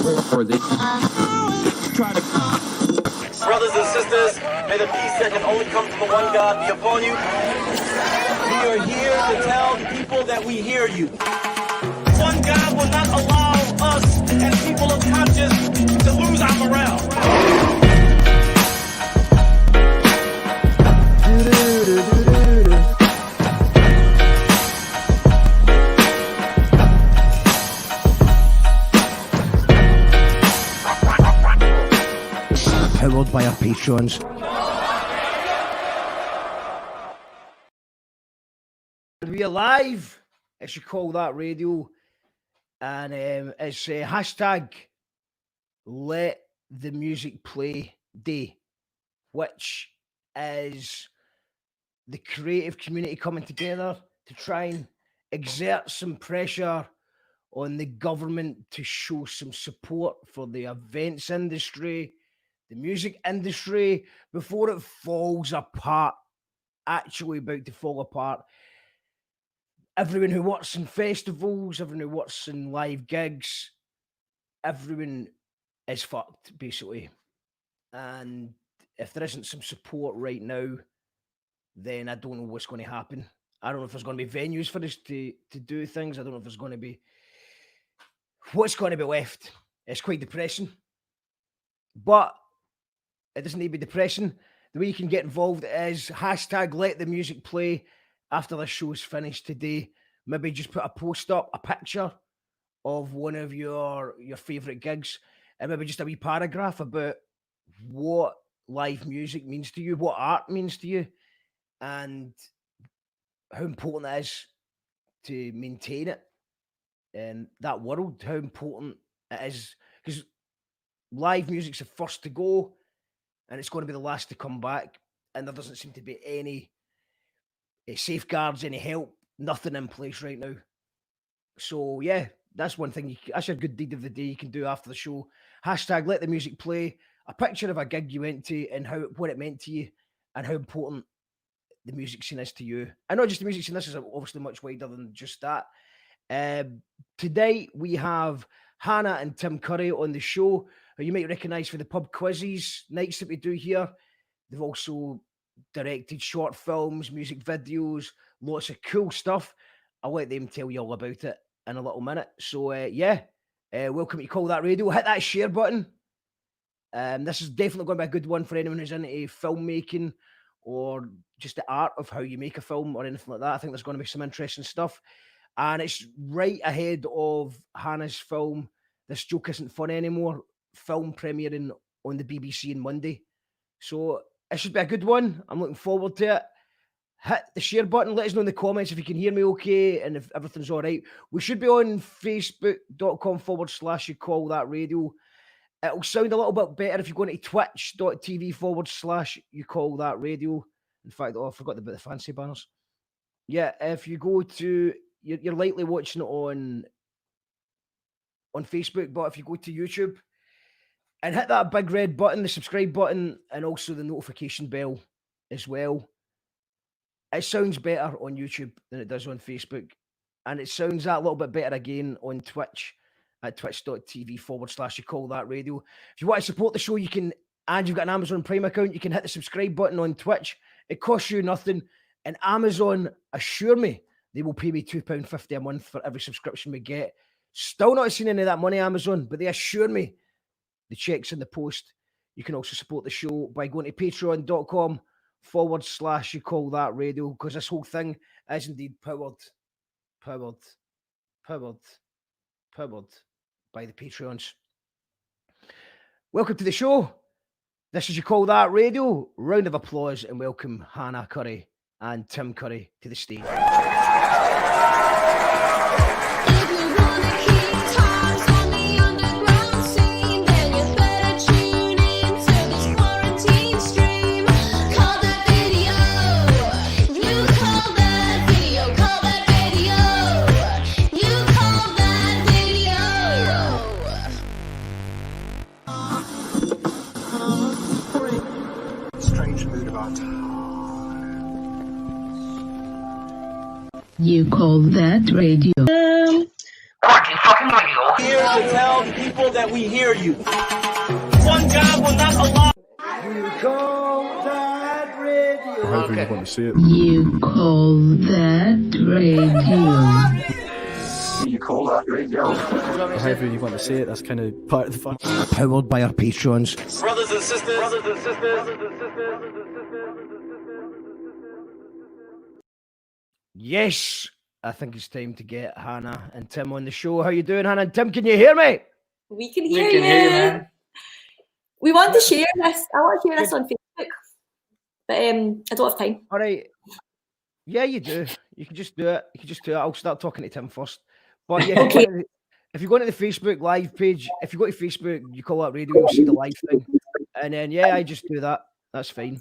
Brothers and sisters, may the peace that can only come from the one God be upon you. We are here to tell the people that we hear you. One God will not allow us as people of conscience to lose our morale. Powered by our patrons. We are live, as you call that radio, and it's hashtag Let the Music Play Day, which is the creative community coming together to try and exert some pressure on the government to show some support for the events industry, the music industry, before it falls apart, actually about to fall apart. Everyone who works in festivals, everyone who works in live gigs, everyone is fucked, basically. And if there isn't some support right now, then I don't know what's going to happen. I don't know if there's going to be venues for us to do things. I don't know if there's going to be... What's going to be left? It's quite depressing. But it doesn't need to be depressing. The way you can get involved is hashtag Let the Music Play after the show's finished today. Maybe just put a post up, a picture of one of your favourite gigs, and maybe just a wee paragraph about what live music means to you, what art means to you, and how important it is to maintain it in that world, how important it is, because live music's the first to go, and it's going to be the last to come back, and there doesn't seem to be any safeguards, any help, nothing in place right now. So yeah, that's one thing. That's a good deed of the day you can do after the show. Hashtag Let the Music Play. A picture of a gig you went to and what it meant to you, and how important the music scene is to you. And not just the music scene. This is obviously much wider than just that. Today we have Hannah and Tim Currie on the show, who you might recognise for the pub quizzes nights that we do here. They've also directed short films, music videos, lots of cool stuff. I'll let them tell you all about it in a little minute. So welcome to Call That Radio. Hit that share button. This is definitely going to be a good one for anyone who's into filmmaking or just the art of how you make a film or anything like that. I think there's going to be some interesting stuff. And it's right ahead of Hannah's film, This Joke Isn't Funny Anymore, film premiering on the BBC on Monday. So it should be a good one. I'm looking forward to it. Hit the share button. Let us know in the comments if you can hear me okay and if everything's all right. We should be on facebook.com/you call that radio. It'll sound a little bit better if you go into twitch.tv/you call that radio. In fact, I forgot about the fancy banners. Yeah, if you go to... You're likely watching it on Facebook, but if you go to YouTube and hit that big red button, the subscribe button, and also the notification bell as well, it sounds better on YouTube than it does on Facebook. And it sounds that little bit better again on Twitch at twitch.tv/you call that radio. If you want to support the show, you can, and you've got an Amazon Prime account, you can hit the subscribe button on Twitch. It costs you nothing. And Amazon, assure me, they will pay me £2.50 a month for every subscription we get. Still not seen any of that money, Amazon, but they assure me the check's in the post. You can also support the show by going to patreon.com/you call that radio, because this whole thing is indeed powered by the Patreons. Welcome to the show. This is You Call That Radio. Round of applause and welcome Hannah Currie and Tim Currie to the stage. You call that radio? Fucking radio. here to tell the people that we hear you. One God will not allow. You call that radio. However you want to say it. You call that radio. You call that radio. However you want to say it, that's kind of part of the fun. Powered by our patrons. Brothers and sisters. Yes, I think it's time to get Hannah and Tim on the show. How you doing, Hannah and Tim? Can you hear me? We can hear you, man. We want to share this. I want to share this on Facebook, but I don't have time. All right. Yeah, you do. You can just do it. I'll start talking to Tim first. But yeah, Okay. if you go to the Facebook live page, if you go to Facebook, you call that radio, you'll see the live thing. And then, yeah, I just do that. That's fine.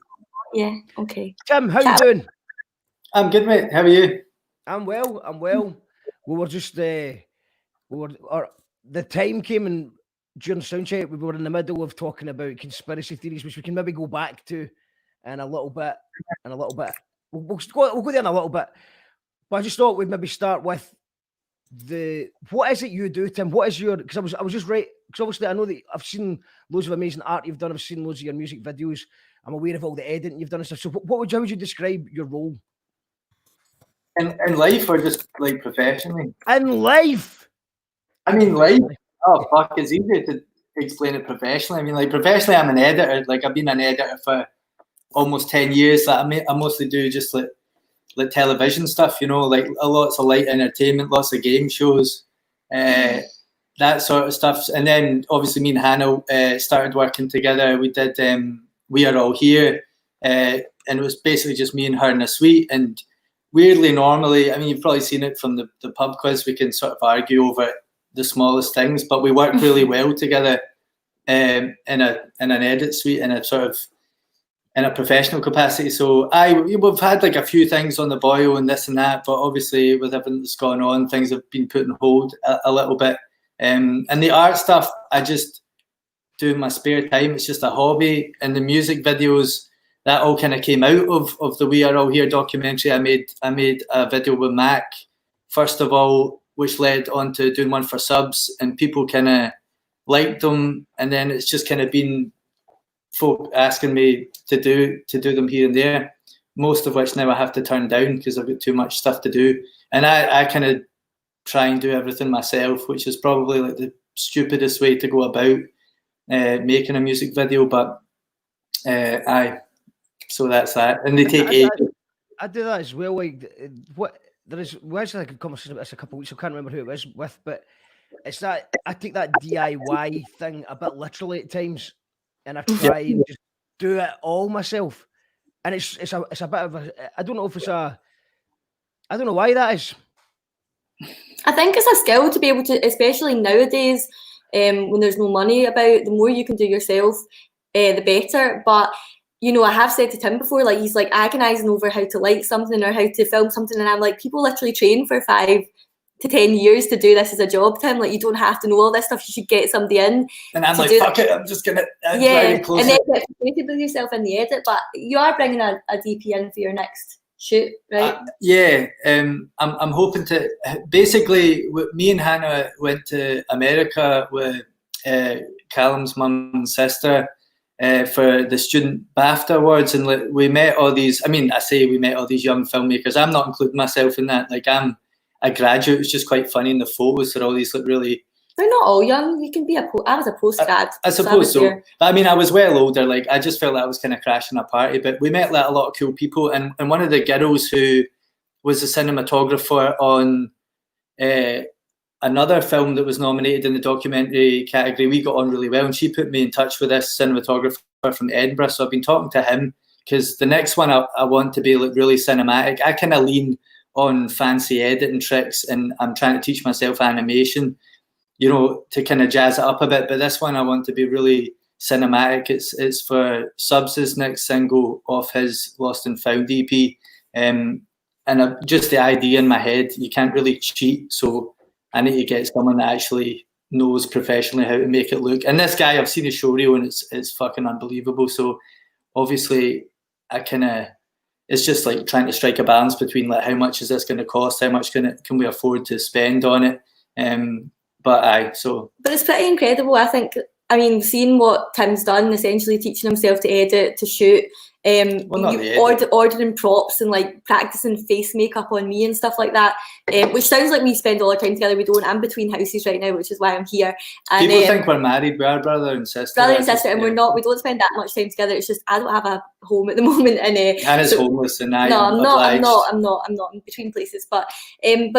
Yeah, okay. Tim, how you doing? I'm good, mate. How are you? I'm well. We were just, the time came and during soundcheck, we were in the middle of talking about conspiracy theories, which we can maybe go back to in a little bit. We'll go there in a little bit. But I just thought we'd maybe start with what is it you do, Tim? What is your, because I was just right, because obviously I know that I've seen loads of amazing art you've done. I've seen loads of your music videos. I'm aware of all the editing you've done and stuff. So how would you describe your role? In life or just like professionally? In life. I mean, life. Oh, fuck, it's easier to explain it professionally. I mean, like, professionally, I'm an editor. Like, I've been an editor for almost 10 years. Like, I mostly do just like television stuff, you know, like lots of light entertainment, lots of game shows, that sort of stuff. And then, obviously, me and Hannah started working together. We did We Are All Here, and it was basically just me and her in a suite. And weirdly, normally, I mean, you've probably seen it from the pub quiz, we can sort of argue over the smallest things, but we work really well together in an edit suite in a sort of in a professional capacity. So we've had like a few things on the boil and this and that, but obviously with everything that's gone on, things have been put on hold a little bit. And the art stuff, I just do in my spare time. It's just a hobby. And the music videos, that all kind of came out of the We Are All Here documentary. I made a video with Mac, first of all, which led on to doing one for subs, and people kind of liked them. And then it's just kind of been folk asking me to do them here and there, most of which now I have to turn down because I've got too much stuff to do. And I kind of try and do everything myself, which is probably like the stupidest way to go about making a music video, but so that's that. And they take ages. I do that as well. Like, we actually had a conversation about this a couple of weeks. I can't remember who it was with, but it's that I take that DIY thing a bit literally at times, and I try and just do it all myself. And it's a bit of a, I don't know why that is. I think it's a skill to be able to, especially nowadays, when there's no money about, the more you can do yourself, the better. But you know, I have said to Tim before, like, he's like agonizing over how to light something or how to film something, and I'm like, people literally train for 5 to 10 years to do this as a job, Tim. Like, you don't have to know all this stuff. You should get somebody in. And I'm like, fuck it, I'm just gonna and then get frustrated with yourself in the edit. But you are bringing a DP in for your next shoot, right? I'm hoping to. Basically, me and Hannah went to America with Callum's mum and sister for the student BAFTA awards, and we met all these. I mean, we met all these young filmmakers. I'm not including myself in that. Like, I'm a graduate. It's just quite funny in the photos. They're all these like really. They're not all young. You can be I was a postgrad. I suppose so. But I mean, I was well older. Like, I just felt like I was kind of crashing a party. But we met like a lot of cool people, and one of the girls who was a cinematographer on another film that was nominated in the documentary category, we got on really well, and she put me in touch with this cinematographer from Edinburgh. So I've been talking to him because the next one I want to be like really cinematic. I kind of lean on fancy editing tricks, and I'm trying to teach myself animation, you know, to kind of jazz it up a bit. But this one I want to be really cinematic. It's for Subs' next single off his Lost and Found EP, and just the idea in my head, you can't really cheat, so I need to get someone that actually knows professionally how to make it look. And this guy, I've seen his showreel, and it's fucking unbelievable. So obviously it's just like trying to strike a balance between like, how much is this going to cost? How much can we afford to spend on it? But But it's pretty incredible, I think. I mean, seeing what Tim's done, essentially teaching himself to edit, to shoot, ordering props and like practicing face makeup on me and stuff like that, which sounds like we spend all our time together. We don't. I'm between houses right now, which is why I'm here. And, people think we're married. We are brother and sister. And we're not. We don't spend that much time together. It's just I don't have a home at the moment, and Hannah's homeless, and I'm not. I'm between places, but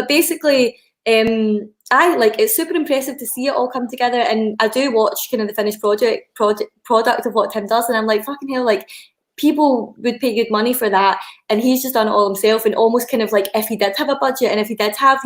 basically. It's super impressive to see it all come together, and I do watch kind of the finished product of what Tim does, and I'm like, fucking hell, like people would pay good money for that, and he's just done it all himself. And almost kind of like, if he did have a budget, and if he did have,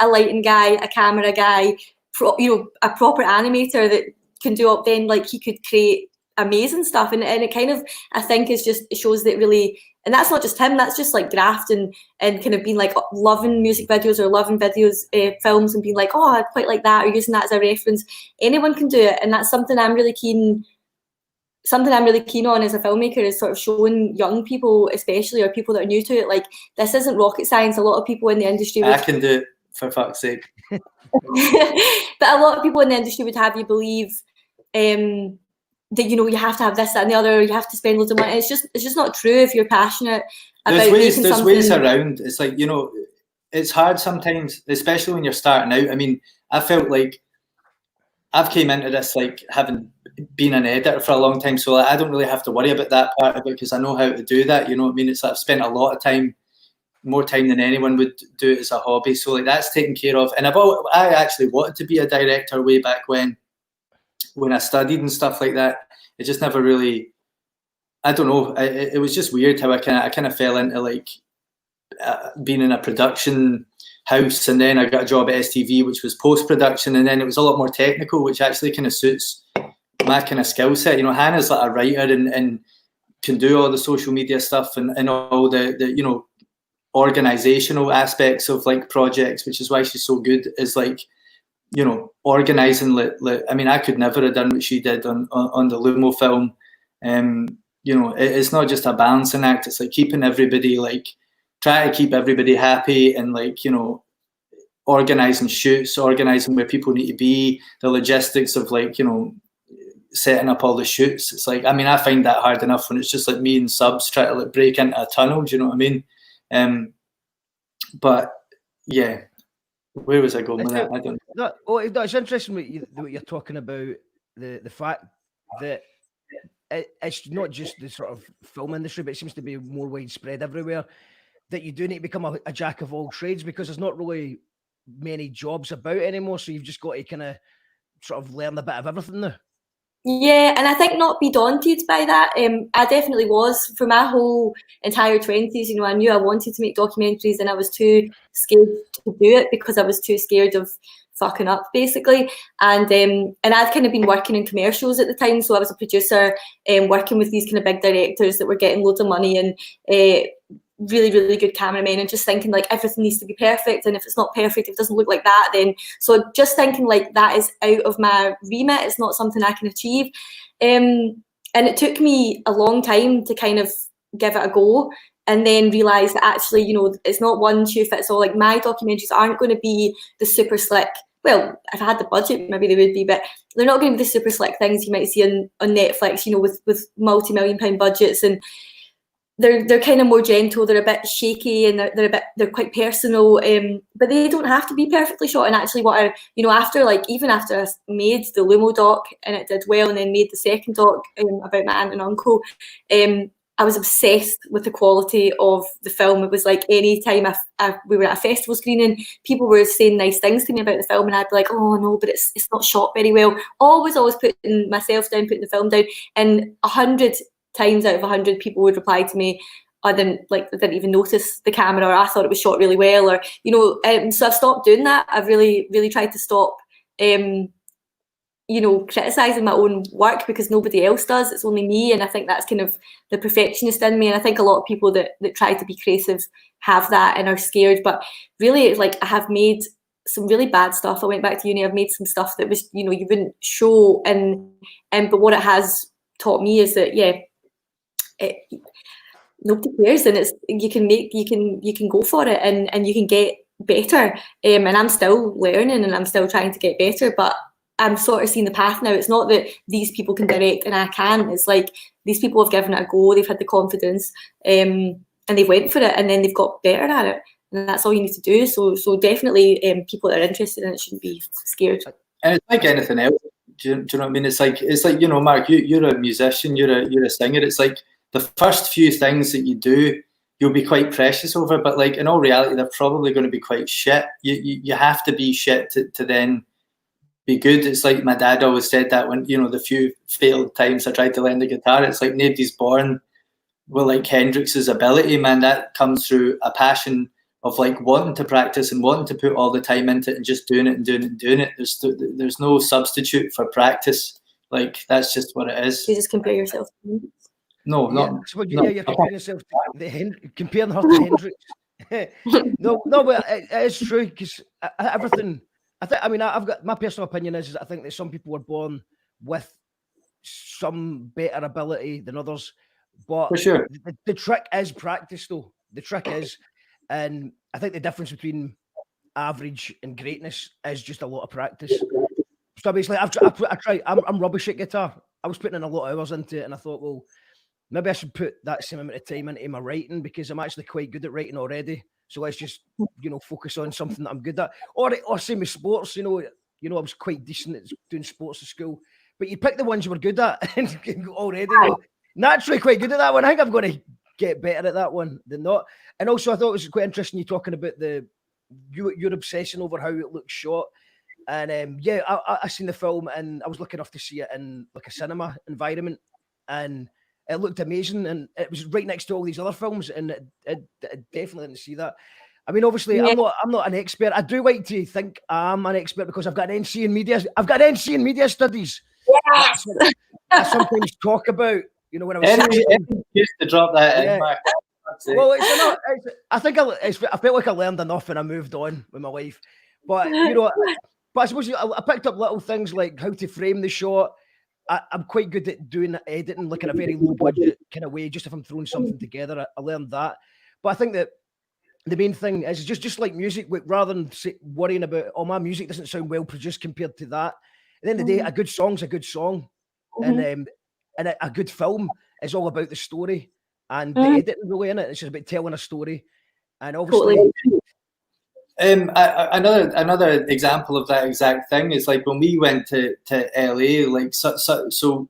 a lighting guy, a camera guy, a proper animator that can do it, then like he could create amazing stuff. And it kind of, I think, is just, it shows that really. And that's not just him, that's just like graft and kind of being like loving music videos or loving videos, films, and being like, oh, I quite like that, or using that as a reference. Anyone can do it. And that's something I'm really keen on as a filmmaker, is sort of showing young people, especially, or people that are new to it, like, this isn't rocket science. A lot of people in the industry I can do it, for fuck's sake. But a lot of people in the industry would have you believe that you have to have this, that, and the other. You have to spend loads of money. It's just not true if you're passionate about making something. There's ways around. It's like, it's hard sometimes, especially when you're starting out. I mean, I felt like I've came into this like having been an editor for a long time, so I don't really have to worry about that part of it because I know how to do that. You know what I mean? It's like I've spent a lot of time, more time than anyone would do it as a hobby. So like that's taken care of. And I actually wanted to be a director way back when I studied and stuff like that. It just never really, I don't know. It was just weird how I kind of fell into like being in a production house, and then I got a job at STV, which was post-production, and then it was a lot more technical, which actually kind of suits my kind of skill set. Hannah's like a writer and can do all the social media stuff and all the organizational aspects of like projects, which is why she's so good, is like, organizing. I mean, I could never have done what she did on the Lumo film. It's not just a balancing act. It's like keeping everybody, like, try to keep everybody happy, and like, organizing shoots, organizing where people need to be, the logistics of like, setting up all the shoots. It's like, I mean, I find that hard enough when it's just like me and subs try to like break into a tunnel. Do you know what I mean? But yeah. Where was I going with that? I don't know. It's interesting what you're talking about, the fact that it's not just the sort of film industry, but it seems to be more widespread everywhere, that you do need to become a jack of all trades, because there's not really many jobs about anymore. So you've just got to kind of sort of learn a bit of everything now. Yeah, and I think not be daunted by that. I definitely was for my whole entire 20s. I knew I wanted to make documentaries, and I was too scared to do it because I was too scared of fucking up, basically. And I'd kind of been working in commercials at the time, so I was a producer, working with these kind of big directors that were getting loads of money, and really, really good cameramen, and just thinking like everything needs to be perfect, and if it's not perfect, if it doesn't look like that, then so just thinking like that is out of my remit. It's not something I can achieve, and it took me a long time to kind of give it a go, and then realize that actually, it's not one shoe fits all. Like, my documentaries aren't going to be the super slick. Well, if I had the budget, maybe they would be, but they're not going to be the super slick things you might see on Netflix, with multi-million-pound budgets. And they're kind of more gentle. They're a bit shaky, and they're quite personal. But they don't have to be perfectly shot. And actually, even after I made the Lumo doc and it did well, and then made the second doc about my aunt and uncle, I was obsessed with the quality of the film. It was like any time we were at a festival screening, people were saying nice things to me about the film, and I'd be like, oh no, but it's not shot very well. Always putting myself down, putting the film down, and 100 times out of 100 people would reply to me, I didn't even notice the camera, or I thought it was shot really well, or so I've stopped doing that. I've really, really tried to stop criticizing my own work, because nobody else does. It's only me, and I think that's kind of the perfectionist in me. And I think a lot of people that try to be creative have that and are scared. But really, it's like, I have made some really bad stuff. I went back to uni, I've made some stuff that was, you wouldn't show, but what it has taught me is that nobody cares, and you can go for it, and you can get better. And I'm still learning and I'm still trying to get better, but I'm sort of seeing the path now. It's not that these people can direct and I can. It's like these people have given it a go. They've had the confidence, and they went for it, and then they've got better at it. And that's all you need to do. So definitely, people that are interested in it shouldn't be scared. And it's like anything else. Do you know what I mean? It's like you know, Mark. You're a musician. You're a singer. It's like the first few things that you do, you'll be quite precious over. But like in all reality, they're probably going to be quite shit. You have to be shit to then be good. It's like my dad always said that when, you know, the few failed times I tried to learn the guitar, it's like nobody's born with like Hendrix's ability, man. That comes through a passion of like wanting to practice and wanting to put all the time into it and just doing it and doing it and doing it. There's no substitute for practice. Like that's just what it is. You just compare yourself to me. No, not. So you're comparing yourself to comparing her to Hendrix. no, but it's true because everything. I mean, I've got my personal opinion is I think that some people were born with some better ability than others, but for sure, the trick is practice, though. The trick is, and I think the difference between average and greatness is just a lot of practice. So basically, I try. I'm rubbish at guitar. I was putting in a lot of hours into it, and I thought, well, maybe I should put that same amount of time into my writing because I'm actually quite good at writing already. So let's just, you know, focus on something that I'm good at. Or same with sports, you know, I was quite decent at doing sports at school. But you pick the ones you were good at and already. You know, naturally quite good at that one. I think I'm going to get better at that one than not. And also I thought it was quite interesting you talking about your obsession over how it looks shot. And yeah, I seen the film and I was lucky enough to see it in like a cinema environment. And it looked amazing, and it was right next to all these other films, and it definitely didn't see that. I mean, obviously, yeah. I'm not an expert. I do like to think I'm an expert because I've got an NC in media. I've got an NC in media studies. Yes. I sometimes talk about, you know, when I was used to drop that in. Well, I felt like I learned enough and I moved on with my life. But you know, I suppose I picked up little things like how to frame the shot. I'm quite good at doing editing, like in a very low budget kind of way. Just if I'm throwing something together, I learned that. But I think that the main thing is just like music. Rather than worrying about, oh, my music doesn't sound well produced compared to that. At the end of the day, a good song's a good song, and a good film is all about the story and the editing really in it. It's just about telling a story, and obviously. Totally. Another example of that exact thing is like when we went to LA, like so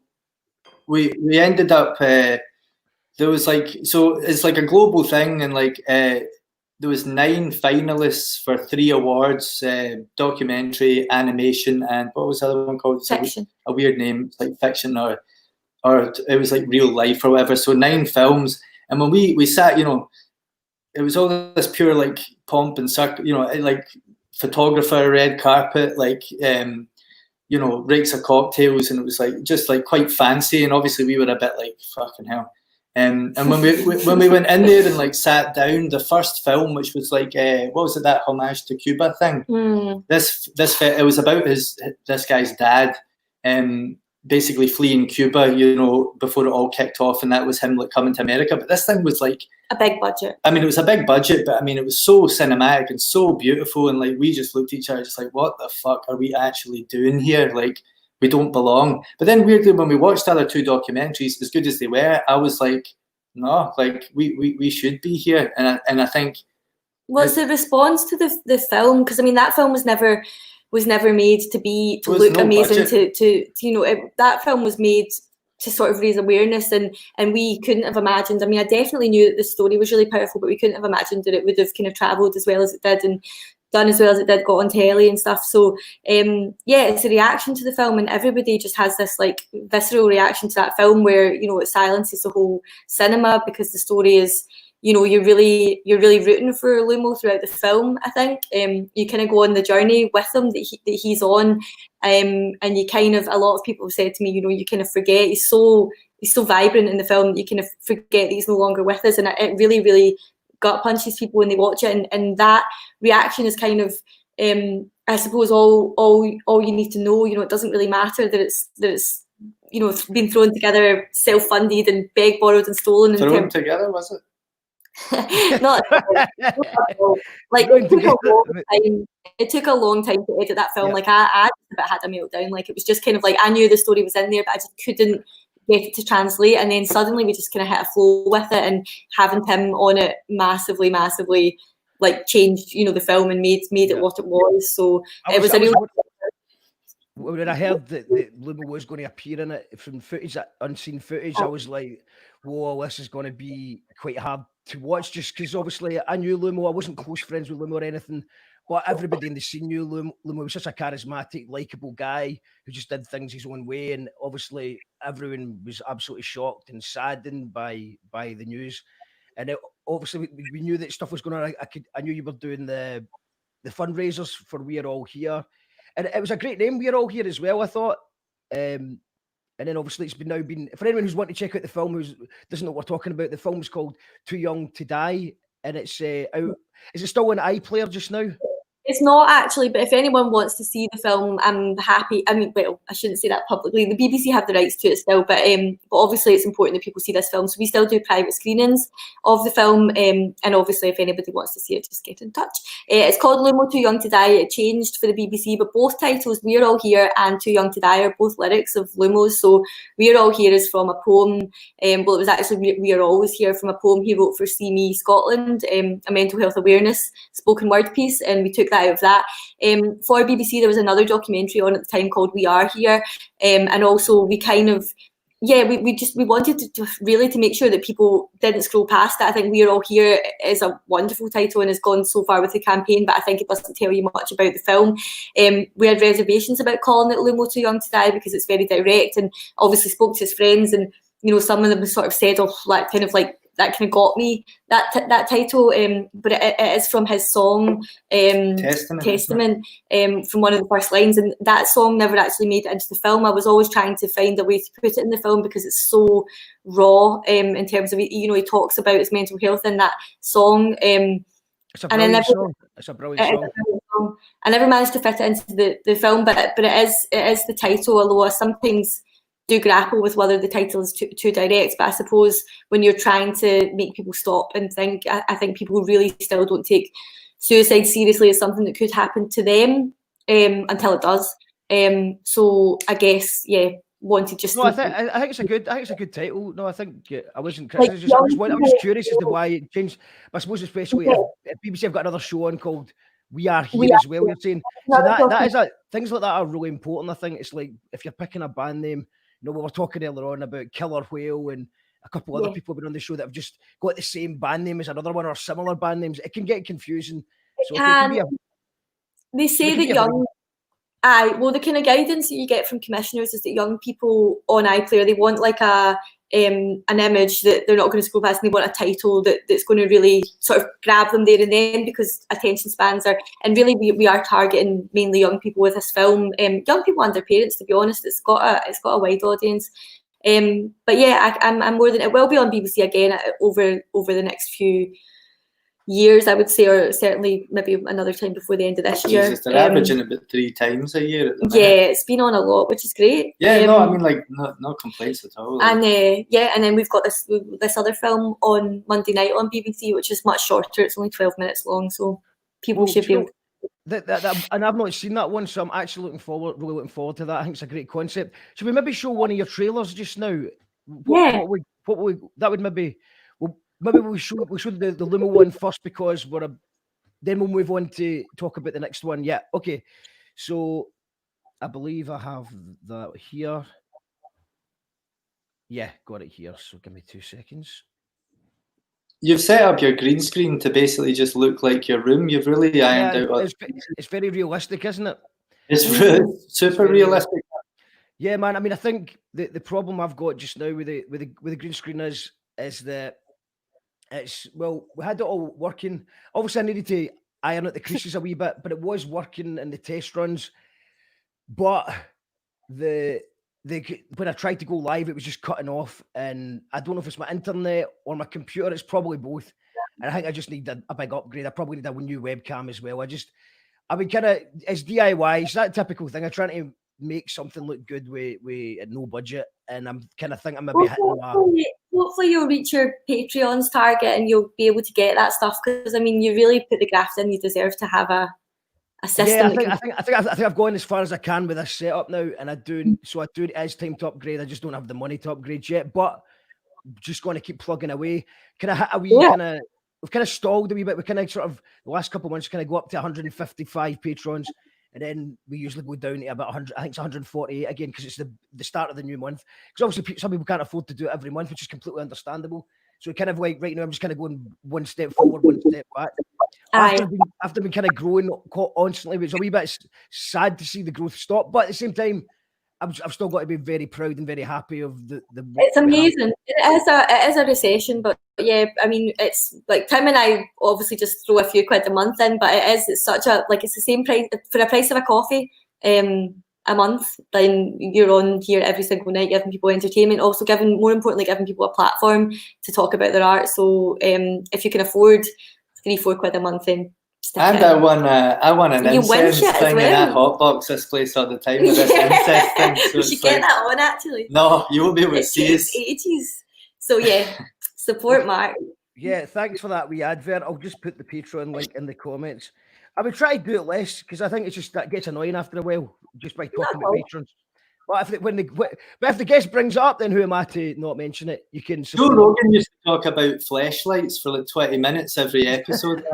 we ended up there was like, so it's like a global thing, and like there was 9 finalists for 3 awards, documentary, animation, and what was the other one called? Fiction. A weird name, like fiction or it was like real life or whatever. So 9 films, and when we sat, you know, it was all this pure like pomp and circle, you know, like photographer, red carpet, like you know, rakes of cocktails, and it was like just like quite fancy. And obviously we were a bit like fucking hell. And when we went in there and like sat down, the first film, which was like what was it, that homage to Cuba thing? This it was about this guy's dad, basically fleeing Cuba, you know, before it all kicked off, and that was him like coming to America. But this thing was like a big budget. I mean, it was a big budget, but I mean, it was so cinematic and so beautiful, and like we just looked at each other, just like, what the fuck are we actually doing here? Like, we don't belong. But then weirdly, when we watched the other 2 documentaries, as good as they were, I was like, no, like we should be here, and I think. What's the response to the film? Because I mean, that film was never made to look amazing. To you know, that film was made to sort of raise awareness, and we couldn't have imagined. I mean, I definitely knew that the story was really powerful, but we couldn't have imagined that it would have kind of travelled as well as it did and done as well as it did, got on telly and stuff. So yeah, it's a reaction to the film, and everybody just has this like visceral reaction to that film where, you know, it silences the whole cinema because the story is, you know, you're really rooting for Lumo throughout the film. I think you kind of go on the journey with him that he's on, and you kind of, a lot of people have said to me, you know, you kind of forget he's so vibrant in the film that you kind of forget that he's no longer with us, and it really gut punches people when they watch it, and that reaction is kind of I suppose all you need to know. You know, it doesn't really matter that it's you know, been thrown together, self-funded and begged, borrowed and stolen. Thrown together, was it? Not like Going it took a long together. time. It took a long time to edit that film. Yeah. Like I just about had a meltdown. Like it was just kind of like I knew the story was in there, but I just couldn't get it to translate. And then suddenly we just kind of hit a flow with it, and having Tim on it massively like changed, you know, the film and made Yeah. it what it was. So it was a real. When I heard that Lumo was going to appear in it from footage, that unseen footage, I was like, whoa, this is going to be quite hard to watch, just because obviously I knew Lumo. I wasn't close friends with Lumo or anything, but everybody in the scene knew Lumo. Lumo was such a charismatic, likeable guy who just did things his own way, and obviously everyone was absolutely shocked and saddened by the news. And obviously we knew that stuff was going on. I knew you were doing the fundraisers for We're All Here. And it was a great name, We're All Here as well, I thought. And then obviously it's now been, for anyone who's wanting to check out the film, who doesn't know what we're talking about, the film's called Too Young to Die. And it's out. Is it still on iPlayer just now? It's not actually, but if anyone wants to see the film, I'm happy. I mean, well, I shouldn't say that publicly. The BBC have the rights to it still, but obviously it's important that people see this film. So we still do private screenings of the film, and obviously if anybody wants to see it, just get in touch. It's called Lumo, Too Young to Die. It changed for the BBC, but both titles, We're All Here and Too Young to Die, are both lyrics of Lumo's. So We're All Here is from a poem. Well, it was actually We Are Always Here, from a poem he wrote for See Me Scotland, a mental health awareness spoken word piece, and we took that out of that. For BBC, there was another documentary on at the time called We Are Here, and also we kind of, we wanted to really to make sure that people didn't scroll past it. I think We Are All Here is a wonderful title and has gone so far with the campaign, but I think it doesn't tell you much about the film. We had reservations about calling it Lumo, Too Young to Die, because it's very direct, and obviously spoke to his friends, and you know, some of them sort of said, oh, like kind of like that kind of got me that title, but it is from his song Testament, from one of the first lines, and that song never actually made it into the film. I was always trying to find a way to put it in the film because it's so raw, in terms of, you know, he talks about his mental health in that song. It's a brilliant song. It's a brilliant song. I never managed to fit it into the film, but it is the title, although I sometimes do grapple with whether the title is too direct. But I suppose when you're trying to make people stop and think, I think people really still don't take suicide seriously as something that could happen to them, until it does. So I guess, wanted just. No, I think it's a good title. No, I think I wasn't criticising. I was curious as to why it changed. But I suppose especially if BBC have got another show on called We Are Here as well. You're saying so that is things like that are really important. I think it's like if you're picking a band name. You know, we were talking earlier on about Killer Whale and a couple other people have been on the show that have just got the same band name as another one or similar band names. It can get confusing. So they say that young. Well, the kind of guidance that you get from commissioners is that young people on iPlayer, they want like an image that they're not going to scroll past, and they want a title that's going to really sort of grab them there and then, because attention spans are, and really we are targeting mainly young people with this film, young people and their parents, to be honest. It's got a wide audience. But yeah, I'm more than, it will be on BBC again over the next few years, I would say, or certainly maybe another time before the end of this year. They're averaging about 3 times a year at the minute. Yeah, it's been on a lot, which is great. Yeah, no, I mean, like, no complaints at all. And and then we've got this other film on Monday night on BBC, which is much shorter. It's only 12 minutes long, so people should be able to... and I've not seen that one, so I'm actually really looking forward to that. I think it's a great concept. Should we maybe show one of your trailers just now? Maybe we'll show the Lumo one first, because then we'll move on to talk about the next one. Yeah, okay. So I believe I have that here. Yeah, got it here. So give me 2 seconds. You've set up your green screen to basically just look like your room. You've really ironed out. It's very realistic, isn't it? It's really super realistic. Yeah, man. I mean, I think the problem I've got just now with the green screen is that we had it all working. Obviously, I needed to iron out the creases a wee bit, but it was working in the test runs. But when I tried to go live, it was just cutting off, and I don't know if it's my internet or my computer. It's probably both, and I think I just need a big upgrade. I probably need a new webcam as well. I mean, kind of, it's DIY. It's that typical thing. I'm trying to make something look good with no budget, and I'm kind of thinking maybe hitting hopefully you'll reach your Patreon's target and you'll be able to get that stuff, because I mean, you really put the graft in. You deserve to have a system. Yeah, I think I've gone as far as I can with this setup now, and I do. It is time to upgrade. I just don't have the money to upgrade yet, but just going to keep plugging away. Can I hit a wee kind of? We've kind of stalled a wee bit. We kind of sort of the last couple of months kind of go up to 155 patrons, and then we usually go down to about 100. I think it's 148 again because it's the start of the new month. Because obviously some people can't afford to do it every month, which is completely understandable. So kind of like right now, I'm just kind of going one step forward, one step back. After been kind of growing constantly, which is a wee bit sad to see the growth stop, but at the same time, I've still got to be very proud and very happy of the It's amazing. It is a recession, but yeah, I mean, it's like Tim and I obviously just throw a few quid a month in, but it's such a, like, it's the same price for a price of a coffee a month. Then you're on here every single night giving people entertainment, also more importantly giving people a platform to talk about their art. So if you can afford 3-4 quid a month, then and I won an incense thing in that hotbox this place all the time with this incense thing. So we should get that on actually. No, you won't be able to see us. 80s. So yeah, support Mark. Yeah, thanks for that wee advert. I'll just put the Patreon link in the comments. I would try to do it less because I think it's just that gets annoying after a while just by talking about patrons. But if the guest brings it up, then who am I to not mention it? You can. Joe Rogan used to talk about fleshlights for like 20 minutes every episode.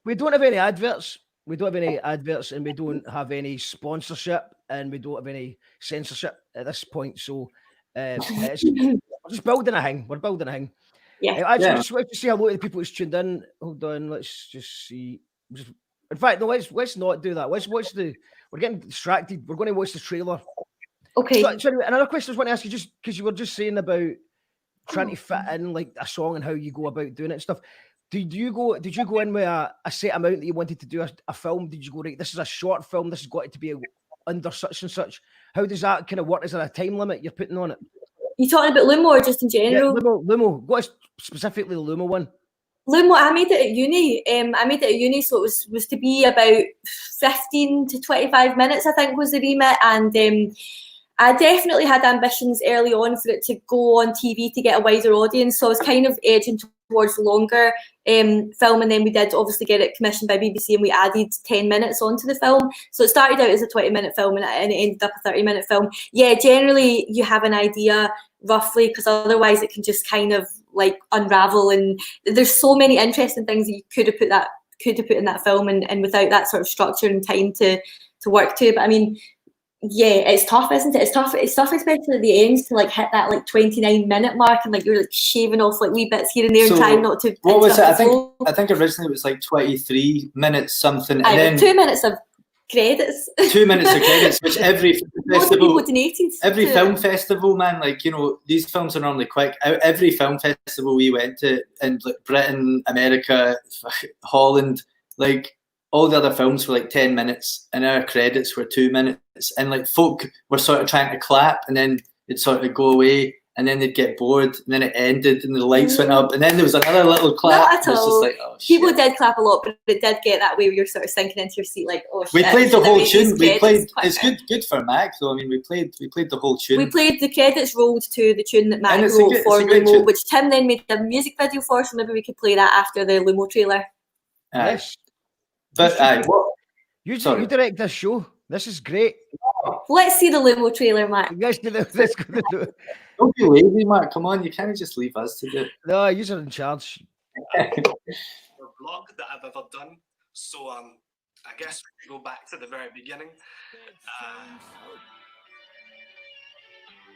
We don't have any adverts. We don't have any adverts, and we don't have any sponsorship, and we don't have any censorship at this point. So we're just building a thing. We're building a thing. Yeah. Just to see how many people who's tuned in. Hold on. Let's just see. In fact, no. Let's not do that. Let's watch the. We're getting distracted. We're going to watch the trailer. Okay. So another question I want to ask you, just because you were just saying about trying to fit in like a song and how you go about doing it and stuff. Did you go in with a set amount that you wanted to do a film? Did you go, right, this is a short film, this has got to be under such and such? How does that kind of work? Is there a time limit you're putting on it? You talking about Lumo or just in general? Yeah, Lumo. What is specifically the Lumo one? Lumo, I made it at uni. So it was to be about 15 to 25 minutes, I think, was the remit. And I definitely had ambitions early on for it to go on TV to get a wider audience. So I was kind of edging towards longer film, and then we did obviously get it commissioned by BBC, and we added 10 minutes onto the film. So it started out as a 20-minute film, and it ended up a 30-minute film. Yeah, generally you have an idea roughly, because otherwise it can just kind of like unravel, and there's so many interesting things that you could have put in that film, and without that sort of structure and time to work to. But I mean, yeah, it's tough, isn't it? It's tough, especially at the ends, to like hit that like 29-minute mark, and like you're like shaving off like wee bits here and there, and trying not to. What was it? I think originally it was like 23 minutes something, and then 2 minutes of credits. 2 minutes of credits, which every film festival, man, like, you know, these films are normally quick. Every film festival we went to in like Britain, America, Holland, like all the other films were like 10 minutes, and our credits were 2 minutes, and like folk were sort of trying to clap, and then it'd sort of go away, and then they'd get bored, and then it ended, and the lights went up, and then there was another little clap. Not at all. Like, oh, people did clap a lot, but it did get that way where you're sort of sinking into your seat, like, oh shit. We played the whole tune. It's good for Mac, though. I mean, we played the whole tune. We played the credits rolled to the tune that Mac wrote for Lumo, which Tim then made the music video for. So maybe we could play that after the Lumo trailer. Yes. But you direct this show. This is great. Let's see the Lumo trailer, Mark. You guys do this. Don't be lazy, Mark. Come on, you can't just leave us to do it. No, you're in charge. Vlog that I've ever done. So I guess we go back to the very beginning.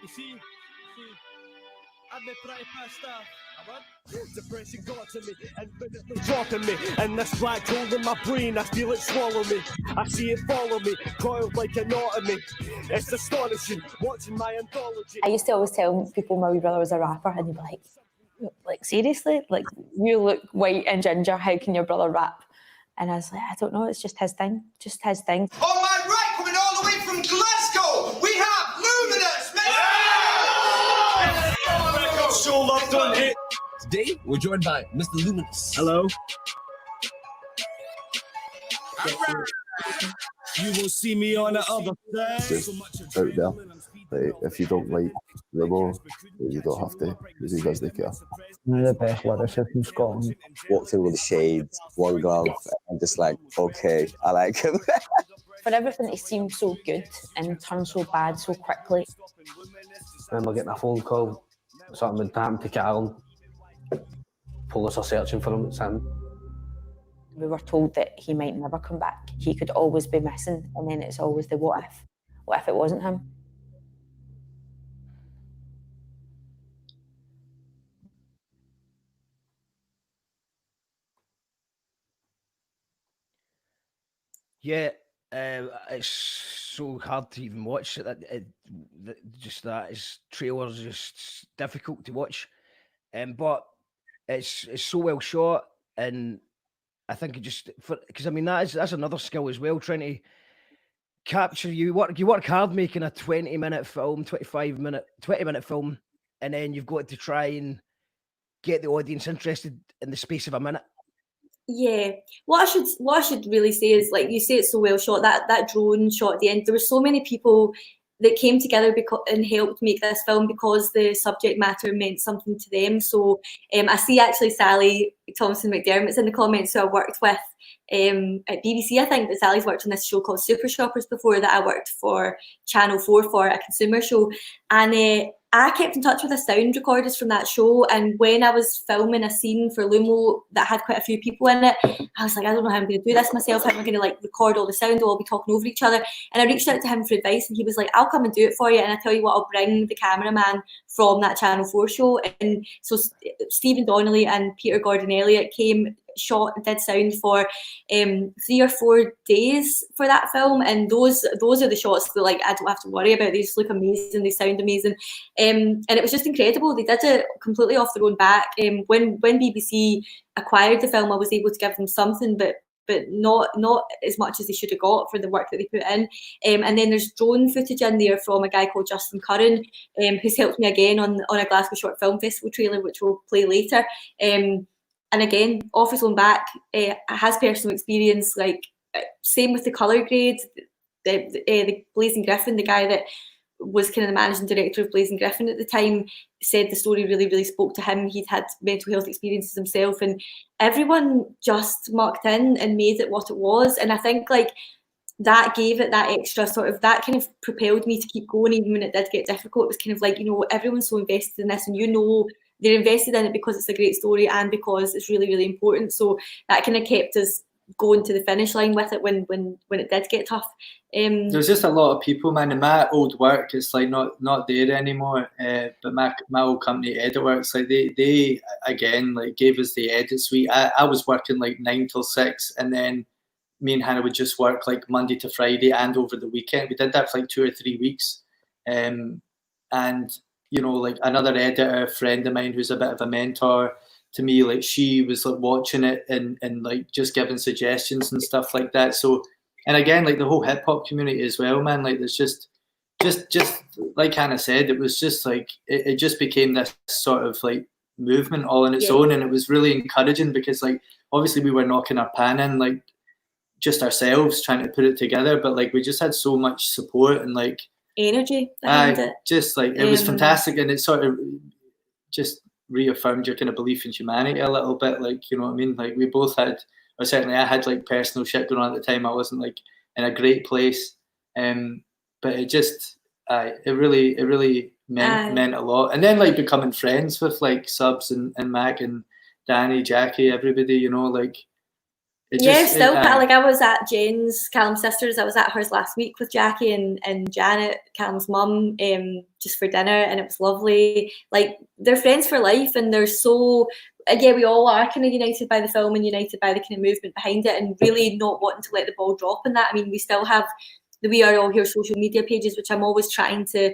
You see, I've been pretty pissed off. Depression got to me, infinitely dropping me, and this black hole in my brain, I feel it swallow me. I see it follow me, coiled like an automy. It's astonishing, watching my anthology. I used to always tell people my wee brother was a rapper, and they'd be like seriously? Like, you look white and ginger, how can your brother rap? And I was like, I don't know, it's just his thing. Just his thing. On my right, coming all the way from Glasgow, we have Luminous, man! Show love done hit. Today, we're joined by Mr. Luminous. Hello. You will see me on the other side. Just out there Like, if you don't like Lumo, you don't have to, because he doesn't care. One of the best lyricists in Scotland. Walked in with the shades, one glove, and just like, okay, I like him. For everything to seem so good and turn so bad so quickly. I remember getting a phone call, something had happened to Callum. Police are searching for him, it's him. We were told that he might never come back. He could always be missing, and then it's always the what if? What if it wasn't him? Yeah, it's so hard to even watch it. Just that is trailers just difficult to watch, but it's so well shot, and I think it just because I mean that's another skill as well, trying to capture you work hard making a 20-minute film, 20-minute film, and then you've got to try and get the audience interested in the space of a minute. Yeah, what I should really say is, like you say, it's so well shot. That drone shot at the end. There were so many people that came together and helped make this film because the subject matter meant something to them. So I see actually Sally Thompson McDermott's in the comments, who I worked with at BBC. I think that Sally's worked on this show called Super Shoppers before, that I worked for Channel 4 for, a consumer show, and I kept in touch with the sound recorders from that show, and when I was filming a scene for Lumo that had quite a few people in it, I was like, I don't know how I'm going to do this myself. How am I going to like record all the sound? We'll all be talking over each other. And I reached out to him for advice, and he was like, I'll come and do it for you. And I tell you what, I'll bring the cameraman from that Channel 4 show. And so Stephen Donnelly and Peter Gordon Elliott came, shot and did sound for 3 or 4 days for that film, and those are the shots that like I don't have to worry about. They just look amazing, they sound amazing, and it was just incredible. They did it completely off their own back. When BBC acquired the film, I was able to give them something, but not as much as they should have got for the work that they put in. And then there's drone footage in there from a guy called Justin Currie, who's helped me again on a Glasgow Short Film Festival trailer, which we'll play later. And again, off his own back, has personal experience. Like same with the colour grade, the Blazing Griffin, the guy that was kind of the managing director of Blazing Griffin at the time, said the story really, really spoke to him. He'd had mental health experiences himself, and everyone just mucked in and made it what it was. And I think like that gave it that extra sort of, that kind of propelled me to keep going even when it did get difficult. It was kind of like, everyone's so invested in this, and they're invested in it because it's a great story and because it's really, really important. So that kind of kept us going to the finish line with it when it did get tough. There's just a lot of people, man. In my old work, it's like not there anymore. But my old company, Editworks, like they again like gave us the edit suite. I was working like 9 till 6, and then me and Hannah would just work like Monday to Friday and over the weekend. We did that for like 2 or 3 weeks, and like another editor friend of mine who's a bit of a mentor to me, like she was like watching it and like just giving suggestions and stuff like that. So, and again, like the whole hip hop community as well, man. Like there's just like Hannah said, it was just like it just became this sort of like movement all on its own, and it was really encouraging because like obviously we were knocking our pan in like just ourselves trying to put it together, but like we just had so much support and like energy behind it. Just like it was fantastic, and it sort of just reaffirmed your kind of belief in humanity a little bit. Like, you know what I mean? Like we both had, or certainly I had like personal shit going on at the time. I wasn't like in a great place, but it just it really meant a lot. And then like becoming friends with like Subs and Mac and Danny, Jackie, everybody, like. Like I was at Jen's, Callum's sisters. I was at hers last week with Jackie and Janet, Callum's mum, just for dinner, and it was lovely. Like they're friends for life, and they're so we all are kind of united by the film and united by the kind of movement behind it, and really not wanting to let the ball drop in that. I mean, we still have the We Are All Here social media pages, which I'm always trying to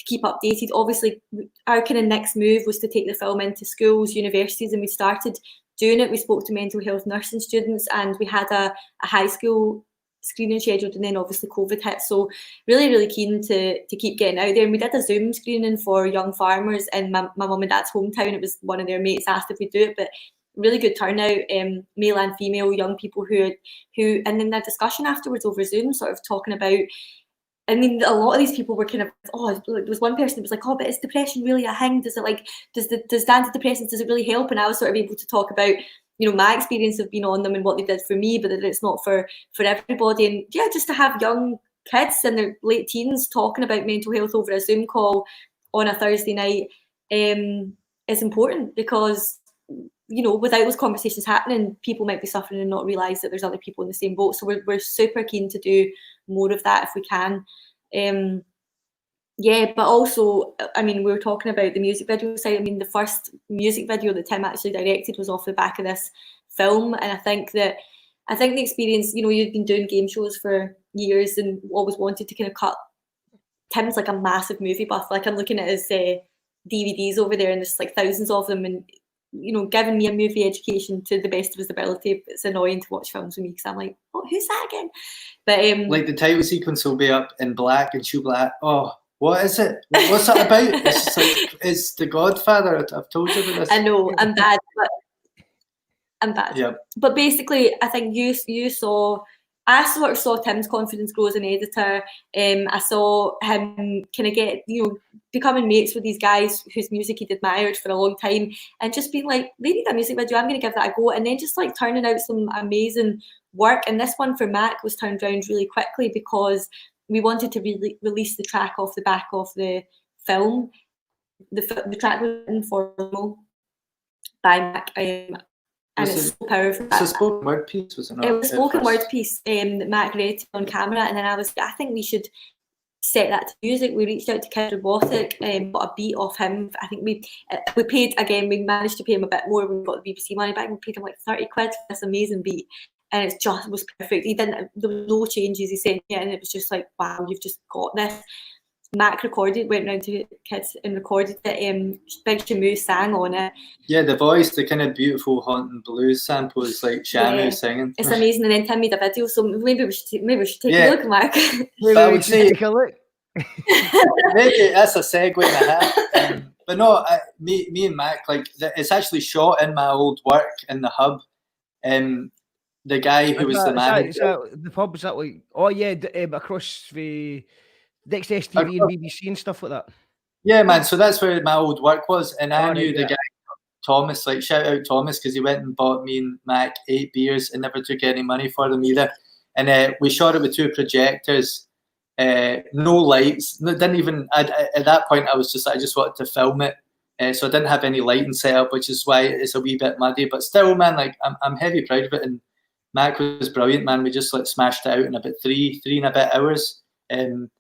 keep updated. Obviously, our kind of next move was to take the film into schools, universities, and we started doing it. We spoke to mental health nursing students, and we had a high school screening scheduled, and then obviously COVID hit. So really, really keen to keep getting out there. And we did a Zoom screening for young farmers in my mum and dad's hometown. It was one of their mates asked if we do it, but really good turnout, male and female young people who and then the discussion afterwards over Zoom, sort of talking about I mean, a lot of these people were kind of, there was one person that was like, but is depression really a thing? Does it does antidepressants, does it really help? And I was sort of able to talk about, my experience of being on them and what they did for me, but that it's not for everybody. And yeah, just to have young kids in their late teens talking about mental health over a Zoom call on a Thursday night is important, because without those conversations happening, people might be suffering and not realise that there's other people in the same boat. So we're super keen to do more of that if we can. But also, I mean, we were talking about the music video side. I mean, the first music video that Tim actually directed was off the back of this film. And I think the experience, you've been doing game shows for years and always wanted to kind of cut. Tim's like a massive movie buff. Like, I'm looking at his DVDs over there, and there's like thousands of them, and giving me a movie education to the best of his ability. It's annoying to watch films with me because I'm like, who's that again? But like the title sequence will be up in black, and she'll be like, what is it? What's that about? It's just like, it's The Godfather. I've told you about this. I know, I'm bad. Yep. But basically, I think I sort of saw Tim's confidence grow as an editor. I saw him kind of get, becoming mates with these guys whose music he'd admired for a long time, and just being like, they need a music video, I'm going to give that a go. And then just like turning out some amazing work. And this one for Mac was turned around really quickly because we wanted to release the track off the back of the film. The track was written for Lumo by Mac. And it's so powerful. It's a spoken word piece, was it not? It was a spoken word piece that Mac read on camera, and then I think we should set that to music. We reached out to Kid Robotic, got a beat off him. I think we paid, again, we managed to pay him a bit more when we got the BBC money back. We paid him like 30 quid for this amazing beat, and it just was perfect. There was no changes, he sent me, and it was just like, wow, you've just got this. Mac went round to kids and recorded it. Big Shamu sang on it. Yeah, the voice, the kind of beautiful haunting blues sample is like Shamu singing. It's amazing. And then Tim made a video, so maybe we should take a look, Mac. I would say take a look. Maybe that's a segue and a half. But no, me and Mac, like, it's actually shot in my old work in the Hub. The guy who was the manager. The pub, is that like? Oh yeah, across the next STV and BBC and stuff like that. Yeah, man. So that's where my old work was, and I knew the guy Thomas. Like, shout out Thomas, because he went and bought me and Mac 8 beers and never took any money for them either. And we shot it with 2 projectors, no lights. Didn't even. At that point, I just wanted to film it, so I didn't have any lighting set up, which is why it's a wee bit muddy. But still, man, like, I'm heavy proud of it. And Mac was brilliant, man. We just like smashed it out in about three and a bit hours. And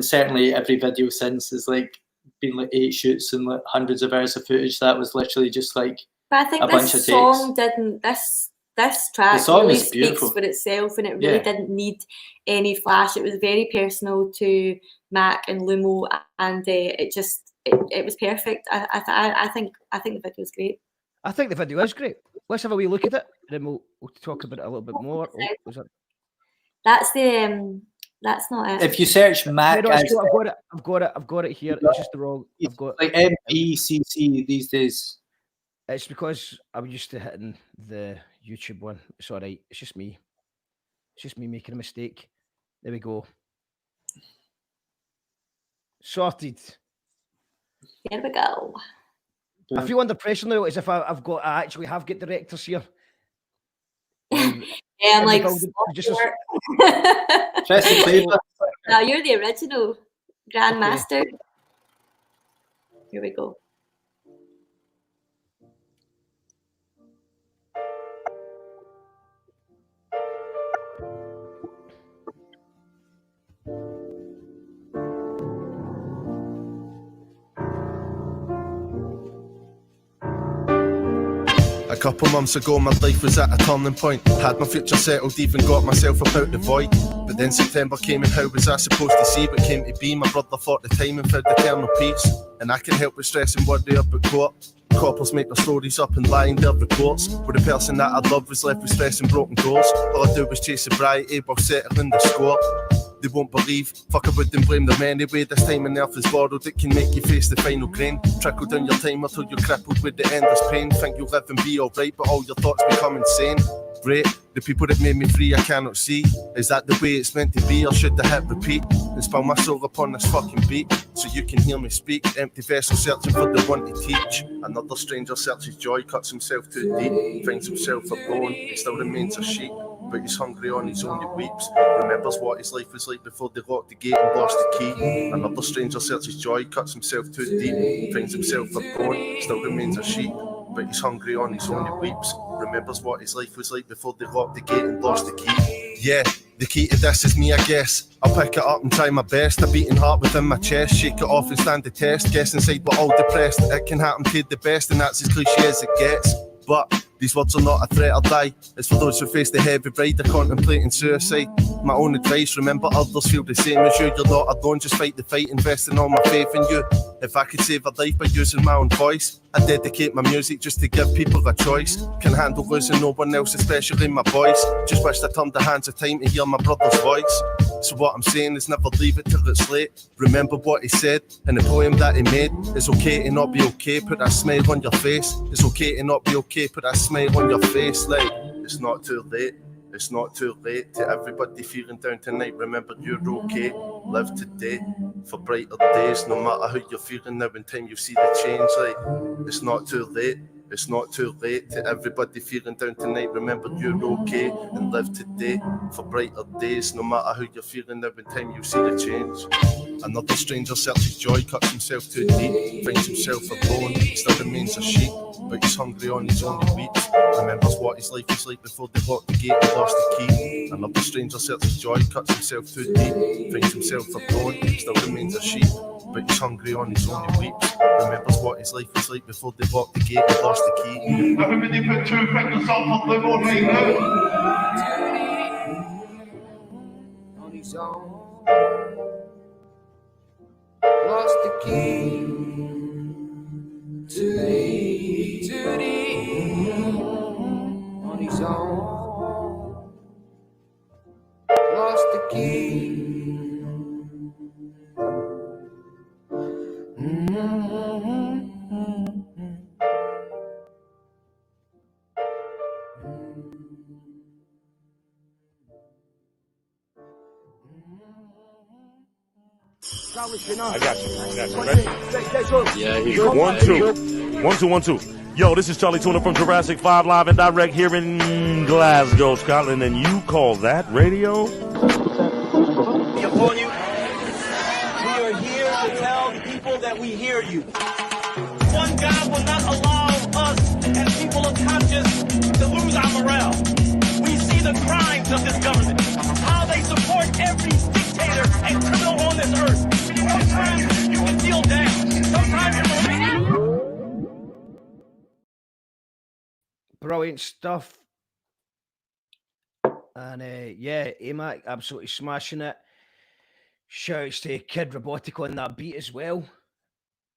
certainly every video since has like been like 8 shoots and like hundreds of hours of footage. That was literally just like a bunch of takes. This track really speaks for itself, and it really didn't need any flash. It was very personal to Mac and Lumo, and it was perfect. I think the video is great. I think the video is great. Let's have a wee look at it, then we'll talk about it a little bit more. That's not it. If you search Mac, I've got it here. It's just the wrong. I've got like MPCC these days. It's because I'm used to hitting the YouTube one. It's all right. It's just me. It's just me making a mistake. There we go. Sorted. There we go. I feel under pressure now, as if I actually have got directors here. Yeah, I'm like, no, you're the original Grandmaster. Okay. Here we go. A couple months ago my life was at a turning point. Had my future settled, even got myself about the void. But then September came, and how was I supposed to see what came to be? My brother thought the timing found eternal peace, and I can't help but stress and worry about court. Coppers make their stories up and lie in their reports, where the person that I loved was left with stress and broken goals. All I do was chase sobriety while settling the score. They won't believe, fuck I wouldn't blame them anyway. This time and earth is borrowed, it can make you face the final grain. Trickle down your timer till you're crippled with the endless pain. Think you'll live and be alright, but all your thoughts become insane. Great, The people that made me free I cannot see. Is that the way it's meant to be, or should I hit repeat and spill my soul upon this fucking beat so you can hear me speak? Empty vessel searching for the one to teach. Another stranger searches joy, cuts himself too deep, finds himself a bone, he still remains a sheep, but he's hungry on his own, he weeps. Remembers what his life was like before they locked the gate and lost the key. Another stranger searches joy, cuts himself too deep, finds himself a bone, still remains a sheep, but he's hungry on his own, he weeps. Remembers what his life was like before they locked the gate and lost the key. Yeah, the key to this is me, I guess. I'll pick it up and try my best. A beating heart within my chest, shake it off and stand the test. Guess inside we're all depressed. It can happen to the best, and that's as cliche as it gets. But these words are not a threat or die. It's for those who face the heavy ride, they're contemplating suicide. My own advice, remember others feel the same as you. You're not alone, just fight the fight, investing all my faith in you. If I could save a life by using my own voice, I dedicate my music just to give people a choice. Can handle losing no one else, especially my voice. Just wish I turned the hands of time to hear my brother's voice. So what I'm saying is never leave it till it's late. Remember what he said in the poem that he made. It's okay to not be okay, put that smile on your face. It's okay to not be okay, put that smile on your face. Like, it's not too late. It's not too late. To everybody feeling down tonight, remember you're okay. Live today for brighter days. No matter how you're feeling now, in time you see the change. Like, it's not too late. It's not too late. To everybody feeling down tonight, remember you're okay. And live today for brighter days. No matter how you're feeling now, in time you see the change. Another stranger searches joy, cuts himself too deep, finds himself alone, still remains a sheep, but he's hungry on his own, he weeps. Remembers what his life was like before they locked the gate and lost the key. Another stranger searches joy, cuts himself too deep, finds himself alone, still remains a sheep, but he's hungry on his own, he weeps. Remembers what his life was like before they locked the gate and lost the key. Everybody put 2 fingers up on Lumo right now. On his own. Lost the key to the on his own. Lost the key. I got you. Ready? Yeah, here. 1, 2. 1, 2, 1, 2. Yo, this is Charlie Tuna from Jurassic 5 live and direct here in Glasgow, Scotland, and you call that radio? Upon you, we are here to tell the people that we hear you. One God will not allow us as people of conscience to lose our morale. We see the crimes of this government, how they support every dictator and criminal on this earth. Sometimes you can feel down. Sometimes you're brilliant stuff. And yeah, AMAC absolutely smashing it. Shouts to Kid Robotic on that beat as well.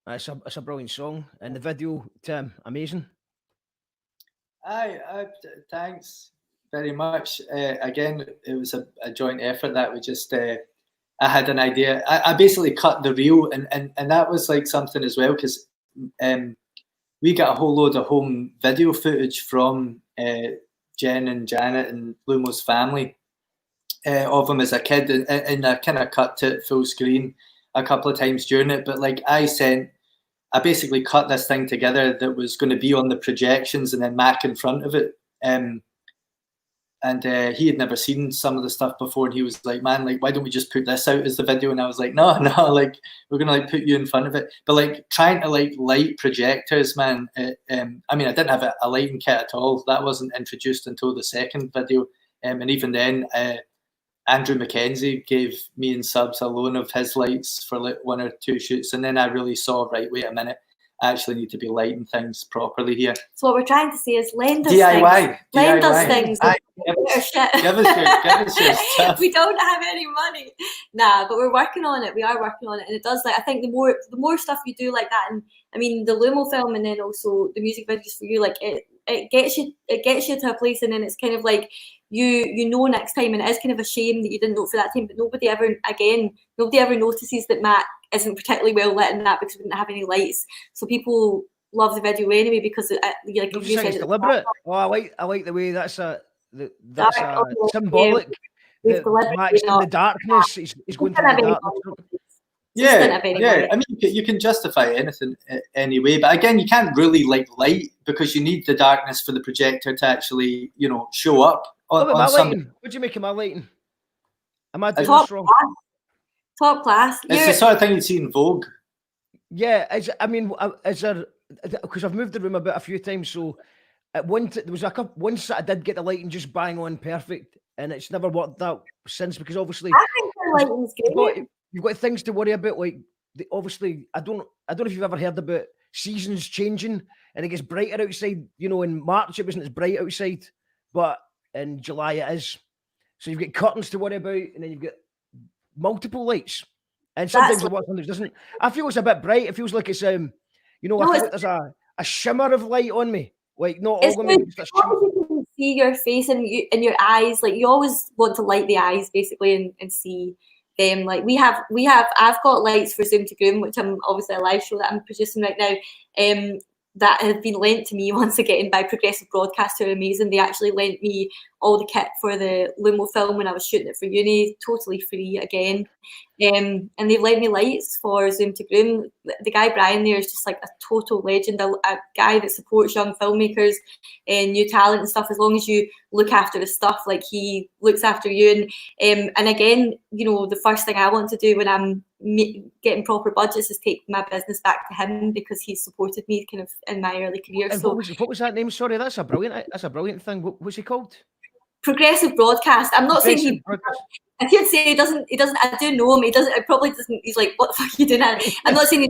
It's a brilliant song. And the video, Tim, amazing. Thanks very much. Again, it was a joint effort that we just... I had an idea. I basically cut the reel, and that was like something as well, because we got a whole load of home video footage from Jen and Janet and Lumo's family of him as a kid, and I kind of cut to full screen a couple of times during it. But like I basically cut this thing together that was going to be on the projections, and then Mac in front of it. And he had never seen some of the stuff before, and he was like, "Man, like, why don't we just put this out as the video?" And I was like, "No, like, we're gonna like put you in front of it." But like trying to like light projectors, man. I mean, I didn't have a lighting kit at all. That wasn't introduced until the second video, and even then, Andrew Mackenzie gave me and Subs a loan of his lights for like 1 or 2 shoots, and then I really saw, right, wait a minute, I actually need to be lighting things properly here. So what we're trying to say is lend us DIY. things. Lend us things. Give us your stuff. We don't have any money. Nah, but we're working on it. We are working on it. And it does, like, I think the more stuff you do like that, and I mean the Lumo film and then also the music videos for you, like it gets you to a place, and then it's kind of like you know next time, and it is kind of a shame that you didn't know for that time, but nobody ever notices that Matt isn't particularly well lit in that because we didn't have any lights. So people love the video anyway because like you said, it's deliberate. Oh, I like the way that's that's symbolic. We've Max in the darkness. He's going through the darkness. Yeah. I mean, you can justify anything anyway, but again, you can't really like light because you need the darkness for the projector to actually, show up on something. What do you make of my lighting? Am I doing Top this wrong? Top class. It's the sort of thing you'd see in Vogue. Yeah, is there? Because I've moved the room a few times, so at there was once that I did get the lighting just bang on perfect, and it's never worked out since because obviously I think the lighting's good. You've got things to worry about, like obviously I don't know if you've ever heard about seasons changing and it gets brighter outside. In March it wasn't as bright outside, but in July it is. So you've got curtains to worry about, and then you've got multiple lights. And sometimes it works, sometimes it doesn't. I feel it's a bit bright. It feels like it's I feel like there's a shimmer of light on me. Like not all of me. You can see your face and your eyes. Like you always want to light the eyes basically and see them. Like I've got lights for Zoom to Groom, which I'm obviously a live show that I'm producing right now. That have been lent to me once again by Progressive Broadcast, who are amazing. They actually lent me all the kit for the Lumo film when I was shooting it for uni, totally free again. And they've lent me lights for Zoom to Groom. The guy Brian there is just like a total legend, a guy that supports young filmmakers and new talent and stuff. As long as you look after his stuff, like he looks after you. And again, the first thing I want to do when I'm getting proper budgets is take my business back to him because he supported me kind of in my early career. And so what was that name? Sorry, that's a brilliant thing. What's he called? Progressive Broadcast. I'm not saying I can't say he doesn't. I do know him. He doesn't. It probably doesn't. He's like, what the fuck are you doing? I'm not saying he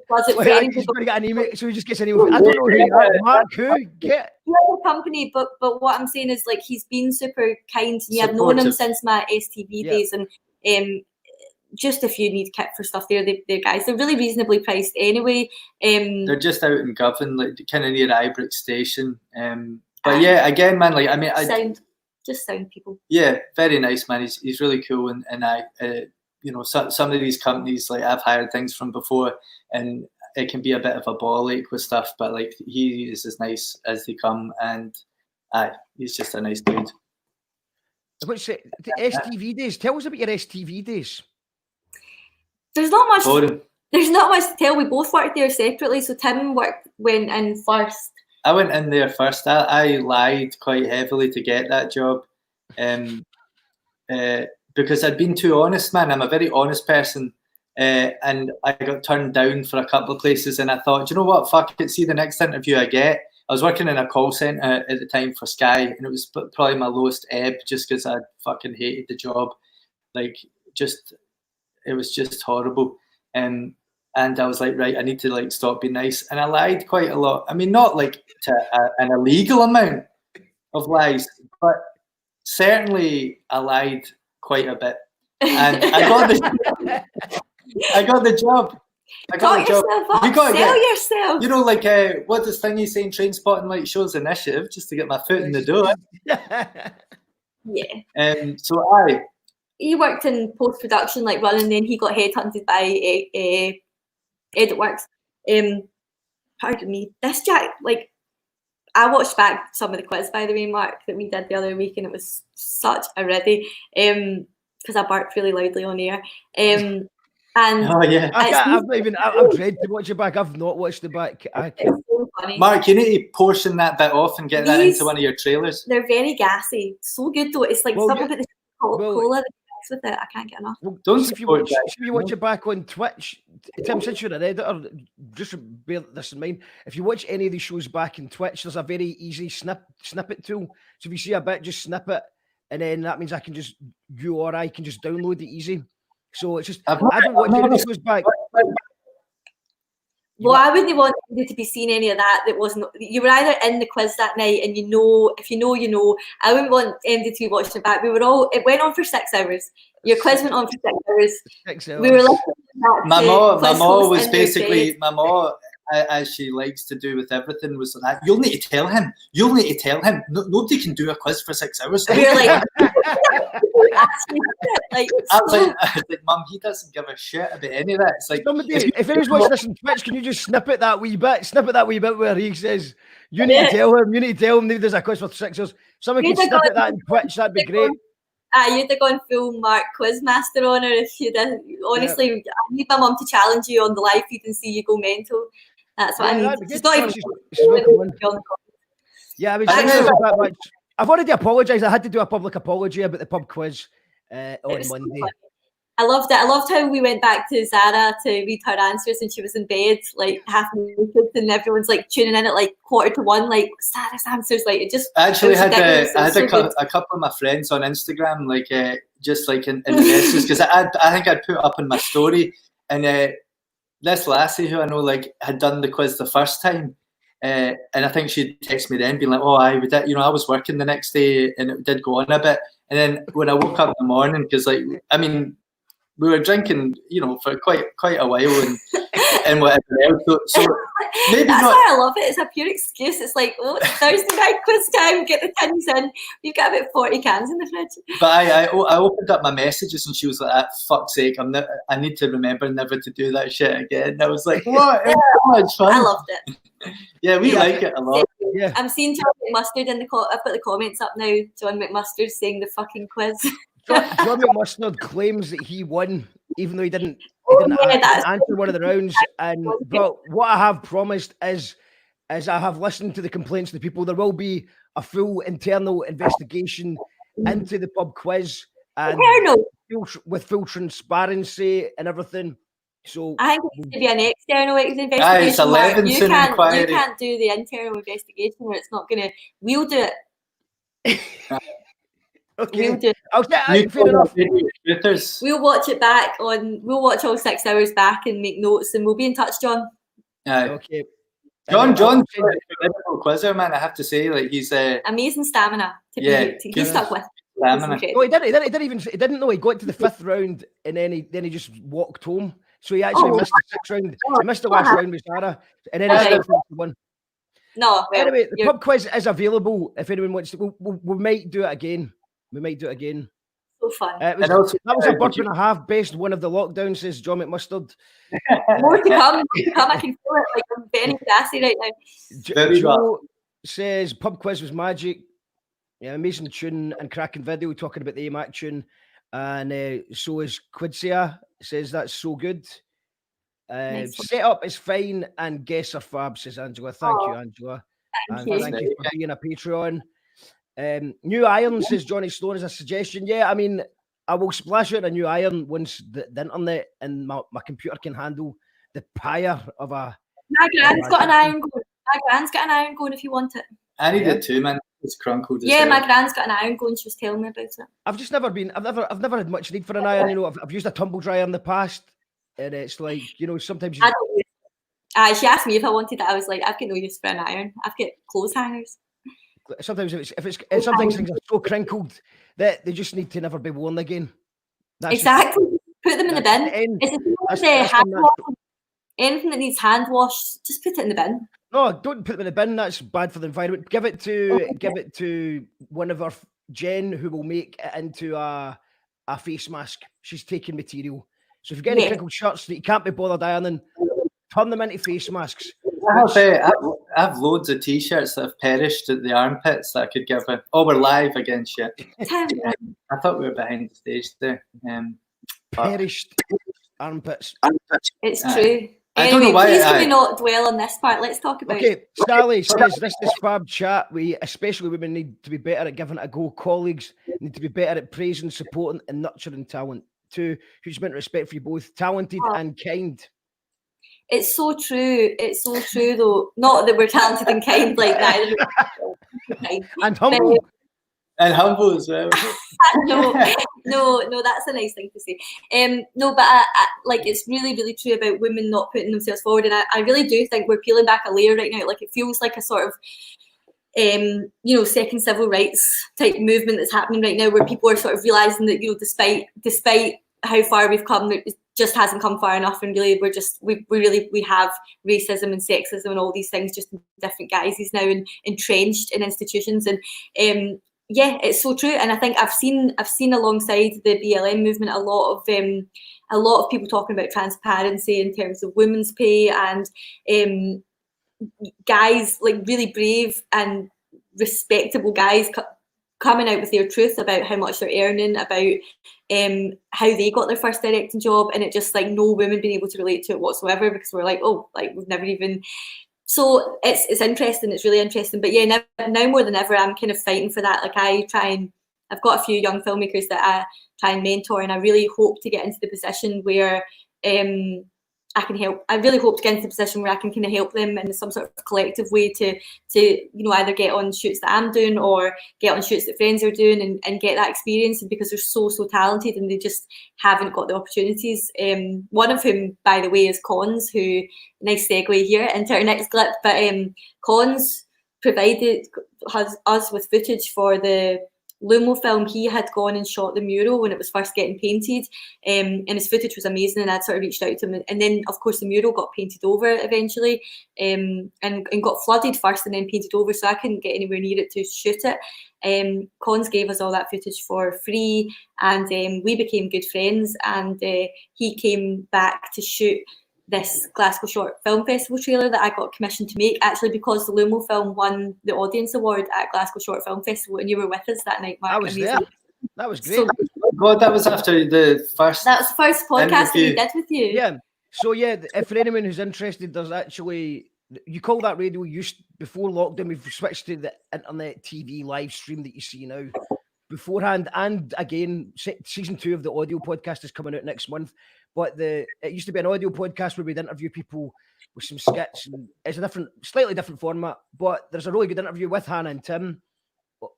does it for anything. So he just gets an email. I don't know who you are, Mark. Who? Get. He has a company, but what I'm saying is like he's been super kind to me. I've known him since my STV days, and just if you need kit for stuff, they're guys. They're really reasonably priced anyway. They're just out in Govan, like kind of near Ibrox Station. But yeah, again, man, like I mean, sound people. Yeah, very nice, man. He's really cool, and some of these companies, like I've hired things from before, and it can be a bit of a ball ache with stuff, but like he is as nice as they come, and he's just a nice dude. What's it? The STV days. Tell us about your STV days. There's not much. Boring. There's not much to tell. We both worked there separately. So Tim went in first. I went in there first. I lied quite heavily to get that job, because I'd been too honest, man. I'm a very honest person, and I got turned down for a couple of places. And I thought, you know what? Fuck it. See the next interview I get. I was working in a call center at the time for Sky, and it was probably my lowest ebb, just because I fucking hated the job. Like, it was just horrible. And I was like, right, I need to like stop being nice. And I lied quite a lot. I mean, not like to an illegal amount of lies, but certainly I lied quite a bit. And I got the job. I got the job. You got to sell yourself. You know, like what does Thingy saying? Train spotting like shows initiative, just to get my foot in the door. Yeah. So he worked in post production, like running. Then he got headhunted by EditWorks. Pardon me. This Jack, like, I watched back some of the quiz, by the way, Mark, that we did the other week, and it was such a riddy. Because I barked really loudly on air. And oh yeah, I've dread to watch it back. I've not watched it back. It's so funny. Mark, you need to portion that bit off and get that into one of your trailers. They're very gassy. So good though. It's like something about the Coca-Cola with it. I can't get enough. If you watch it back on Twitch, Tim, since you're an editor, just bear this in mind. If you watch any of these shows back in Twitch, there's a very easy snippet tool. So if you see a bit, just snip it, and then that means I can just download it easy. So it's just I don't watch any of these shows back. Well, I wouldn't want you to be seeing any of that. That wasn't. You were either in the quiz that night, and if you know. I wouldn't want MD to be watching it back. It went on for 6 hours. Your quiz went on for 6 hours. 6 hours. We were listening my mom was basically my mom. as she likes to do with everything, was like, "You'll need to tell him. You'll need to tell him. Nobody can do a quiz for 6 hours." We're like, like, I was like, Mum, he doesn't give a shit about any of that. It's like, somebody, if anyone's watching this on Twitch, can you just snip it that wee bit where he says, "You need to tell him. You need to tell him there's a quiz for 6 hours." Someone can snip it that in Twitch. That'd be great. You'd have gone full Mark Quizmaster on her if you did. Honestly, I need my mum to challenge you on the live feed and see you go mental. That's what I need. She's not even. Yeah, I've already apologised. I had to do a public apology about the pub quiz on Monday. I loved it. I loved how we went back to Zara to read her answers and she was in bed, like half naked, and everyone's like tuning in at like 1:45, like Zara's answers. Like it just. I actually had a couple of my friends on Instagram, like just like in the messages, because I think I'd put up in my story, and this lassie who I know like had done the quiz the first time. And I think she'd text me then, being like, "Oh, I was working the next day, and it did go on a bit." And then when I woke up in the morning, because like, I mean, we were drinking, for quite a while, and whatever else. So maybe that's not. why I love it. It's a pure excuse. It's like, oh, it's Thursday night quiz time. Get the tins in. We've got about 40 cans in the fridge. But I opened up my messages and she was like, "Ah, fuck's sake! I need to remember never to do that shit again." And I was like, "What? It was so much fun." I loved it. Yeah, we like it a lot. Yeah. I'm seeing John McMustard in the I've got the comments up now. John McMustard saying the fucking quiz. John McMustard claims that he won, even though he didn't answer one of the rounds. But what I have promised is I have listened to the complaints of the people. There will be a full internal investigation into the pub quiz and with full transparency and everything. So I think it should be an external investigation. It's a Levinson inquiry. You can't do the internal investigation, or it's not gonna. We'll do it. Okay. We'll do it. Okay, fair enough. We'll watch it back We'll watch all 6 hours back and make notes, and we'll be in touch, John. Okay. John's a difficult quizzer, man. I have to say, like he's amazing stamina. He's stuck with. Stamina. No, he didn't know he got to the 5th round and then he just walked home. So he actually missed the 6th round. He missed the last round with Sarah, and then he won. No. Anyway, the pub quiz is available if anyone wants to. We might do it again. So fun. That was a burp and a half. Best one of the lockdown, says John McMustard. More to come. I can feel it. Like I'm very gassy right now. Joe says pub quiz was magic. Yeah, amazing tune and cracking video talking about the AMAC tune. And so is Quidsia, says that's so good. Setup is fine and guests are fab, says Angela. Thank you, Angela. Thank you for being a Patreon. New iron, says Johnny Stone, is a suggestion. Yeah, I mean, I will splash out a new iron once the internet and my computer can handle the pyre of a. My grand's got an iron going. My grand's got an iron going if you want it. I need it too, man. It's crunkled. Yeah, my grand's got an iron going. She was telling me about it. I've never had much need for an iron. I've used a tumble dryer in the past, and it's like sometimes. She asked me if I wanted it. I was like, I've got no use for an iron. I've got clothes hangers. Sometimes sometimes things are so crinkled that they just need to never be worn again. Exactly. Put them in the bin. Anything that needs hand wash, just put it in the bin. No, don't put them in the bin. That's bad for the environment. Give it to one of our Jen, who will make it into a face mask. She's taking material. So if you get any crinkled shirts that you can't be bothered ironing, turn them into face masks. I have loads of t-shirts that have perished at the armpits that I could give her. Oh, we're live again, shit. I thought we were behind the stage there. Perished armpits. It's true. I don't know why. Please can we not dwell on this part? Let's talk about. Okay, Sally says this is fab chat. We, especially women, need to be better at giving it a go. Colleagues need to be better at praising, supporting, and nurturing talent. Too, huge amount of respect for you both, talented and kind. It's so true. It's so true, though. Not that we're talented and kind like that. And humble. And humble as well. no, that's a nice thing to say. No, but I like it's really, really true about women not putting themselves forward, and I really do think we're peeling back a layer right now. Like it feels like a sort of, second civil rights type movement that's happening right now, where people are sort of realizing that despite how far we've come, just hasn't come far enough, and really we have racism and sexism and all these things just in different guises now and entrenched in institutions. And yeah, it's so true. And I think I've seen alongside the BLM movement a lot of people talking about transparency in terms of women's pay, and guys, like really brave and respectable guys coming out with their truth about how much they're earning, about how they got their first directing job, and it just like no women being able to relate to it whatsoever, because we're like, oh, like we've never even. So it's interesting. It's really interesting. But yeah, now more than ever, I'm kind of fighting for that. Like I've got a few young filmmakers that I try and mentor, and I really hope to get into the position where I can help. I really hope to get into the position where I can kind of help them in some sort of collective way to either get on shoots that I'm doing or get on shoots that friends are doing and get that experience. And because they're so talented and they just haven't got the opportunities. One of whom, by the way, is Cons, who, nice segue here into our next clip, but Cons provided us with footage for the Lumo film. He had gone and shot the mural when it was first getting painted, and his footage was amazing, and I'd sort of reached out to him, and then of course the mural got painted over eventually, and got flooded first and then painted over, so I couldn't get anywhere near it to shoot it. Cons gave us all that footage for free, and we became good friends, and he came back to shoot this Glasgow Short Film Festival trailer that I got commissioned to make, actually because the Lumo film won the Audience Award at Glasgow Short Film Festival, and you were with us that night, Mark. I was there. That was great. So, God, that was after the first. That was the first podcast that we did with you. Yeah. So yeah, if for anyone who's interested, there's actually, you call that radio used before lockdown. We've switched to the internet TV live stream that you see now. Beforehand, and again, season 2 of the audio podcast is coming out next month. But it used to be an audio podcast where we'd interview people with some skits, and it's a slightly different format. But there's a really good interview with Hannah and Tim.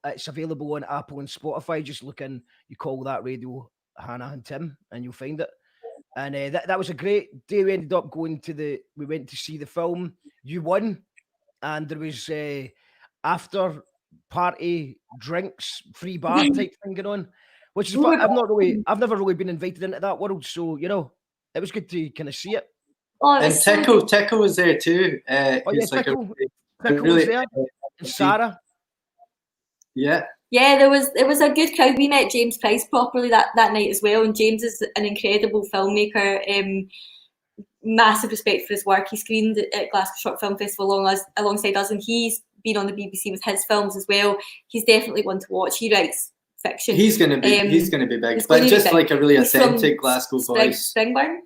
It's available on Apple and Spotify. Just look in, you call that radio Hannah and Tim, and you'll find it. And that was a great day. We ended up we went to see the film. You won, and there was after party drinks, free bar type thing going on, which is fun. I've never really been invited into that world, so it was good to kind of see it. And Tickle was there too. Tickle was there, and Sarah. Yeah. Yeah, it was a good crowd. We met James Price properly that night as well, and James is an incredible filmmaker. Massive respect for his work. He screened at Glasgow Short Film Festival alongside us, and he's been on the BBC with his films as well. He's definitely one to watch. He writes fiction. He's gonna be big, but just like a really authentic Glasgow voice. Springburn.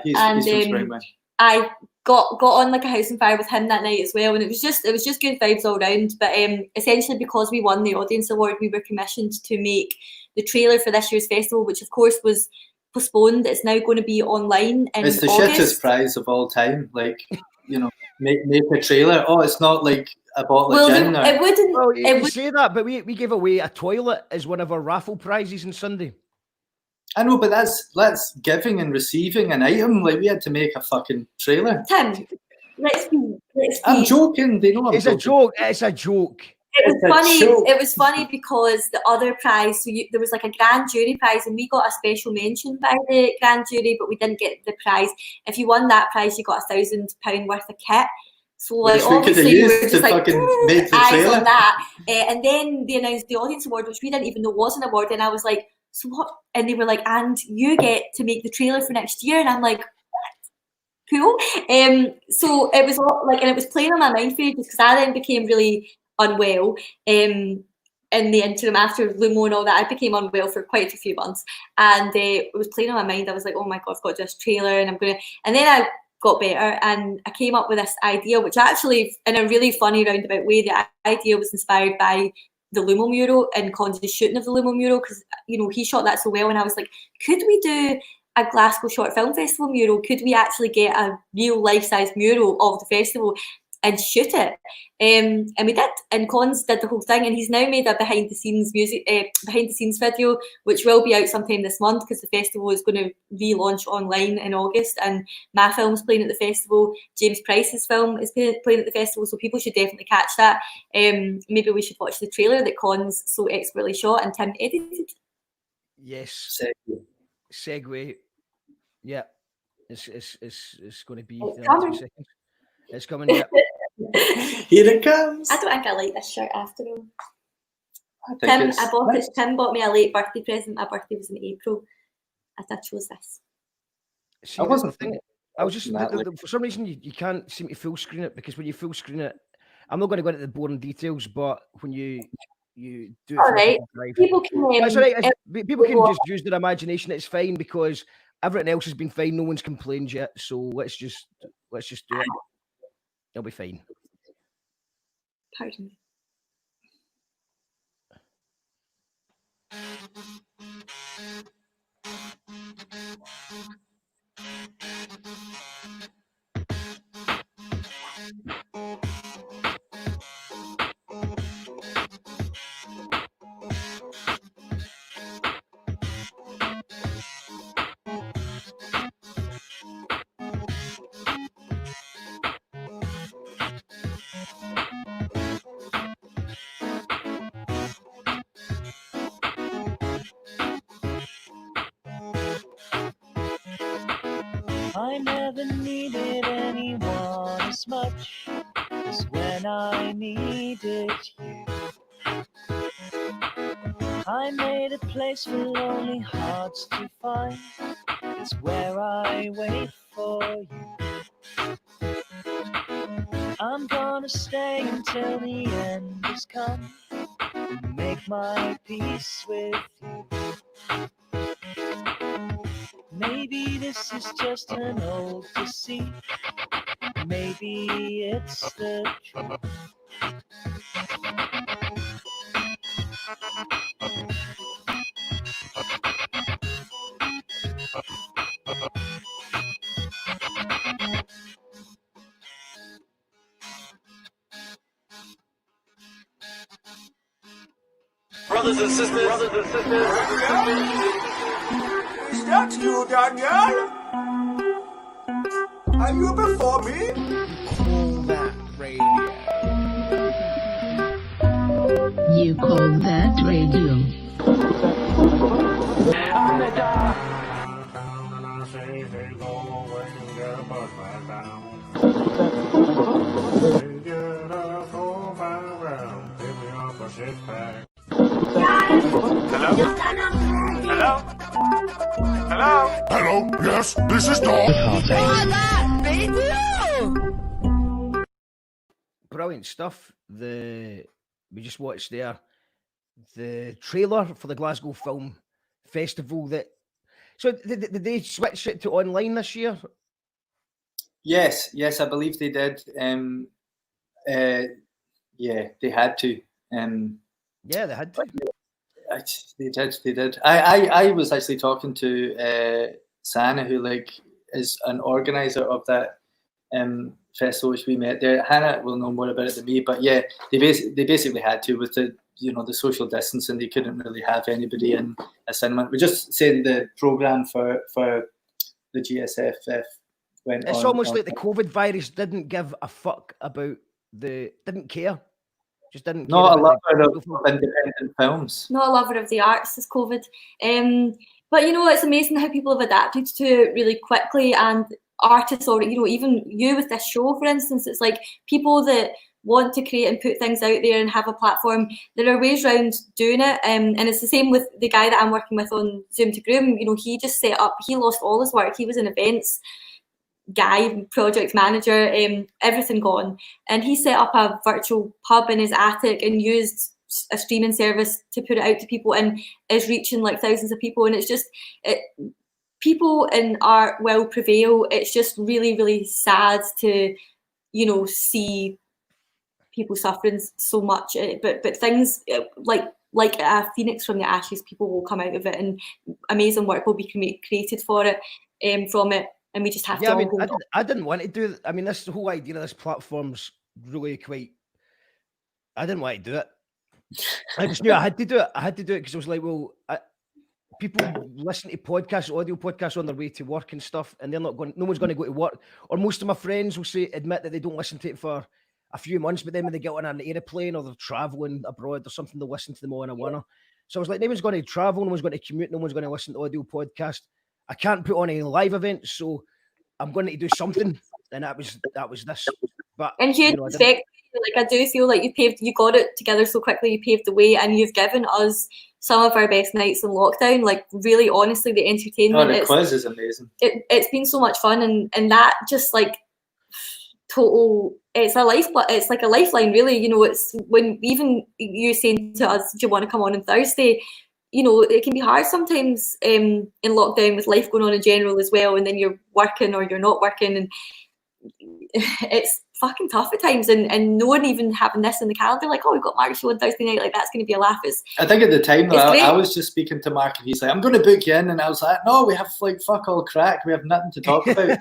He's from Springburn. I got on like a house on fire with him that night as well, and it was just good vibes all round. But essentially, because we won the Audience Award, we were commissioned to make the trailer for this year's festival, which of course was postponed. It's now going to be online in It's the August. shittest prize of all time. Like, make a trailer. Oh, it's not like a bottle of gin. It wouldn't. Well, you say that, but we gave away a toilet as one of our raffle prizes on Sunday. I know, but that's giving and receiving an item. Like, we had to make a fucking trailer. Tim, let's be. I'm joking. They know I'm It's joking. a joke. It's a joke. It was funny because the other prize, there was like a grand jury prize, and we got a special mention by the grand jury, but we didn't get the prize. If you won that prize, you got £1,000 worth of kit. So like obviously we were just like make the eyes trailer. on that. And then they announced the Audience Award, which we didn't even know was an award, and I was like, so what? And they were like, and you get to make the trailer for next year, and I'm like, cool. So it was all like, and it was playing on my mind for ages because I then became really unwell in the interim after Lumo and all that. I became unwell for quite a few months, and it was playing on my mind. I was like, oh my god, I've got this trailer, and and then I got better, and I came up with this idea, which actually, in a really funny roundabout way, the idea was inspired by the Lumo mural and Con's shooting of the Lumo mural, because he shot that so well, and I was like, could we do a Glasgow Short Film Festival mural? Could we actually get a real life-size mural of the festival and shoot it? And we did, and Cons did the whole thing, and he's now made a behind the scenes video, which will be out sometime this month, because the festival is going to relaunch online in August, and my film's playing at the festival, James Price's film is playing at the festival, so people should definitely catch that. Maybe we should watch the trailer that Cons so expertly shot and Tim edited. Yes. Segue. Yeah, it's going to be It's there in 2 coming. seconds. It's coming. Yeah. Here it comes. I don't think I like this shirt after all. I think Tim, it's I bought nice. it. Tim bought me a late birthday present. My birthday was in April. I chose this. See, I wasn't. I was just that late. for some reason you can't seem to full screen it, because when you full screen it, I'm not going to go into the boring details, but when you do it All from a right. Google Drive, People can. it's all right. People can go just use their imagination. It's fine, because everything else has been fine. No one's complained yet, so let's just do it. It'll be fine. Pardon me. I never needed anyone as much as when I needed you. I made a place for lonely hearts to find. It's where I wait for you. I'm gonna stay until the end has come and make my peace with you. Maybe this is just an old deceit. Maybe it's the truth. Brothers and sisters. Is that you, Daniel? Are you before me? You call that radio? Hello, yes, this is Dog. Brilliant stuff. We just watched there the trailer for the Glasgow Film Festival. So did they switch it to online this year? Yes, I believe they did. Yeah, they had to. Yeah, they had to. They did. I was actually talking to Sana, who is an organizer of that festival, which we met there. Hannah will know more about it than me, but yeah, they basically had to with the the social distancing. They couldn't really have anybody in a cinema. We're just saying the program for the GSFF went on. It's almost like the COVID virus didn't give a fuck about didn't care. Just didn't care. Not a lover of independent films. Not a lover of the arts is COVID. But it's amazing how people have adapted to it really quickly, and artists, or even you with this show, for instance, it's like people that want to create and put things out there and have a platform. There are ways around doing it, and it's the same with the guy that I'm working with on Zoom to Groom. He just set up. He lost all his work. He was an events guy, project manager, everything gone, and he set up a virtual pub in his attic and used a streaming service to put it out to people, and is reaching like thousands of people. And it's just people in art will prevail. It's just really, really sad to see people suffering so much, but things like a phoenix from the ashes, people will come out of it, and amazing work will be created for it, from it. And we just have to. I didn't want to do it. I mean, this whole idea of this platform's really quite. I didn't want to do it. I just knew I had to do it. I had to do it because I was like, well, people listen to podcasts, audio podcasts on their way to work and stuff, and they're not going. No one's going to go to work. Or most of my friends will admit that they don't listen to it for a few months, but then when they get on an airplane or they're traveling abroad or something, they'll listen to them all in a winner. So I was like, no one's going to travel, no one's going to commute, no one's going to listen to audio podcast. I can't put on any live events, so I'm going to do something, and that was this. But and huge respect. Like I do feel like you got it together so quickly. You paved the way, and you've given us some of our best nights in lockdown. Like really, honestly, the entertainment. The quiz is amazing. It's been so much fun, and that just like total. It's like a lifeline, really. You know, it's when even you saying to us, "Do you want to come on Thursday?" You know, it can be hard sometimes in lockdown with life going on in general as well, and then you're working or you're not working, and it's fucking tough at times. And no one even having this in the calendar, like, oh, we've got Mark's show on Thursday night, like that's going to be a laugh. I think at the time though, I was just speaking to Mark, and he's like, "I'm going to book you in," and I was like, "No, we have like fuck all crack. We have nothing to talk about.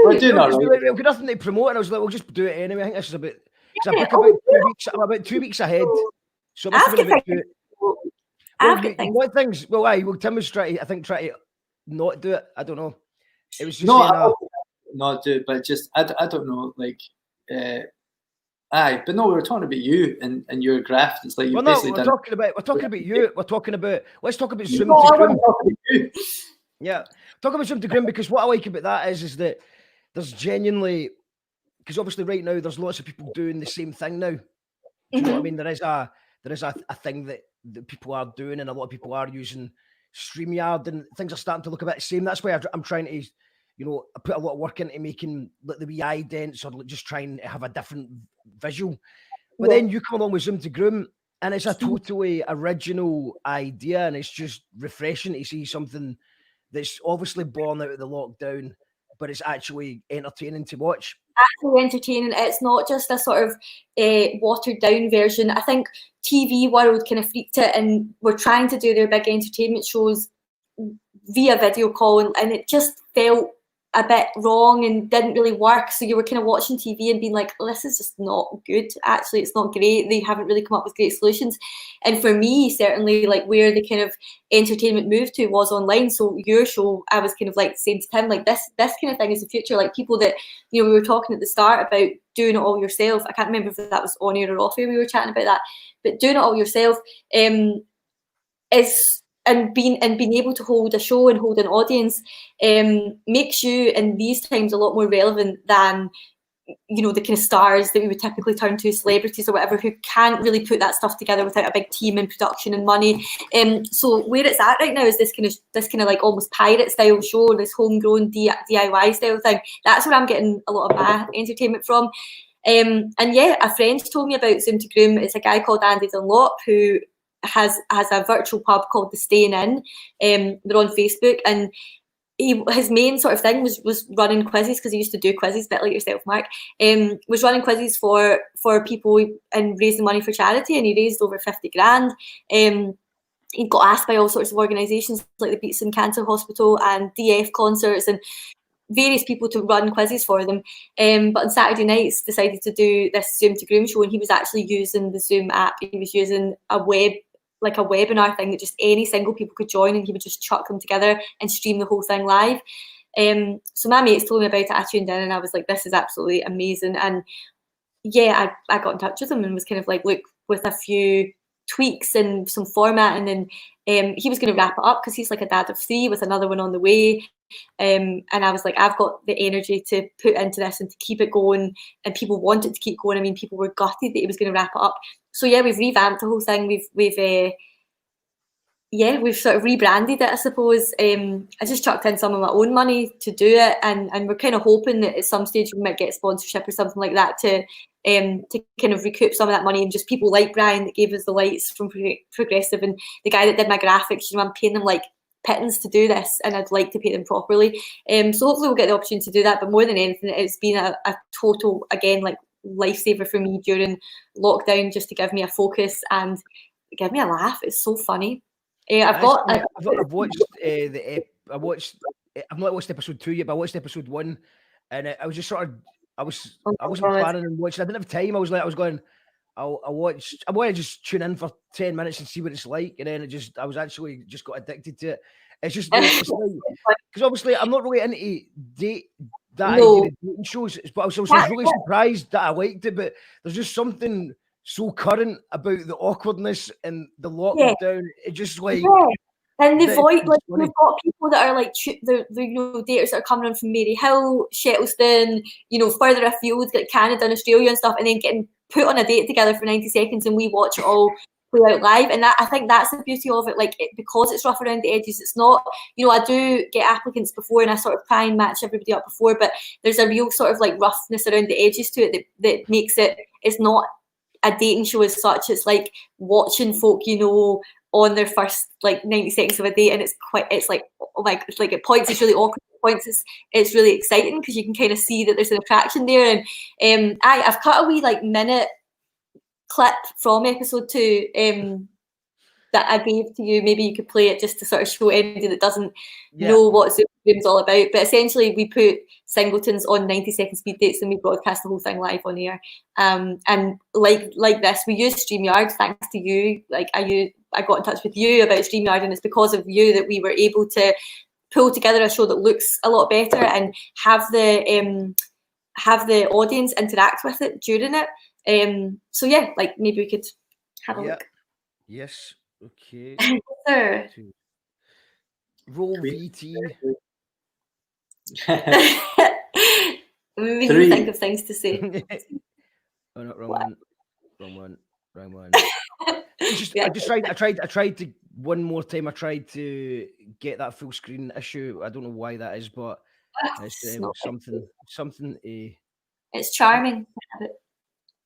We're doing all right. We've got nothing to promote," and I was like, "We'll just do it anyway." I think this is about. I'm about 2 weeks ahead, so must have been about 2. What things? Well, Tim was trying to not do it. I don't know. It was just not do it, but just I don't know. Like, but no, we were talking about you and your graft. It's like you basically we're talking about you. Let's talk about Zoom to Groom. Yeah, talk about Zoom to Groom, because what I like about that is that there's genuinely, because obviously right now there's lots of people doing the same thing now. Do you know what I mean? There is a thing that people are doing, and a lot of people are using StreamYard, and things are starting to look a bit the same. That's why I'm trying to, you know, I put a lot of work into making like the wee idents, or just trying to have a different visual. But then you come along with Zoom to Groom, and it's a totally original idea, and it's just refreshing to see something that's obviously born out of the lockdown, but it's actually entertaining to watch. Actually entertaining. It's not just a sort of watered down version. I think TV world kind of freaked it, and were trying to do their big entertainment shows via video call, and it just felt a bit wrong and didn't really work. So you were kind of watching TV and being like, oh, this is just not good. Actually, it's not great. They haven't really come up with great solutions. And for me, certainly, like where the kind of entertainment moved to was online. So your show, I was kind of like saying to Tim, like this kind of thing is the future. Like people that, you know, we were talking at the start about doing it all yourself. I can't remember if that was on air or off air we were chatting about that, but doing it all yourself is. And being able to hold a show and hold an audience makes you in these times a lot more relevant than, you know, the kind of stars that we would typically turn to, celebrities or whatever, who can't really put that stuff together without a big team and production and money. So where it's at right now is this kind of like almost pirate style show, this homegrown DIY style thing. That's where I'm getting a lot of my entertainment from. And yeah, a friend told me about Zoom to Groom. It's a guy called Andy Dunlop who has a virtual pub called the Staying Inn. They're on Facebook, and his main sort of thing was running quizzes, because he used to do quizzes, a bit like yourself, Mark. Was running quizzes for people and raising money for charity, and he raised over 50 grand. He got asked by all sorts of organisations like the Beatson Cancer Hospital and DF concerts and various people to run quizzes for them. But on Saturday nights decided to do this Zoom to Groom show, and he was actually using the Zoom app. He was using a webinar thing that just any single people could join, and he would just chuck them together and stream the whole thing live. So my mates told me about it, I tuned in, and I was like, this is absolutely amazing. And yeah, I got in touch with him and was kind of like, look, with a few tweaks and some format, and then he was going to wrap it up because he's like a dad of 3 with another one on the way. And I was like, I've got the energy to put into this and to keep it going, and people wanted to keep going. I mean, people were gutted that he was going to wrap it up. So yeah, we've revamped the whole thing. We've sort of rebranded it, I suppose. I just chucked in some of my own money to do it, and we're kind of hoping that at some stage we might get sponsorship or something like that to kind of recoup some of that money, and just people like Brian that gave us the lights from Progressive, and the guy that did my graphics. You know, I'm paying them like pittance to do this, and I'd like to pay them properly. So hopefully we'll get the opportunity to do that. But more than anything, it's been a total, again, like lifesaver for me during lockdown, just to give me a focus and give me a laugh. It's so funny. I've watched I've not watched episode 2 yet, but I watched episode 1, and I was just sort of I wasn't planning on watching. I didn't have time. I was going, I want to just tune in for 10 minutes and see what it's like, and then I was actually just got addicted to it. It's just because obviously I'm not really into idea of dating shows, but I was really surprised that I liked it. But there's just something so current about the awkwardness and the lockdown. It just like And the It's voice, like funny. we've got people that are like the daters that are coming in from Maryhill, Shettleston, further afield, like Canada and Australia and stuff, and then getting put on a date together for 90 seconds, and we watch it all play out live. And I think that's the beauty of it. Like because it's rough around the edges, it's not. I do get applicants before, and I sort of try and match everybody up before, but there's a real sort of like roughness around the edges to it that makes it. It's not a dating show as such. It's like watching folk, on their first like 90 seconds of a date, and it's like at points it's really awkward, at points it's really exciting because you can kind of see that there's an attraction there. And I've cut a wee like minute clip from episode 2 that I gave to you. Maybe you could play it just to sort of show anybody that doesn't know what Zoom's all about. But essentially we put singletons on 90-second speed dates and we broadcast the whole thing live on air. And like this, we use StreamYard thanks to you. Like I got in touch with you about StreamYard, and it's because of you that we were able to pull together a show that looks a lot better and have the audience interact with it during it. So yeah, like maybe we could have a look. Yes. Okay. Sir. Roll VT. We need to think of things to say. Oh no, wrong one. I tried to one more time. I tried to get that full screen issue. I don't know why that is, but it's something. It's charming.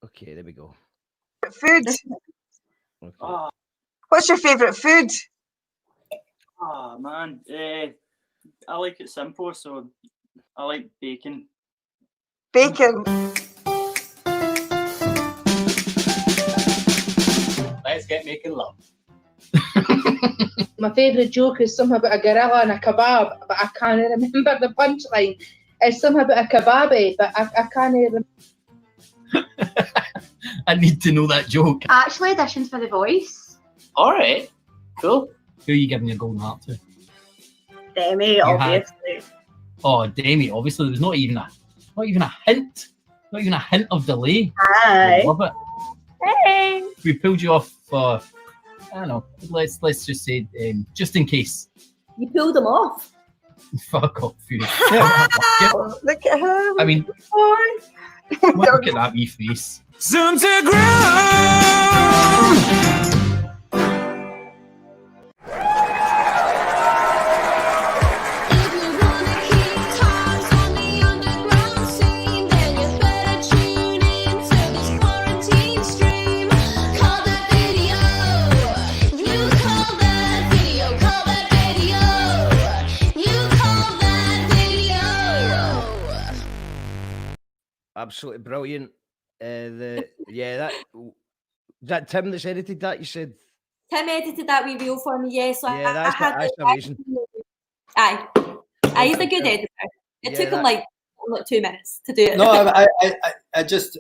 Okay, there we go. Food. Okay. What's your favourite food? Oh man, I like it simple, so I like bacon. Bacon. Let's get making love. My favourite joke is something about a gorilla and a kebab, but I can't remember the punchline. It's something about a kebabi, but I can't remember. I need to know that joke. Actually auditioned for The Voice. All right, cool. Who are you giving your golden heart to? Demi, obviously. Oh, Demi, obviously. There's not even a hint. Not even a hint of delay. Hi. I love it. Hey. We pulled you off for, I don't know, let's just say, just in case. You pulled them off. Fuck off, Fury. Look at her. I mean, look at that wee face. Zoom to Groom! Absolutely brilliant. That Tim that's edited that, you said? Tim edited that wee reel for me, yes. So Yeah, that's amazing. Aye, he's a good editor. It took him like 2 minutes to do it. No, I just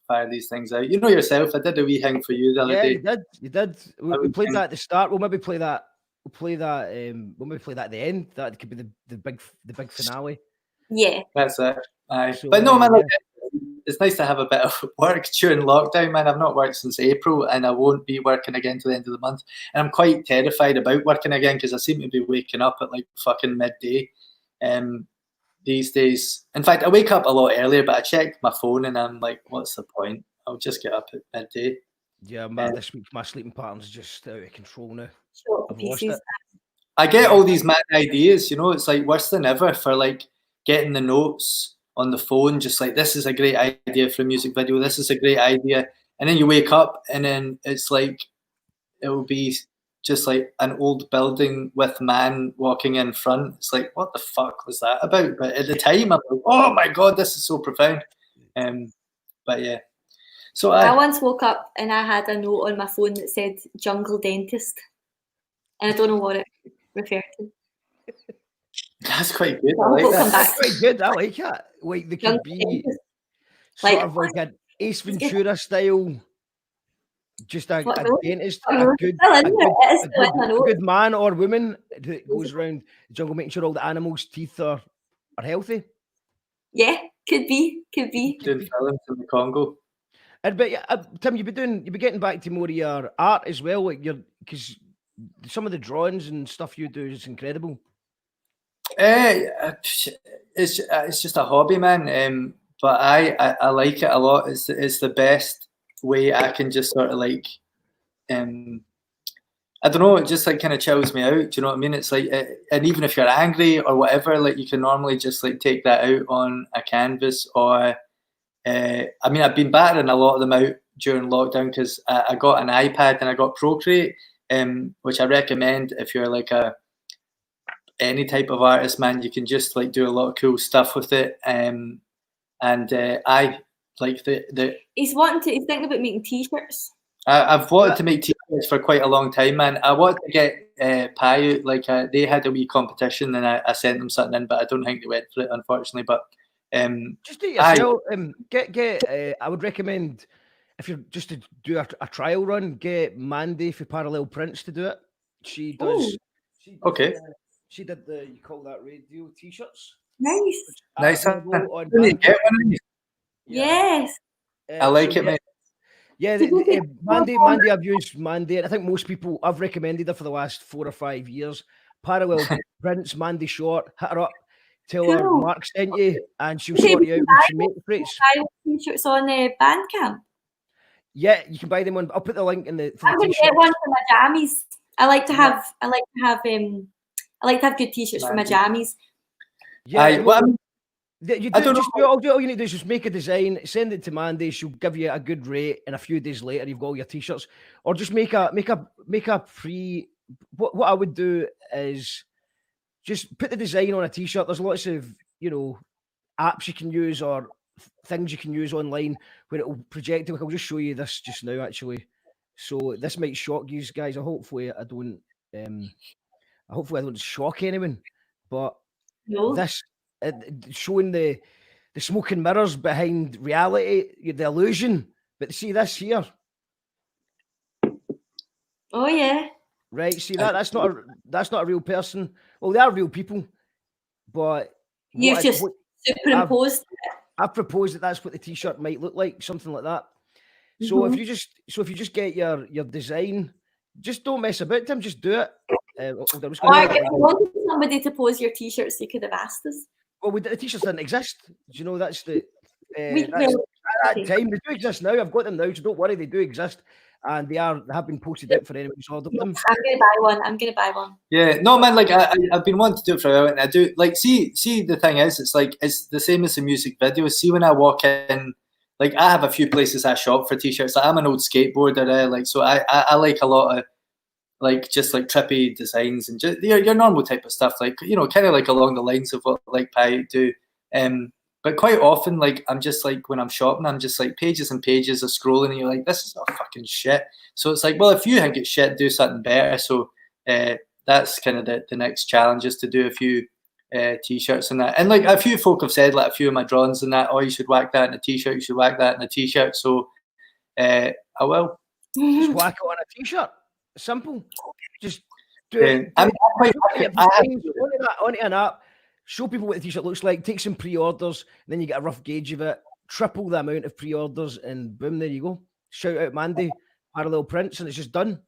fire these things out. You know yourself. I did a wee thing for you the other day. You did. We played that at the start. We'll maybe play that. We'll play that at the end. That could be the big finale. Yeah, that's it. Aye. So, but no, man, like, it's nice to have a bit of work during lockdown, man. I've not worked since April, and I won't be working again till the end of the month. And I'm quite terrified about working again because I seem to be waking up at like fucking midday. These days, in fact, I wake up a lot earlier, but I check my phone and I'm like, what's the point? I'll just get up at midday. Yeah, man, this week my sleeping pattern's just out of control now. I've lost it. I get all these mad ideas, it's like worse than ever for like getting the notes on the phone, just like, this is a great idea for a music video, this is a great idea. And then you wake up and then it's like, it will be just like an old building with man walking in front. It's like, what the fuck was that about? But at the time, I'm like, oh my God, this is so profound. But yeah. So I once woke up and I had a note on my phone that said jungle dentist. And I don't know what it referred to. That's quite good. I like that. That's quite good. I like it. Like, they could be sort of like an Ace Ventura style. Just a dentist, a good man or woman that goes around the jungle making sure all the animals' teeth are healthy. Yeah, could be. Doing films in the Congo. But Tim, you've been getting back to more of your art as well, like because some of the drawings and stuff you do is incredible. It's just a hobby, man. But I like it a lot. It's the best way I can just sort of like, I don't know, it just like kind of chills me out. Do you know what I mean? It's like, and even if you're angry or whatever, like you can normally just like take that out on a canvas or, I mean, I've been battering a lot of them out during lockdown because I got an iPad and I got Procreate, which I recommend if you're like any type of artist, man. You can just like do a lot of cool stuff with it. And I like He's thinking about making t-shirts. I've wanted to make t-shirts for quite a long time, man. I wanted to get Pi out, like they had a wee competition and I sent them something in, but I don't think they went for it, unfortunately. But just do it yourself. I would recommend, if you're just to do a trial run, get Mandy for Parallel Prints to do it. She does. Okay. She did the You Call That Radio t-shirts. Nice. Yes. I like it, mate. Yeah, Mandy, I've used Mandy, and I think most people, I've recommended her for the last 4 or 5 years. Parallel Prints, Mandy Short, hit her up, tell her Mark sent you, and she'll sort you out when she makes rates. T-shirts on Bandcamp. Yeah, you can buy them on. I'll put the link in the. I'm going to get one for my jammies. I like to have good t-shirts for my jammies. Yeah, all you need to do is just make a design, send it to Mandy. She'll give you a good rate, and a few days later you've got all your t-shirts. Or just make a free. What I would do is just put the design on a t-shirt. There's lots of apps you can use or things you can use online where it will project it. I'll just show you this just now, actually. So this might shock you guys. Hopefully I don't shock anyone, but this. Showing the smoke and mirrors behind reality, the illusion. But see this here. Oh yeah. Right. See that's not a real person. Well, they are real people, but you've just superimposed. I've proposed that that's what the t-shirt might look like, something like that. So if you just get your design, just don't mess about, Tim. Just do it. Mark, if you wanted somebody to pose your t-shirts, you could have asked us. Well, the t-shirts didn't exist. Do you know that's the at that time? They do exist now. I've got them now, so don't worry. They do exist, and they have been posted out for anyone who's ordered them. I'm gonna buy one. Yeah, no, man. Like I've been wanting to do it for a while, and I do. Like, see, the thing is, it's the same as the music videos. See, when I walk in, like I have a few places I shop for t-shirts. Like, I'm an old skateboarder, like so I like a lot of. Like just like trippy designs and just your normal type of stuff, like kind of like along the lines of what like Pi do. But quite often, like I'm just like when I'm shopping, I'm just like pages and pages of scrolling, and you're like, this is not fucking shit. So it's like, well, if you think it's shit, do something better. So that's kind of the next challenge, is to do a few t-shirts and that. And like a few folk have said, like a few of my drawings and that, oh, you should whack that in a t-shirt. You should whack that in a t-shirt. So I will. Just whack it on a t-shirt. Simple. Just do it. Onto an app. Show people what the t-shirt looks like. Take some pre-orders. And then you get a rough gauge of it. Triple the amount of pre-orders, and boom, there you go. Shout out Mandy, Parallel Prints, and it's just done.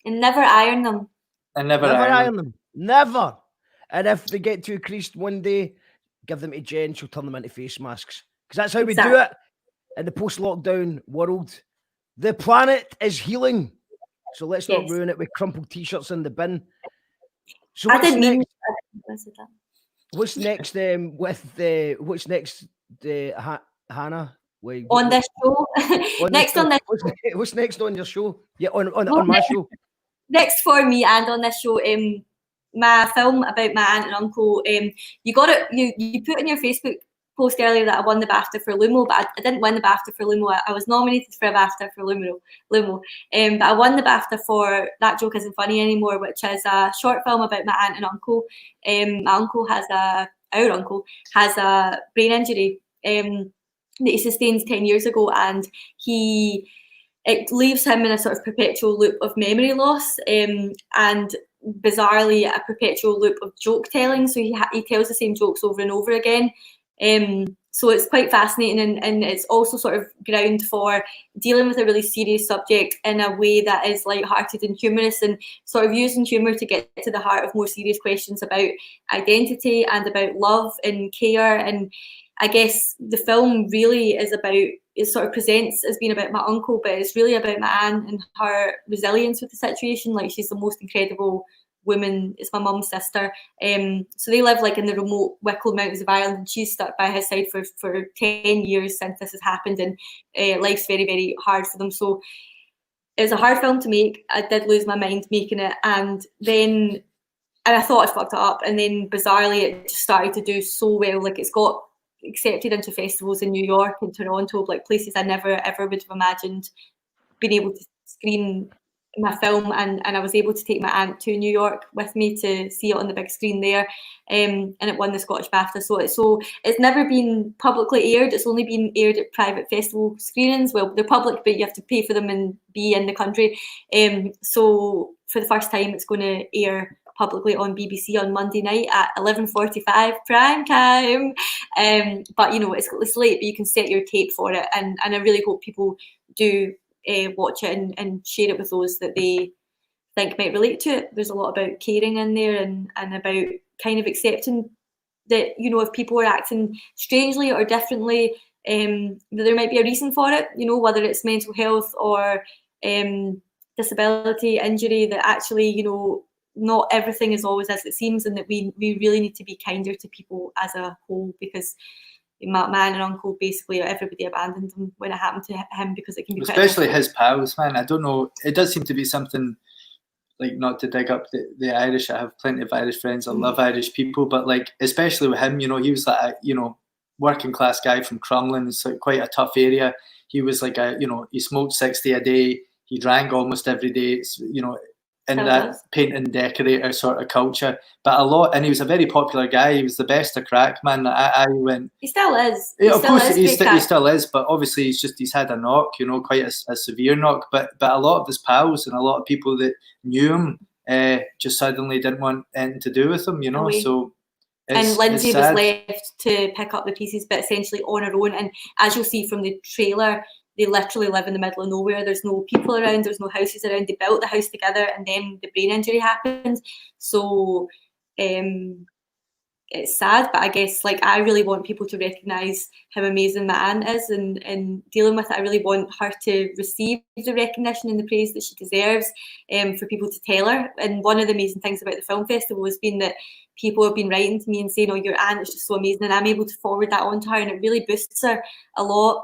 And never iron them. And never iron them. Never. And if they get too creased one day, give them to Jen. She'll turn them into face masks. Because that's how we do it in the post-lockdown world. The planet is healing. So let's not ruin it with crumpled t-shirts in the bin. So what's next? What's next? Hannah? On this show. What's next on your show? Yeah, on my show. Next for me and on this show, my film about my aunt and uncle. You got it. You put in your Facebook post earlier that I won the BAFTA for Lumo, but I didn't win the BAFTA for Lumo. I was nominated for a BAFTA for Lumo. But I won the BAFTA for That Joke Isn't Funny Anymore, which is a short film about my aunt and uncle. Our uncle has a brain injury that he sustained 10 years ago, and it leaves him in a sort of perpetual loop of memory loss, and bizarrely a perpetual loop of joke telling. So he tells the same jokes over and over again. So it's quite fascinating, and it's also sort of ground for dealing with a really serious subject in a way that is light-hearted and humorous, and sort of using humour to get to the heart of more serious questions about identity and about love and care. And I guess the film really is about, it sort of presents as being about my uncle, but it's really about my aunt and her resilience with the situation. Like, she's the most incredible woman. It's my mum's sister. So they live in the remote Wicklow Mountains of Ireland, and she's stuck by his side for 10 years since this has happened, and life's very, very hard for them. So it was a hard film to make. I did lose my mind making it, and I thought I fucked it up, and then bizarrely it just started to do so well. It's got accepted into festivals in New York and Toronto, places I never ever would have imagined being able to screen my film, and I was able to take my aunt to New York with me to see it on the big screen there, and it won the Scottish BAFTA. So it's never been publicly aired. It's only been aired at private festival screenings. Well, they're public, but you have to pay for them and be in the country. So for the first time, it's going to air publicly on BBC on Monday night at 11:45 prime time. But it's late, but you can set your tape for it, and I really hope people do watch it and share it with those that they think might relate to it. There's a lot about caring in there, and about kind of accepting that, if people are acting strangely or differently, that there might be a reason for it, whether it's mental health or disability, injury, that actually, not everything is always as it seems, and that we really need to be kinder to people as a whole, because my aunt and uncle, basically everybody abandoned him when it happened to him, because it can be especially his pals, man. I don't know, it does seem to be something, not to dig up the Irish, I have plenty of Irish friends, I love Irish people, but especially with him, he was working class guy from Crumlin. It's quite a tough area. He was he smoked 60 a day, he drank almost every day. It's, in that paint and decorator sort of culture, and he was a very popular guy. He was the best to crack, man. I went. He still is. Of course, he still is, but obviously he's had a knock, quite a severe knock. But a lot of his pals and a lot of people that knew him just suddenly didn't want anything to do with him, So. And Lindsay was left to pick up the pieces, but essentially on her own. And as you'll see from the trailer, they literally live in the middle of nowhere. There's no people around. There's no houses around. They built the house together, and then the brain injury happened. So it's sad, but I guess I really want people to recognise how amazing my aunt is, and dealing with it. I really want her to receive the recognition and the praise that she deserves, for people to tell her. And one of the amazing things about the film festival has been that people have been writing to me and saying, "Oh, your aunt is just so amazing," and I'm able to forward that on to her, and it really boosts her a lot.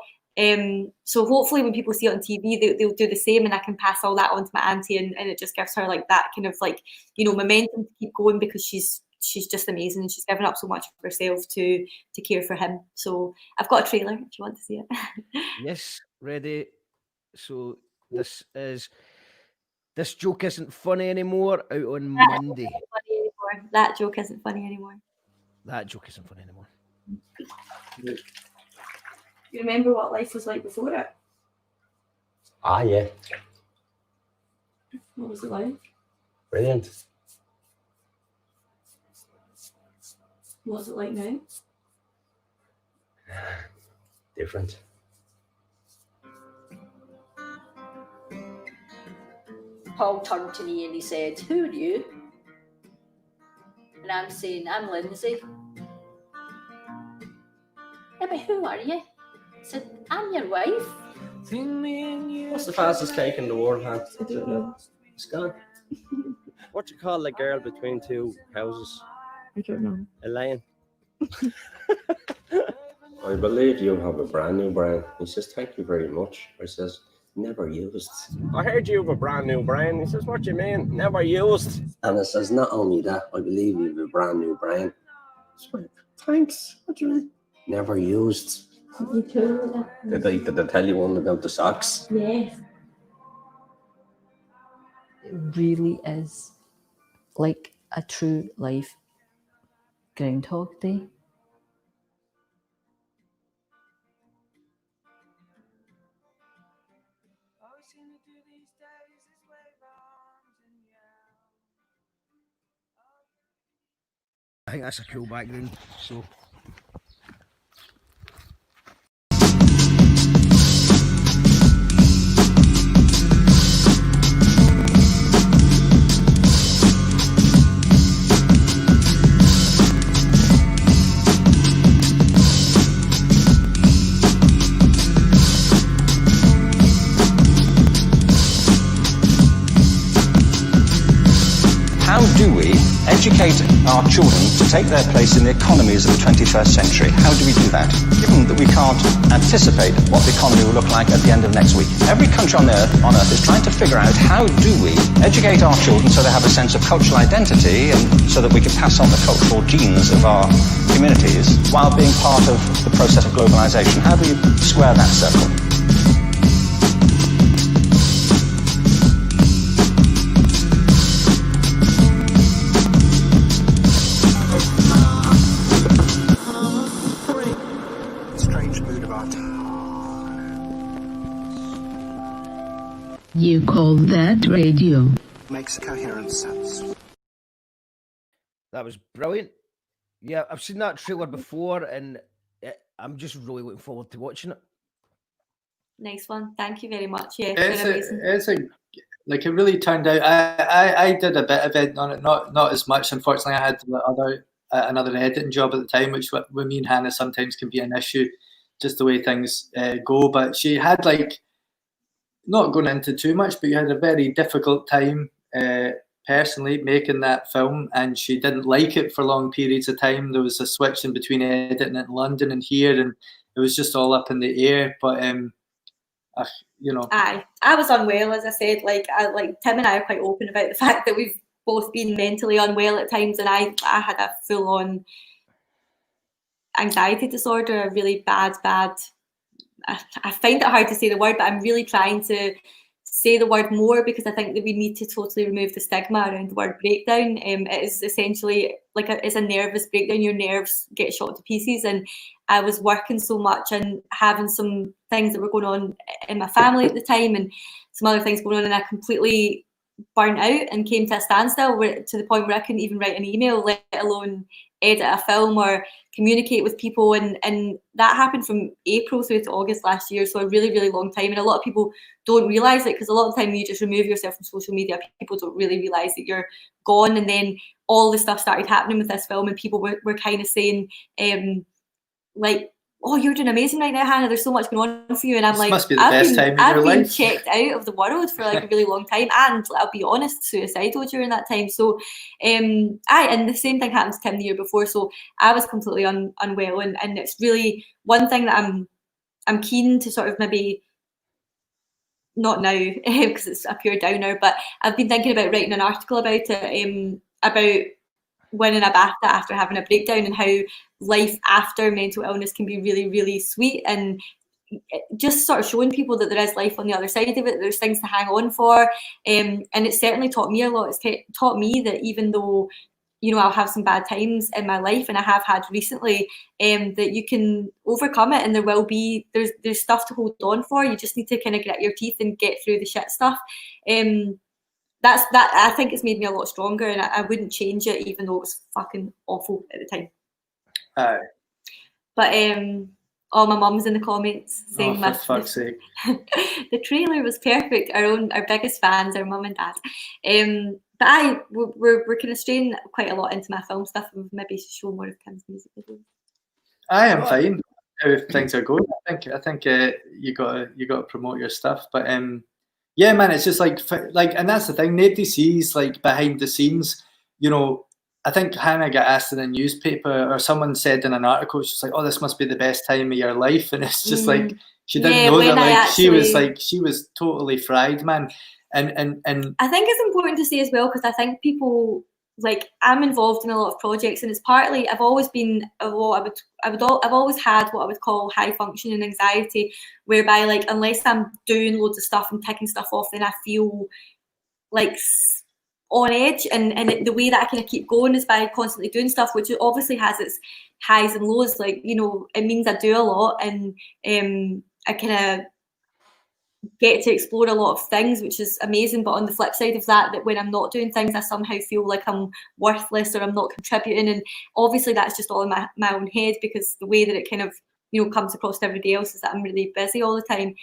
So hopefully when people see it on TV, they'll do the same, and I can pass all that on to my auntie, and it just gives her that kind of momentum to keep going, because she's just amazing, and she's given up so much of herself to care for him. So I've got a trailer if you want to see it. Yes, ready. So this joke isn't funny anymore, out on Monday. That joke isn't funny anymore. That joke isn't funny anymore. You remember what life was like before it? Yeah. What was it like? Brilliant. What's it like now? Different. Paul turned to me and he said, "Who are you?" And I'm saying, "I'm Lindsay." "Yeah, but who are you?" I said, "I'm your wife." What's the fastest cake in the world, man? I don't know. It's gone. What do you call the girl between two houses? I don't know. A lion. I believe you have a brand new brain. He says, "Thank you very much." I says, "Never used." I heard you have a brand new brain. He says, "What do you mean? Never used." And I says, "Not only that, I believe you have a brand new brain." So, "Thanks. What do you mean?" "Never used." You too. Did I tell you one about the socks? Yes. It really is like a true life Groundhog Day. I think that's a cool background. So do we educate our children to take their place in the economies of the 21st century? How do we do that? Given that we can't anticipate what the economy will look like at the end of next week. Every country on Earth is trying to figure out how do we educate our children so they have a sense of cultural identity and so that we can pass on the cultural genes of our communities while being part of the process of globalization. How do we square that circle? You call that radio? Makes coherent sense. That was brilliant. Yeah, I've seen that trailer before, and I'm just really looking forward to watching it. Nice one. Thank you very much. Yeah, It really turned out. I did a bit of editing on it, not as much. Unfortunately, I had another editing job at the time, which with me and Hannah sometimes can be an issue, just the way things go. But she had not going into too much, but you had a very difficult time personally making that film, and she didn't like it for long periods of time. There was a switch in between editing it in London and here, and it was just all up in the air. But I was unwell, as I said. Tim and I are quite open about the fact that we've both been mentally unwell at times, and I had a full-on anxiety disorder, a really bad. I find it hard to say the word, but I'm really trying to say the word more because I think that we need to totally remove the stigma around the word breakdown. It is essentially it's a nervous breakdown. Your nerves get shot to pieces, and I was working so much and having some things that were going on in my family at the time and some other things going on, and I completely burnt out and came to a standstill to the point where I couldn't even write an email, let alone edit a film or communicate with people, and that happened from April through to August last year, so a really long time. And a lot of people don't realise it because a lot of the time you just remove yourself from social media, people don't really realise that you're gone. And then all the stuff started happening with this film, and people were kind of saying oh, you're doing amazing right now, Hannah, there's so much going on for you. And I'm this must be the best time in your I've been life. checked out of the world for a really long time, and I'll be honest, suicidal during that time. So and the same thing happened to Tim the year before, so I was completely unwell, and it's really one thing that I'm keen to sort of maybe not now because it's a pure downer, but I've been thinking about writing an article about it, about winning a BAFTA after having a breakdown and how life after mental illness can be really sweet, and just sort of showing people that there is life on the other side of it, there's things to hang on for, and it's certainly taught me a lot. It's taught me that even though I'll have some bad times in my life, and I have had recently, that you can overcome it, and there will be there's stuff to hold on for. You just need to kind of grit your teeth and get through the shit stuff. That's I think it's made me a lot stronger, and I wouldn't change it, even though it was fucking awful at the time. But my mum's in the comments saying, for fuck's sake. The trailer was perfect. Our biggest fans, our mum and dad. But we're kind of straying quite a lot into my film stuff, and maybe show more of Kim's music videos. I am fine how things are going. I think you got to promote your stuff, but yeah, man, it's just like, and that's the thing. Nobody sees behind the scenes. I think Hannah got asked in a newspaper, or someone said in an article, it's just "Oh, this must be the best time of your life," and it's just she didn't know that. She was totally fried, man. And I think it's important to say as well, because I think people I'm involved in a lot of projects, and it's partly I've always been I've always had what I would call high functioning anxiety, whereby unless I'm doing loads of stuff and ticking stuff off, then I feel on edge, and the way that I kind of keep going is by constantly doing stuff, which obviously has its highs and lows. It means I do a lot, and I kind of get to explore a lot of things, which is amazing. But on the flip side of that when I'm not doing things, I somehow feel like I'm worthless or I'm not contributing, and obviously that's just all in my own head, because the way that it kind of comes across to everybody else is that I'm really busy all the time.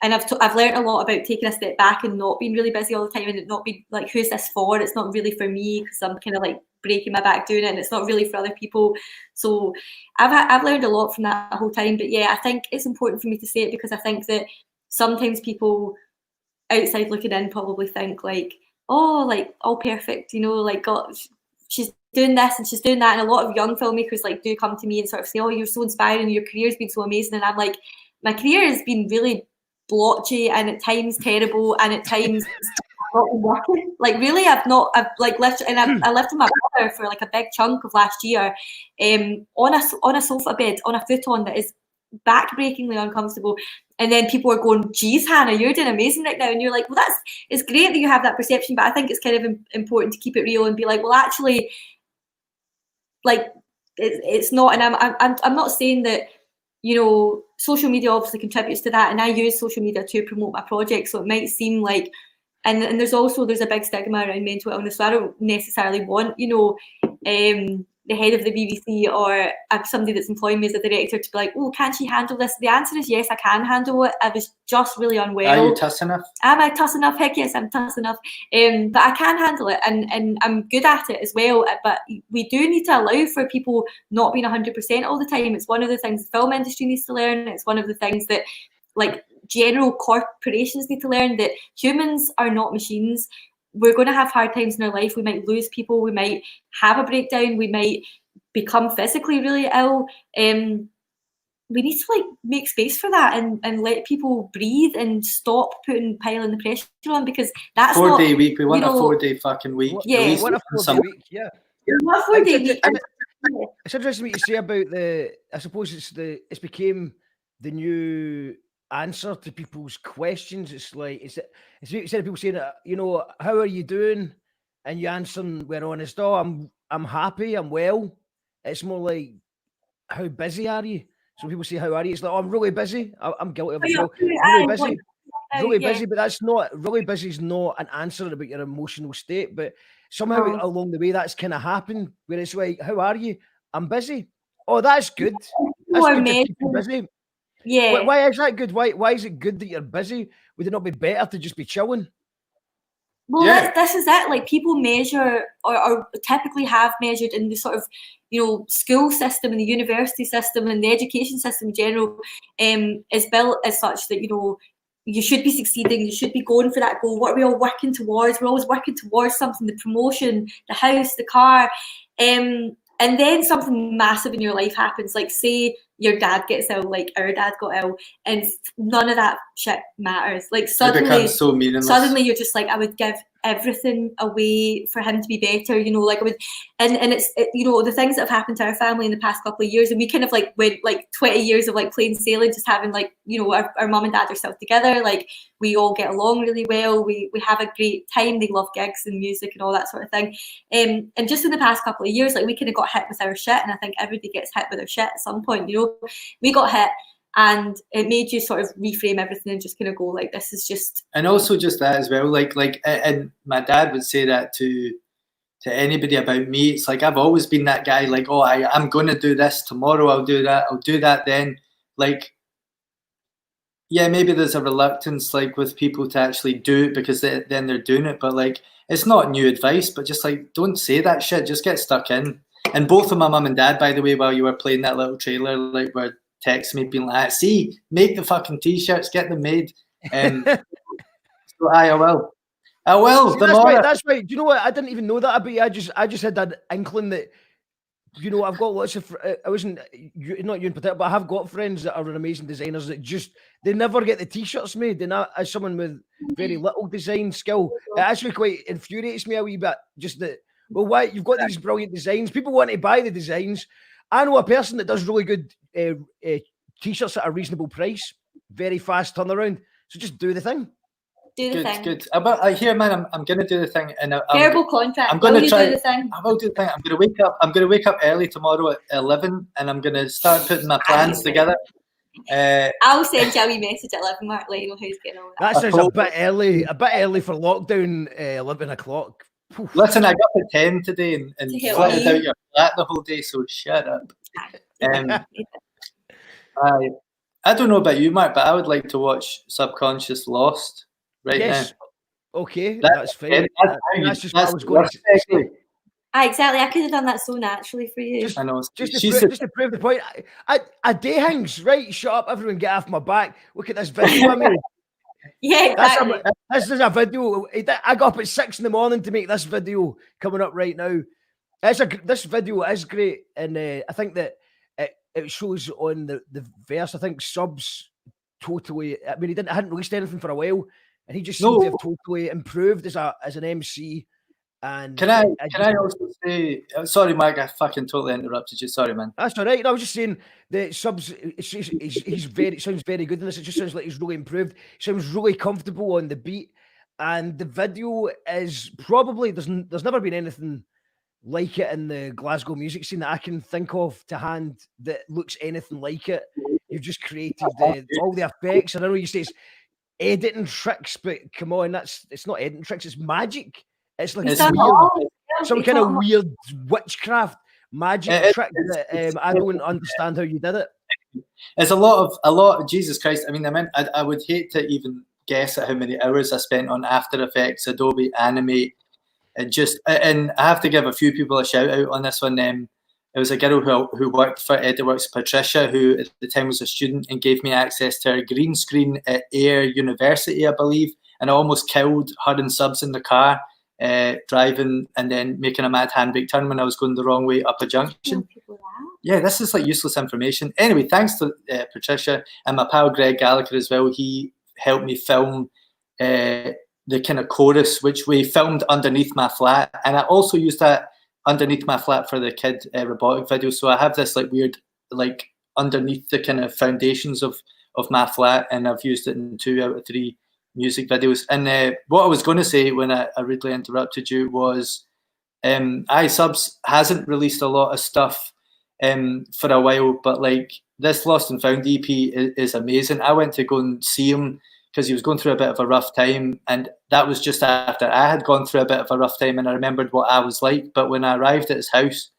And I've learned a lot about taking a step back and not being really busy all the time, and it not be who's this for? It's not really for me, because I'm kind of breaking my back doing it, and it's not really for other people. So I've learned a lot from that whole time. But yeah, I think it's important for me to say it, because I think that sometimes people outside looking in probably think oh, like all perfect, you know, like God, she's doing this and she's doing that. And a lot of young filmmakers like do come to me and sort of say, oh, you're so inspiring, your career's been so amazing. And I'm like, my career has been really blotchy and at times terrible and at times not been working. Like really, I've like left, and I lived with my brother for like a big chunk of last year, on a sofa bed on a futon that is backbreakingly uncomfortable. And then people are going, geez, Hannah, you're doing amazing right now. And you're like, well, it's great that you have that perception, but I think it's kind of important to keep it real and be like, well, actually, like it's not. And I'm not saying that, you know, social media obviously contributes to that, and I use social media to promote my project, so it might seem like, and there's a big stigma around mental illness, so I don't necessarily want, you know, the head of the BBC or somebody that's employing me as a director to be like, oh, can she handle this? The answer is yes, I can handle it. I was just really unwell. Are you tough enough? Am I tough enough? Heck yes, I'm tough enough. But I can handle it, and I'm good at it as well. But we do need to allow for people not being 100% all the time. It's one of the things the film industry needs to learn. It's one of the things that, like, general corporations need to learn, that humans are not machines. We're going to have hard times in our life. We might lose people. We might have a breakdown. We might become physically really ill. We need to like make space for that and let people breathe and stop piling the pressure on, because that's 4 not, day week. We want you a know, 4 day fucking week. Yeah, What a 4 day week, yeah. What a 4 day week. It's interesting what you say about I suppose it's became the new answer to people's questions. It's like instead of people saying, you know, how are you doing, and you answering, we're honest, oh, I'm happy, I'm well. It's more like, how busy are you? So people say, how are you? It's like, oh, I'm really busy. I'm guilty of it. Well, really busy. Really busy, but that's not really busy. Is not an answer about your emotional state. But somehow along the way, that's kind of happened. Where it's like, how are you? I'm busy. Oh, that's good. That's good to keep you busy. Yeah. Why is that good? Why is it good that you're busy? Would it not be better to just be chilling? Well, this is it. Like, people measure or typically have measured in the sort of, you know, school system and the university system and the education system in general, is built as such that, you know, you should be succeeding, you should be going for that goal. What are we all working towards? We're always working towards something, the promotion, the house, the car. And then something massive in your life happens, like say your dad gets ill, like our dad got ill, and none of that shit matters. Like suddenly, it becomes so meaningless. Suddenly you're just like, I would give everything away for him to be better, you know, like I would, and it's, you know, the things that have happened to our family in the past couple of years, and we kind of like went like 20 years of like plain sailing, just having like, you know, our mum and dad are still together, like we all get along really well, we have a great time, they love gigs and music and all that sort of thing, and just in the past couple of years, like we kind of got hit with our shit, and I think everybody gets hit with their shit at some point, you know, we got hit. And it made you sort of reframe everything and just kind of go like, this is just. And also just that as well, like, and my dad would say that to anybody about me. It's like, I've always been that guy, like, oh, I'm going to do this tomorrow. I'll do that then. Like, yeah, maybe there's a reluctance, like, with people to actually do it because then they're doing it. But like, it's not new advice, but just like, don't say that shit. Just get stuck in. And both of my mum and dad, by the way, while you were playing that little trailer, like, were text me being like, see, make the fucking t-shirts, get them made. So I will. See, that's right. Do you know what? I didn't even know that about you. I just had that inkling that, you know, I've got lots of, I wasn't, not you in particular, but I have got friends that are amazing designers that just, they never get the t-shirts made. And as someone with very little design skill, it actually quite infuriates me a wee bit. Just that, well, why, you've got these brilliant designs, people want to buy the designs. I know a person that does really good t-shirts at a reasonable price, very fast turnaround. So just do the thing. Do the thing. Good. Here, man, I'm going to do the thing. And verbal contract. I'm going to try. Do the thing? I will do the thing. I'm going to wake up early tomorrow at 11, and I'm going to start putting my plans together. I'll send you a wee message at 11, Mark, let you know how it's getting on. That sounds a bit early for lockdown. 11 o'clock. Listen, I got up at 10 today and flooded out your flat the whole day, so shut up. I don't know about you, Mark, but I would like to watch Subconscious Lost now. Okay, that's fine. That's just what I was going to say. Exactly, I could have done that so naturally for you. I know. Just to prove the point, I day hangs, right? Shut up, everyone, get off my back. Look at this video I made. Yeah, exactly. This is a video. I got up at 6 a.m. to make this video coming up right now. This video is great, and I think that it shows on the verse. I think Subs totally. I mean, he hadn't released anything for a while, and he just seemed to have totally improved as an MC. And can I also say, sorry, Mike, I fucking totally interrupted you. Sorry, man. That's all right. I was just saying that Subs, it sounds very good in this. It just sounds like he's really improved. He sounds really comfortable on the beat, and the video is probably there's never been anything like it in the Glasgow music scene that I can think of to hand that looks anything like it. You've just created all the effects, and I know you say it's editing tricks, but come on, it's not editing tricks. It's magic. It's like some kind of weird witchcraft magic trick that I don't understand how you did it. It's a lot of Jesus Christ. I mean, I would hate to even guess at how many hours I spent on After Effects, Adobe Animate, and I have to give a few people a shout out on this one. It was a girl who worked for EditWorks, Patricia, who at the time was a student and gave me access to her green screen at Ayr University, I believe, and I almost killed her and Subs in the car. Driving and then making a mad handbrake turn when I was going the wrong way up a junction. Yeah, this is like useless information. Anyway, thanks to Patricia and my pal Greg Gallagher as well. He helped me film the kind of chorus, which we filmed underneath my flat, and I also used that underneath my flat for the kid robotic video. So I have this like weird like underneath the kind of foundations of my flat, and I've used it in 2 out of 3 music videos. And what I was going to say when I rudely interrupted you was Subs hasn't released a lot of stuff for a while, but like this Lost and Found EP is amazing. I went to go and see him because he was going through a bit of a rough time, and that was just after I had gone through a bit of a rough time, and I remembered what I was like. But when I arrived at his house,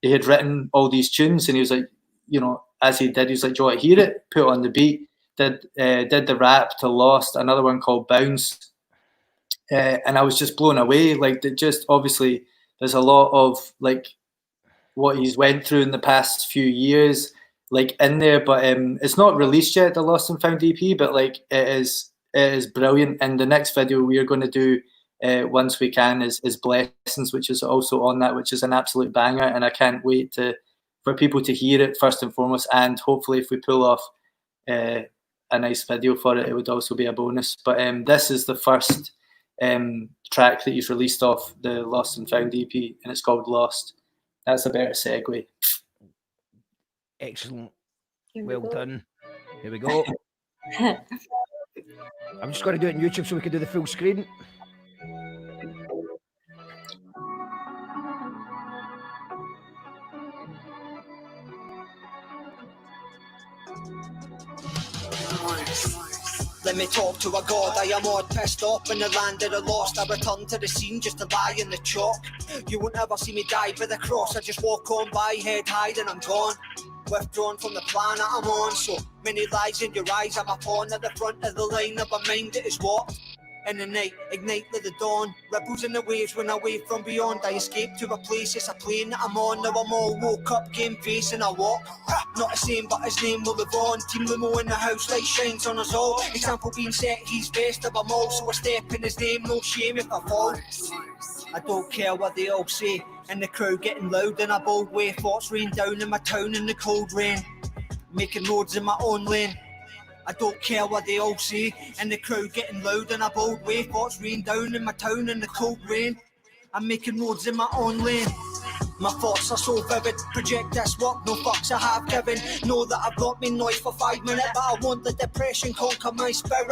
he had written all these tunes, and he was like, you know, as he did, he was like, do you want to hear it? Put it on the beat. Did the rap to Lost, another one called Bounce, and I was just blown away. Like, just obviously there's a lot of like what he's went through in the past few years, like in there, but it's not released yet, the Lost and Found EP, but like it is brilliant. And the next video we are going to do once we can is Blessings, which is also on that, which is an absolute banger, and I can't wait for people to hear it first and foremost, and hopefully if we pull off a nice video for it, it would also be a bonus. But this is the first track that he's released off the Lost and Found EP, and it's called Lost. That's a better segue. Excellent. Well done. Here we go. I'm just going to do it on YouTube so we can do the full screen. Let me talk to a god, I am odd, pissed off in the land of the lost. I return to the scene just to lie in the chalk. You won't ever see me die by the cross. I just walk on by, head high, and I'm gone. Withdrawn from the planet I'm on. So many lies in your eyes, I'm a pawn at the front of the line of a mind that is what? In the night, ignite like the dawn. Ripples in the waves when I wave from beyond. I escape to a place, it's a plane that I'm on. Now I'm all woke up, game face and I walk. Not the same, but his name will live on. Team Lumo in the house, light shines on us all. Example being set, he's best of them all. So I step in his name, no shame if I fall. I don't care what they all say. And the crowd getting loud in a bold way. Thoughts rain down in my town in the cold rain. Making roads in my own lane. I don't care what they all say, and the crowd getting loud in a bold way. Thoughts rain down in my town in the cold rain. I'm making roads in my own lane. My thoughts are so vivid, project this work, no fucks I have given. Know that I've got me noise for 5 minutes, but I want the depression conquer my spirit.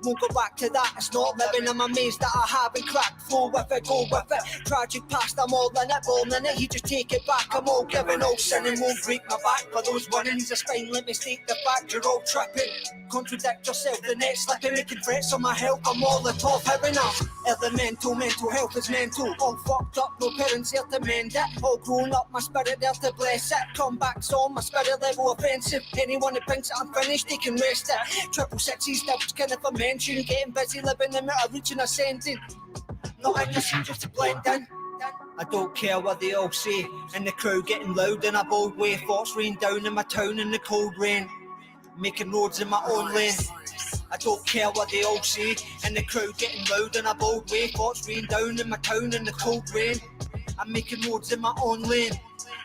Won't go back to that, it's not living. I'm amazed that I haven't cracked. Flow with it, go with it. Tragic past, I'm all in it, born in it. You just take it back, I'm all giving, all sinning. Won't break my back for those runnings. A spine, let me state the fact, you're all tripping. Contradict yourself, the net slipping. Making threats on my health, I'm all the top heaven up. Elemental, mental health is mental. All fucked up, no parents here to mend it. All grown up, my spirit there to bless it. Comebacks on, my spirit level offensive. Anyone who thinks that I'm finished, they can rest it. 666, that's kind of a mention. Getting busy, living the middle, reaching ascending. Not in the scene, just to blend in. I don't care what they all say. And the crowd getting loud in a bold way. Thoughts rain down in my town in the cold rain. Making roads in my own lane. I don't care what they all say, and the crowd getting loud in a bold way. Thoughts rain down in my town in the cold rain. I'm making roads in my own lane.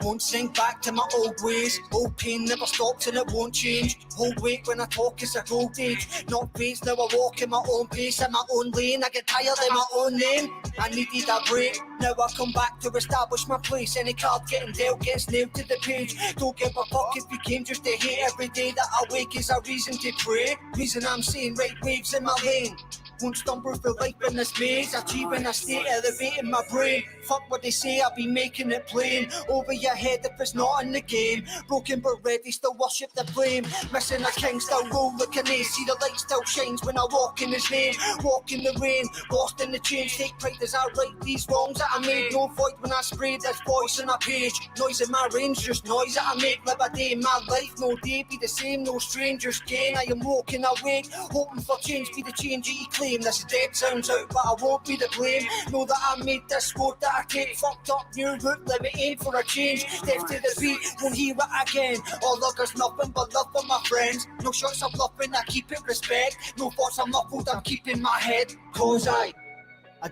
Won't sink back to my old ways. Old pain never stops and it won't change. Hold weight when I talk, it's a gold age. Not phased, now I walk in my own pace, in my own lane. I get tired in my own name. I needed a break. Now I come back to establish my place. Any card getting dealt gets nailed to the page. Don't give a fuck if you came just to hate. Every day that I wake is a reason to pray. Reason I'm saying right waves in my lane. Won't stumble through life in this maze. Achieving a state, elevating my brain. Fuck what they say, I'll be making it plain. Over your head if it's not in the game. Broken but ready, still worship the flame. Missing a king, still roll like an ace. See the light still shines when I walk in his name. Walk in the rain, lost in the change. Take pride as I right these wrongs that I made. No void when I spray this voice on a page. Noise in my range, just noise that I make. Live a day in my life, no day be the same. No strangers gain, I am walking awake. Hoping for change, be the change you claim. This dead sounds out, but I won't be the blame. Know that I made this road that I take. Fucked up new route, let me aim for a change. Steps to the beat, won't hear it again. All lookers nothing but love for my friends. No shots of bluffing, I keep it respect. No thoughts I'm muffled, I'm keeping my head. Cause I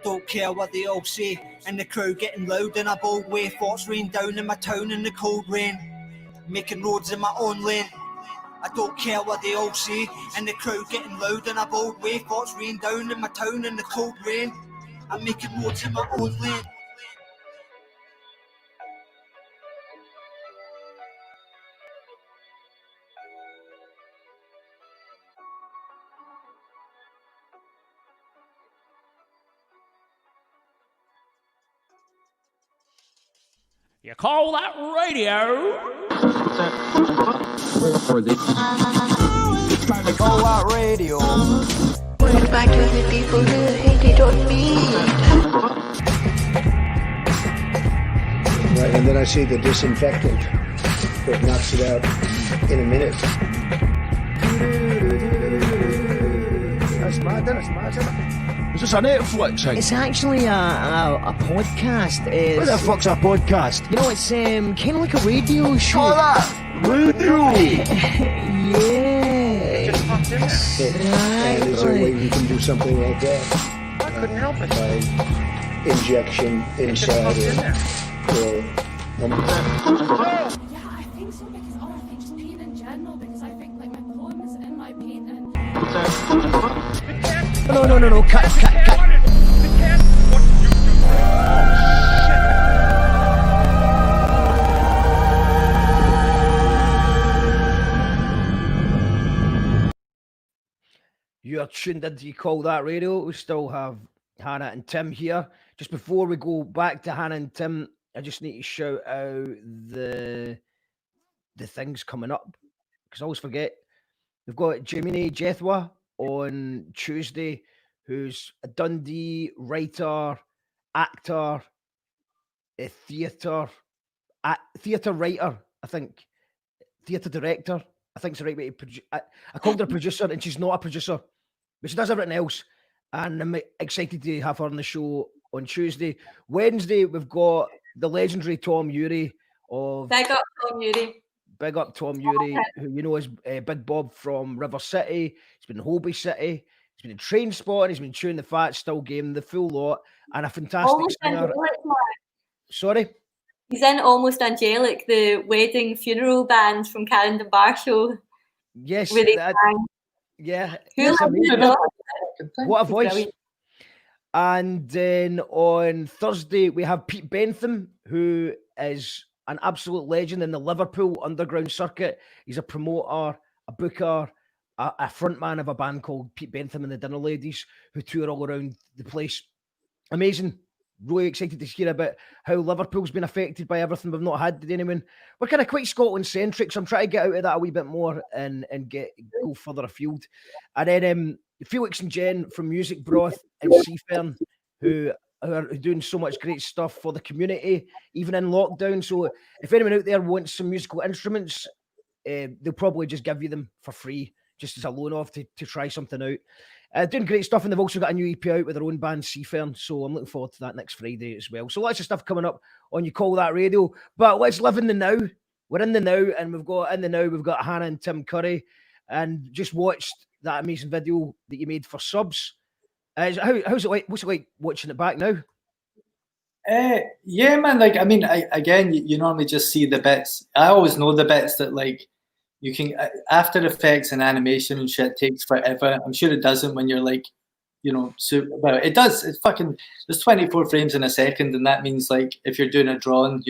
don't care what they all say. And the crowd getting loud in a bold way. Thoughts rain down in my town in the cold rain. Making roads in my own lane. I don't care what they all say, and the crowd getting loud in a bold way. Thoughts rain down in my town in the cold rain. I'm making roads in my own lane. You call that radio? Call that radio. What about the people who hated on me? Right, and then I see the disinfectant that knocks it out in a minute. That's mad, isn't it? Is this a Netflix thing? It's actually a podcast. What the fuck's a podcast? You know, it's kind of like a radio show. Oh, that! Radio! Yeah. And is there a way we can do something like that? I couldn't help it. By injection inside or Yeah, I think so because I think just paint in general because I think like my poem is in my painting. No, cut. You are tuned into You Call That Radio. We still have Hannah and Tim here. Just before we go back to Hannah and Tim, I just need to shout out the things coming up because I always forget. We've got Jiminy Jethwa on Tuesday, who's a Dundee writer, actor, a theatre writer, I think, theatre director. I think it's the right way to produce. I called her a producer, and she's not a producer, but she does everything else. And I'm excited to have her on the show on Tuesday. Wednesday, we've got the legendary Tom Urie of Big up Tom Urie. Big up Tom Urie, who you know is Big Bob from River City. He's been in Holby City. He's been in Train Spotting. He's been chewing the fat, Still Game, the full lot, and a fantastic singer. Sorry? He's in Almost Angelic, the wedding funeral band from Carrington Bar Show. Yes. Where they sang. Yeah. What a voice. Brilliant. And then on Thursday, we have Pete Bentham, who is an absolute legend in the Liverpool underground circuit. He's a promoter, a booker, a frontman of a band called Pete Bentham and the Dinner Ladies, who tour all around the place. Amazing. Really excited to hear about how Liverpool's been affected by everything we've not had. Did anyone? We're kind of quite Scotland-centric, so I'm trying to get out of that a wee bit more and go further afield. And then Felix and Jen from Music Broth and Seafern, who are doing so much great stuff for the community, even in lockdown. So if anyone out there wants some musical instruments, they'll probably just give you them for free, just as a loan-off to try something out. Doing great stuff, and they've also got a new EP out with their own band, Seafern, so I'm looking forward to that next Friday as well. So lots of stuff coming up on You Call That Radio, but let's live in the now. We're in the now, and we've got Hannah and Tim Currie, and just watched that amazing video that you made for subs. How's it like? What's it like watching it back now? Yeah, man. Like, I mean, again, you normally just see the bits. I always know the bits that like you can. After Effects and animation and shit takes forever. I'm sure it doesn't when you're like, well, it does. It's fucking. There's 24 frames in a second, and that means like if you're doing a drawing,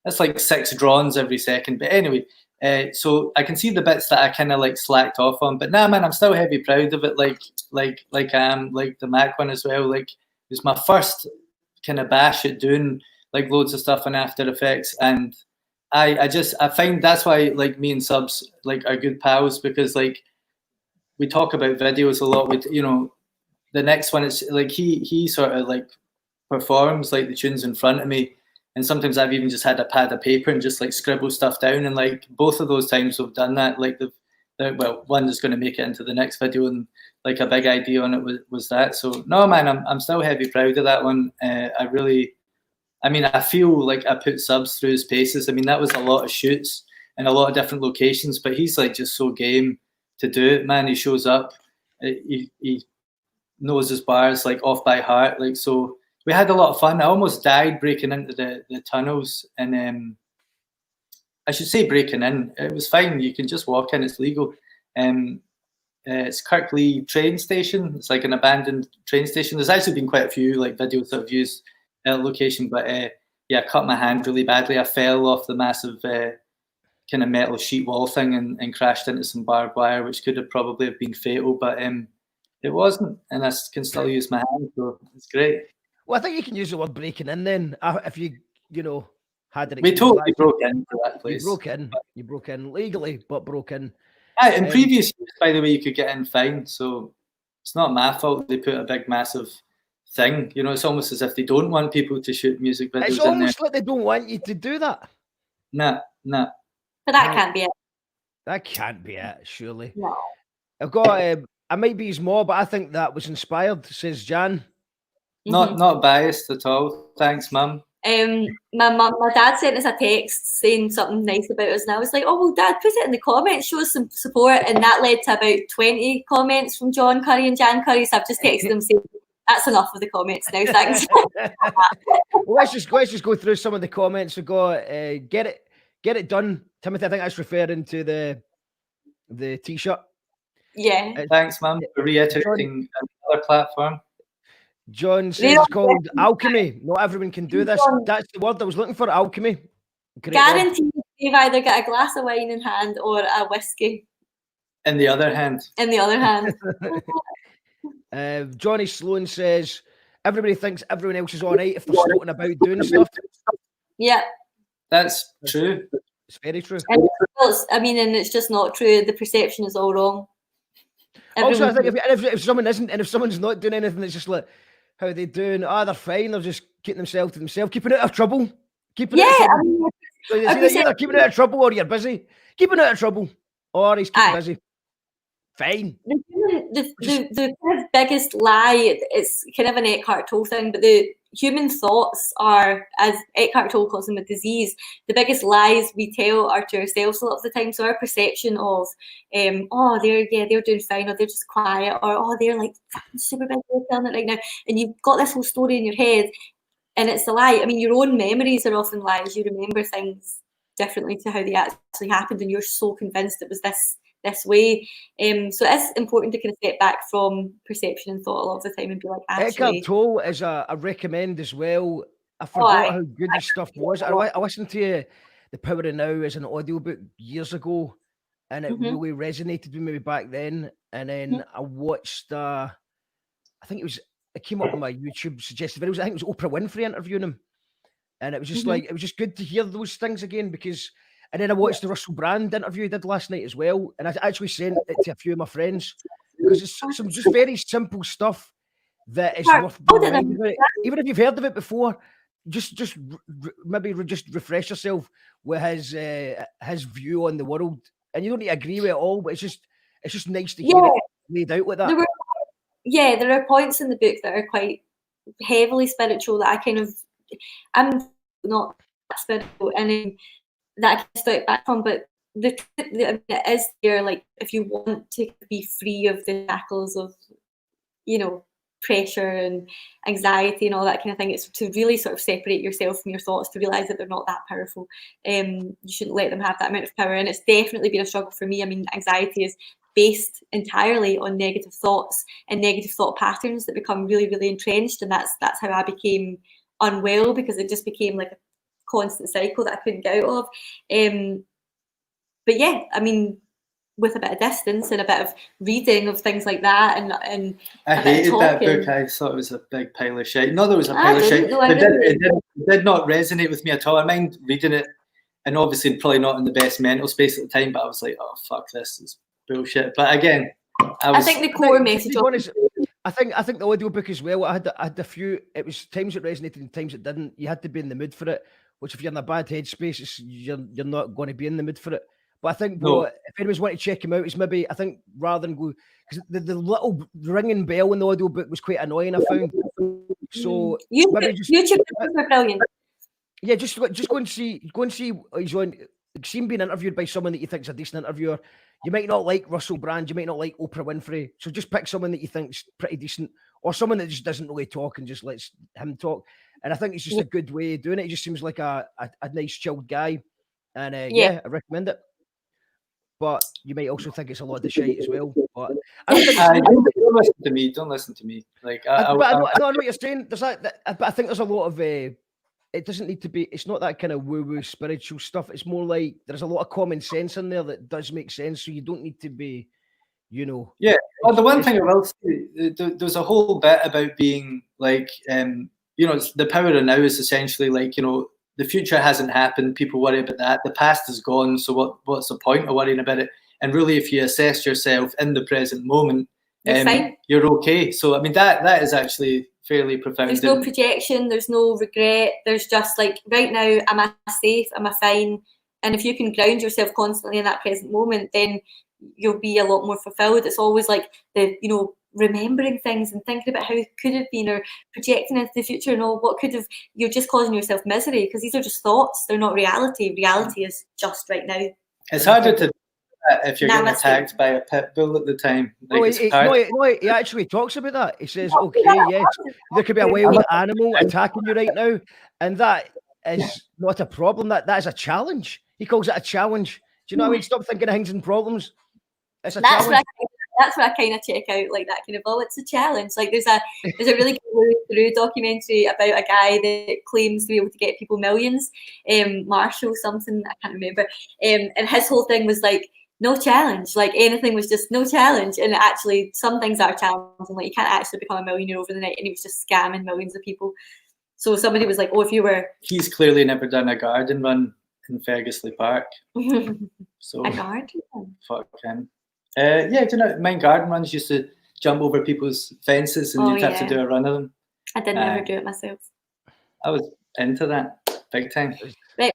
that's like 6 drawings every second. But anyway, so I can see the bits that I kind of like slacked off on. But nah, man, I'm still heavy proud of it. Like I am like the Mac one as well. Like it was my first kind of bash at doing like loads of stuff in After Effects, and I find that's why like me and Subs like are good pals, because like we talk about videos a lot. With the next one is like he sort of like performs like the tunes in front of me, and sometimes I've even just had a pad of paper and just like scribble stuff down, and like both of those times we've done that. Like well, one is going to make it into the next video, and like a big idea on it was that. So no, man, I'm still heavy proud of that one. I feel like I put Subs through his paces. I mean, that was a lot of shoots in a lot of different locations, but he's like just so game to do it, man. He shows up, he knows his bars like off by heart. Like, so we had a lot of fun. I almost died breaking into the tunnels, and I should say breaking in. It was fine. You can just walk in. It's legal. It's Kirkley train station. It's like an abandoned train station. There's actually been quite a few like videos that I've used location, but I cut my hand really badly. I fell off the massive kind of metal sheet wall thing and crashed into some barbed wire, which could have probably have been fatal, but it wasn't, and I can still use my hand, so it's great. Well, I think you can use the word breaking in then, if you had an. We totally broke into that place. You broke in legally, but broke in. In previous years, by the way, you could get in fine, so it's not my fault they put a big massive thing. It's almost as if they don't want people to shoot music videos. It's almost like they don't want you to do that. Nah. But that can't be it. That can't be it, surely. No. I've got. I might be his more, but I think that was inspired. Says Jan. Not biased at all. Thanks, Mum. My dad sent us a text saying something nice about us, and I was like, "Oh well, Dad, put it in the comments, show us some support." And that led to about 20 comments from John Currie and Jan Currie. So I've just texted them saying, "That's enough of the comments now, thanks." Well, let's just go through some of the comments. We got get it done, Timothy. I think that's referring to the T-shirt. Yeah. Thanks, Mum, for reiterating another platform. John says it's called alchemy. Not everyone can do this. That's the word I was looking for, alchemy. Guaranteed you've either got a glass of wine in hand or a whiskey. In the other hand. Johnny Sloan says, everybody thinks everyone else is all right if they're floating about doing stuff. Yeah. That's true. It's very true. And it's just not true. The perception is all wrong. Also, I think if someone isn't, and if someone's not doing anything, it's just like, how are they doing? They're fine. They're just keeping themselves to themselves, keeping out of trouble. Keeping out of trouble, or you're busy. Keeping out of trouble, or he's keeping busy. Fine. The kind of biggest lie, it's kind of an Eckhart Tolle thing, but the human thoughts are, as Eckhart Tolle calls them, a disease. The biggest lies we tell are to ourselves a lot of the time. So our perception of, they're doing fine, or they're just quiet, or they're like super busy telling it right now, and you've got this whole story in your head, and it's a lie. I mean, your own memories are often lies. You remember things differently to how they actually happened, and you're so convinced it was this way. So it's important to kind of step back from perception and thought a lot of the time and be like, actually. Eckhart Tolle is a recommend as well. I forgot how good his stuff was. I listened to The Power of Now as an audiobook years ago, and it really resonated with me back then. And then I watched, I think it came up on my YouTube suggested videos. I think it was Oprah Winfrey interviewing him. And it was just like, it was just good to hear those things again, because. And then I watched the Russell Brand interview he did last night as well. And I actually sent it to a few of my friends, because it's some just very simple stuff that is worth doing. Even if you've heard of it before, just maybe refresh yourself with his view on the world. And you don't need to agree with it all, but it's just nice to hear it laid out like that. There are points in the book that are quite heavily spiritual that I'm not spiritual, and that I can step back from, but I mean, it is there, like, if you want to be free of the shackles of, you know, pressure and anxiety and all that kind of thing, it's to really sort of separate yourself from your thoughts, to realize that they're not that powerful. You shouldn't let them have that amount of power, and it's definitely been a struggle for me. I mean, anxiety is based entirely on negative thoughts and negative thought patterns that become really, really entrenched, and that's how I became unwell, because it just became like a constant cycle that I couldn't get out of. But yeah, I mean, with a bit of distance and a bit of reading of things like that, and I a bit of hated that talking. book. I thought it was a big pile of shit. Not that it was a pile of shit. No, It did not resonate with me at all. I mind reading it, and obviously probably not in the best mental space at the time, but I was like, oh, fuck, this is bullshit. But again, I think the core message of I think the audiobook as well, I had a few, it was times it resonated and times it didn't. You had to be in the mood for it, which if you're in a bad headspace, you're not going to be in the mood for it. But I think if anyone's want to check him out, it's maybe, I think rather than go, because the little ringing bell in the audiobook was quite annoying, I found. So YouTube are brilliant. Yeah, just go and see he's on. See him being interviewed by someone that you think's a decent interviewer. You might not like Russell Brand, you might not like Oprah Winfrey. So just pick someone that you think's pretty decent, or someone that just doesn't really talk and just lets him talk. And I think it's just a good way of doing it. He just seems like a nice, chilled guy. And I recommend it. But you might also think it's a lot of the shite as well. But I don't think don't listen to me. Don't listen to me. Like, I know what you're saying. There's that, but I think there's a lot of. It doesn't need to be. It's not that kind of woo-woo spiritual stuff. It's more like there's a lot of common sense in there that does make sense. So you don't need to be, you know. Yeah. Well, the one thing I will say, there's a whole bit about being like, you know, the power of now is essentially like, you know, the future hasn't happened. People worry about that. The past is gone. So what's the point of worrying about it? And really, if you assess yourself in the present moment, you're okay. So I mean, that is actually fairly profound. There's no projection. There's no regret. There's just like, right now, am I safe? Am I fine? And if you can ground yourself constantly in that present moment, then you'll be a lot more fulfilled. It's always like remembering things and thinking about how it could have been, or projecting into the future and all what could have. You're just causing yourself misery, because these are just thoughts. They're not reality. Reality is just right now. It's harder to if you're getting attacked by a pit bull at the time. Like, he actually talks about that. He says, okay, yes, there could be a wild animal attacking you right now, and that is not a problem. That is a challenge. He calls it a challenge. Do you know what I mean? Stop thinking of things and problems. It's a challenge. That's what I kind of check out, like that kind of, it's a challenge. Like there's a really good documentary about a guy that claims to be able to get people millions, Marshall something, I can't remember. And his whole thing was like, no challenge, like anything was just no challenge. And actually some things are challenging, like you can't actually become a millionaire over the night, and he was just scamming millions of people. So somebody was like, oh, if you were... He's clearly never done a garden run in Fergusley Park. So a garden? Fuck him. Yeah, do you know, my garden runs used to jump over people's fences and you'd have to do a run of them. I did never do it myself. I was into that big time. Right,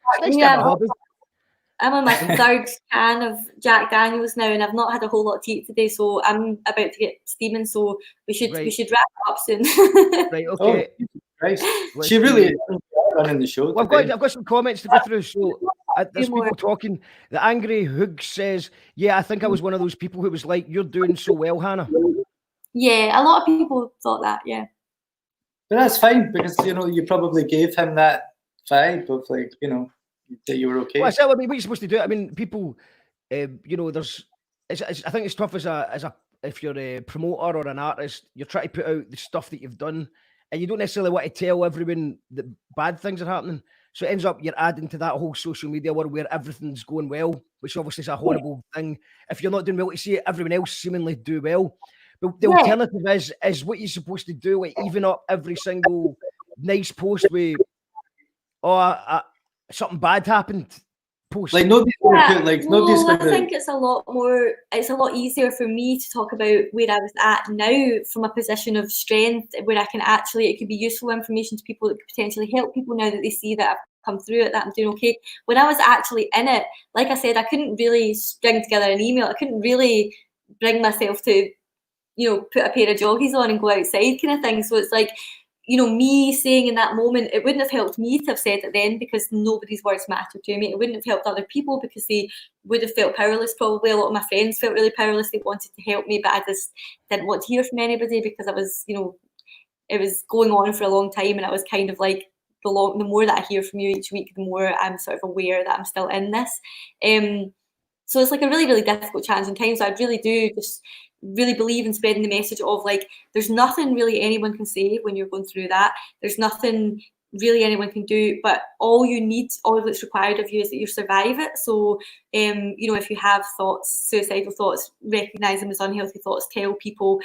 I'm on my third can of Jack Daniels now, and I've not had a whole lot to eat today, so I'm about to get steaming. So we should wrap it up soon. Right, okay. Oh, Christ. She really is running the show. Well, I've got some comments to go through. So there's people talking. The Angry Hoog says, "Yeah, I think I was one of those people who was like, you're doing so well, Hannah." Yeah, a lot of people thought that. Yeah, but that's fine, because you know you probably gave him that vibe of like, you know, that you were okay. Well, I mean, what are you supposed to do? I mean, people, you know, I think it's tough if you're a promoter or an artist, you're trying to put out the stuff that you've done, and you don't necessarily want to tell everyone that bad things are happening. So it ends up you're adding to that whole social media world where everything's going well, which obviously is a horrible thing. If you're not doing well, to see everyone else seemingly do well. But the alternative is what you're supposed to do, like even up every single nice post with, something bad happened. Post. Like nobody's going to put, like nobody's going to. I think it's a lot easier for me to talk about where I was at now from a position of strength, where I can actually, it could be useful information to people that could potentially help people now that they see that I've come through it, that I'm doing okay. When I was actually in it, like I said, I couldn't really string together an email. I couldn't really bring myself to, you know, put a pair of joggies on and go outside kind of thing. So it's like, you know, me saying in that moment, it wouldn't have helped me to have said it then because nobody's words matter to me. It wouldn't have helped other people because they would have felt powerless probably. A lot of my friends felt really powerless. They wanted to help me, but I just didn't want to hear from anybody because I was, you know, it was going on for a long time, and I was kind of like, the more that I hear from you each week, the more I'm sort of aware that I'm still in this. So it's like a really, really difficult, challenging time. So I really do just really believe in spreading the message of like, there's nothing really anyone can say when you're going through that. There's nothing really anyone can do, but all that's required of you is that you survive it. So, you know, if you have thoughts, suicidal thoughts, recognize them as unhealthy thoughts, tell people,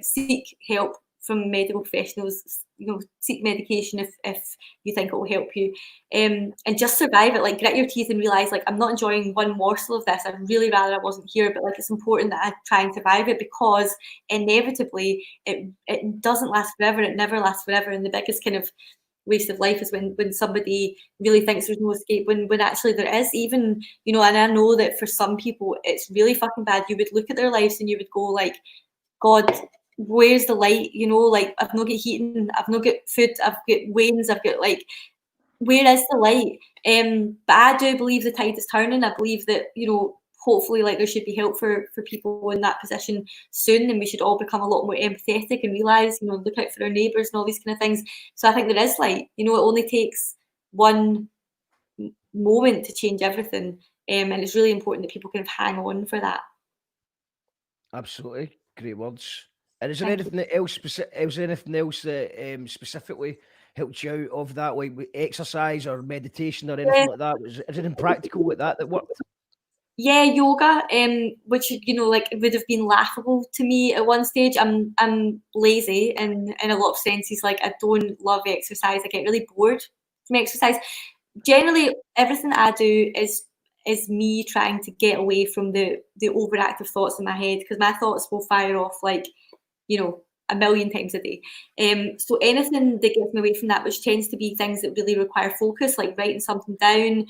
seek help from medical professionals, you know, seek medication if you think it will help you, and just survive it. Like, grit your teeth and realize, like, I'm not enjoying one morsel of this. I'd really rather I wasn't here, but like, it's important that I try and survive it, because inevitably it doesn't last forever. It never lasts forever. And the biggest kind of waste of life is when somebody really thinks there's no escape, when actually there is. Even, you know, and I know that for some people it's really fucking bad. You would look at their lives and you would go like, God, where's the light? You know, like, I've not got heating, I've not got food, I've got wains, I've got like, where is the light? But I do believe the tide is turning. I believe that, you know, hopefully, like, there should be help for people in that position soon, and we should all become a lot more empathetic and realise, you know, look out for our neighbours and all these kind of things. So I think there is light. You know, it only takes one moment to change everything, and it's really important that people kind of hang on for that. Absolutely, great words. And is there anything else? Is there anything else that specifically helped you out of that, like with exercise or meditation or anything like that? Is anything practical with that worked? Yeah, yoga, which, you know, like, would have been laughable to me at one stage. I'm lazy in a lot of senses. Like, I don't love exercise. I get really bored from exercise. Generally, everything that I do is me trying to get away from the overactive thoughts in my head, because my thoughts will fire off like, you know, a million times a day. So anything that gets me away from that, which tends to be things that really require focus, like writing something down,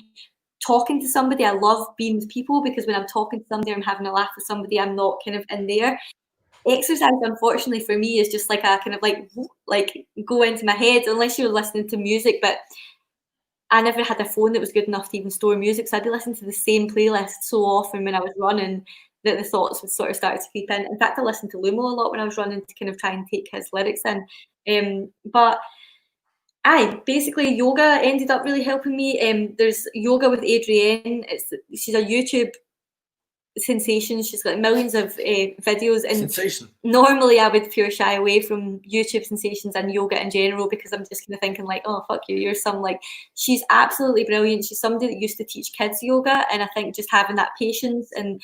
talking to somebody. I love being with people, because when I'm talking to somebody, I'm having a laugh with somebody, I'm not kind of in there. Exercise, unfortunately for me, is just like a kind of like go into my head, unless you're listening to music. But I never had a phone that was good enough to even store music, so I'd be listening to the same playlist so often when I was running that the thoughts would sort of start to creep in. In fact, I listened to Lumo a lot when I was running to kind of try and take his lyrics in. But basically yoga ended up really helping me. There's Yoga with Adrienne. She's a YouTube sensation. She's got millions of videos, and Sensation. Normally I would pure shy away from YouTube sensations and yoga in general, because I'm just kind of thinking like, oh fuck you, you're some like. She's absolutely brilliant. She's somebody that used to teach kids yoga, and I think just having that patience and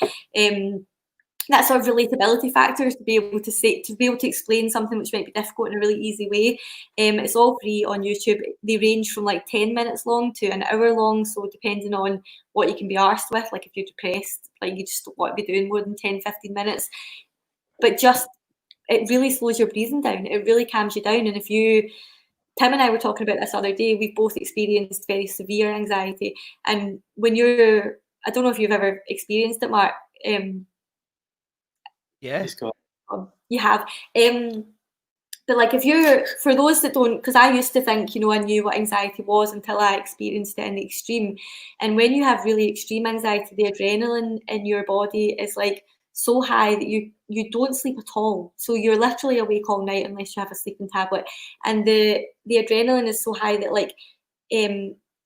that sort of relatability factors to be able to explain something which might be difficult in a really easy way. It's all free on YouTube. They range from like 10 minutes long to an hour long, so depending on what you can be arsed with, like if you're depressed, like you just don't want to be doing more than 10-15 minutes. But just, it really slows your breathing down, it really calms you down. And if you, Tim and I were talking about this other day, we've both experienced very severe anxiety, and when you're, I don't know if you've ever experienced it, Mark. Yeah, you have. But like, if you're, for those that don't, because I used to think, you know, I knew what anxiety was until I experienced it in the extreme. And when you have really extreme anxiety, the adrenaline in your body is like so high that you don't sleep at all. So you're literally awake all night unless you have a sleeping tablet. And the adrenaline is so high that like,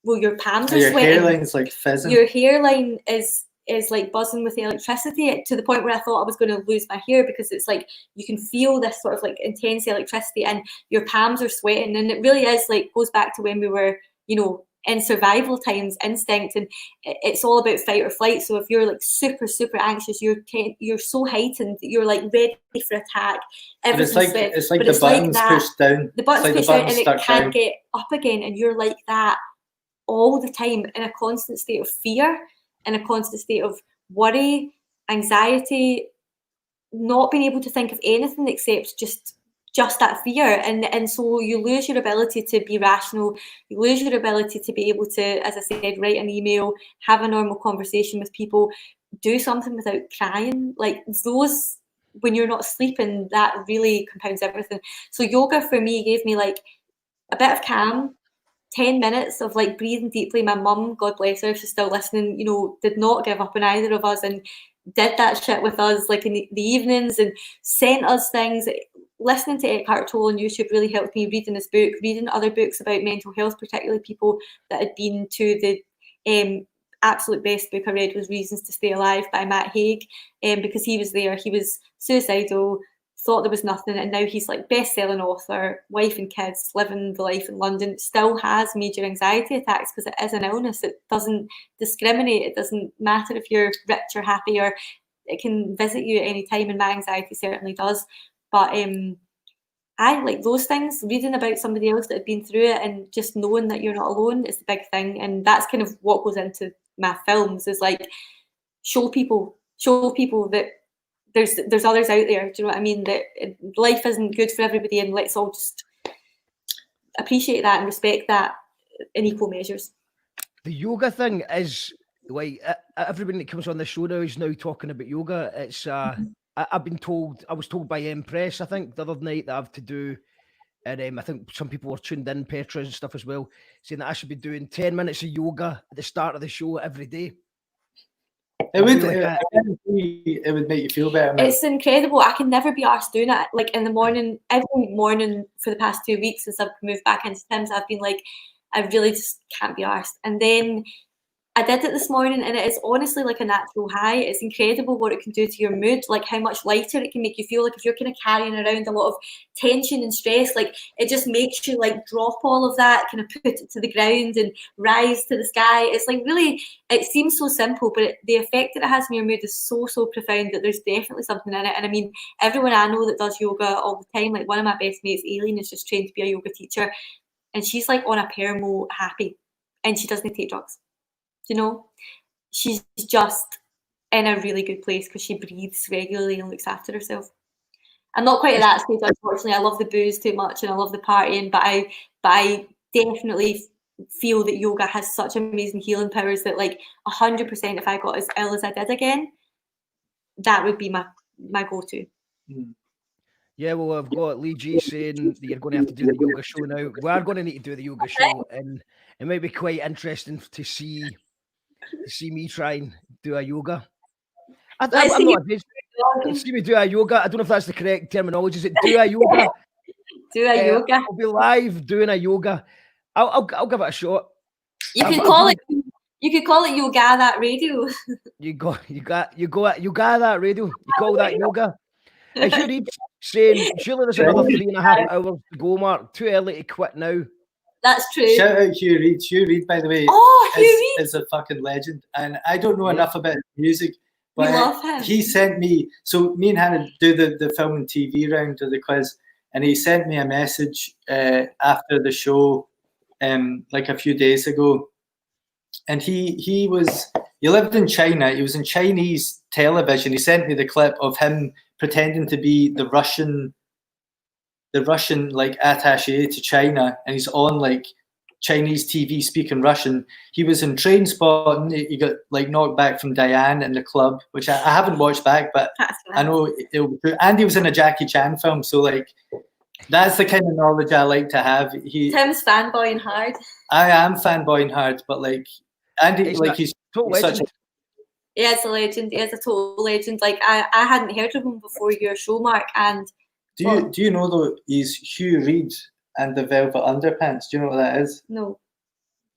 well, your palms are your sweating. Your hairline's like fizzing. Your hairline is like buzzing with the electricity, to the point where I thought I was going to lose my hair, because it's like you can feel this sort of like intense electricity and your palms are sweating. And it really is like, goes back to when we were, you know, in survival times, instinct, and it's all about fight or flight. So if you're like super, super anxious, you're so heightened that you're like ready for attack. It's like the buttons pushed down. The buttons pushed down, and it can't get up again, and you're like that all the time, in a constant state of fear, in a constant state of worry, anxiety, not being able to think of anything except just that fear. And so you lose your ability to be rational, you lose your ability to be able to, as I said, write an email, have a normal conversation with people, do something without crying. Like those, when you're not sleeping, that really compounds everything. So yoga for me gave me like a bit of calm, 10 minutes of like breathing deeply. My mum, God bless her, she's still listening, you know, did not give up on either of us and did that shit with us like in the evenings and sent us things. Listening to Eckhart Tolle on YouTube really helped me. Reading this book, reading other books about mental health, particularly people that had been to the absolute best book I read was Reasons to Stay Alive by Matt Haig, because he was there. He was suicidal, thought there was nothing, and now he's like best-selling author, wife and kids, living the life in London, still has major anxiety attacks because it is an illness. It doesn't discriminate. It doesn't matter if you're rich or happy, or it can visit you at any time, and my anxiety certainly does. But I like those things, reading about somebody else that had been through it and just knowing that you're not alone is the big thing. And that's kind of what goes into my films, is like show people that there's others out there. Do you know what I mean? That life isn't good for everybody, and let's all just appreciate that and respect that in equal measures. The yoga thing is like everybody that comes on the show now is now talking about yoga. It's I've been told, I was told by Empress, I think the other night, that I have to do, and I think some people were tuned in, Petra and stuff as well, saying that I should be doing 10 minutes of yoga at the start of the show every day. It would make you feel better, man. It's incredible. I can never be arsed doing it. Like in the morning, every morning for the past 2 weeks since I've moved back into Tim's, I've been like, I really just can't be arsed. And then I did it this morning, and it is honestly like a natural high. It's incredible what it can do to your mood, like how much lighter it can make you feel. Like if you're kind of carrying around a lot of tension and stress, like it just makes you like drop all of that, kind of put it to the ground and rise to the sky. It's like really, it seems so simple, but the effect that it has on your mood is so profound that there's definitely something in it. And I mean, everyone I know that does yoga all the time, like one of my best mates, Aileen, is just trained to be a yoga teacher, and she's like on a permo happy, and she doesn't take drugs. You know, she's just in a really good place because she breathes regularly and looks after herself. I'm not quite at that stage, unfortunately. I love the booze too much and I love the partying, but I definitely feel that yoga has such amazing healing powers that, like, 100%, if I got as ill as I did again, that would be my go-to. Yeah, well, I've got Lee G saying that you're going to have to do the yoga show now. We are going to need to do the yoga show, and it might be quite interesting to see me try and do a yoga. I'm not see me do a yoga. I don't know if that's the correct terminology. Is it do a yoga? Do a yoga. I'll be live doing a yoga. I'll give it a shot. You could call it yoga that radio. You got that radio. You call that yoga. If you read saying surely there's another 3.5 hours to go, Mark. Too early to quit now. That's true. Shout out Hugh Reid. Hugh Reid, by the way, is a fucking legend. And I don't know enough about music, but love him. He sent me, so me and Hannah do the film and TV round of the quiz, and he sent me a message after the show like a few days ago. And he lived in China. He was in Chinese television. He sent me the clip of him pretending to be the Russian like attaché to China, and he's on like Chinese TV speaking Russian. He was in Trainspotting. He got like knocked back from Diane in the club, which I haven't watched back, but I know and he was in a Jackie Chan film, so like that's the kind of knowledge I like to have. Tim's fanboying hard. I am fanboying hard, but like Andy, he's such a yeah, it's a legend. He is a total legend. Like I hadn't heard of him before your show, Mark. And do you know though he's Hugh Reid and the Velvet Underpants? Do you know what that is? No.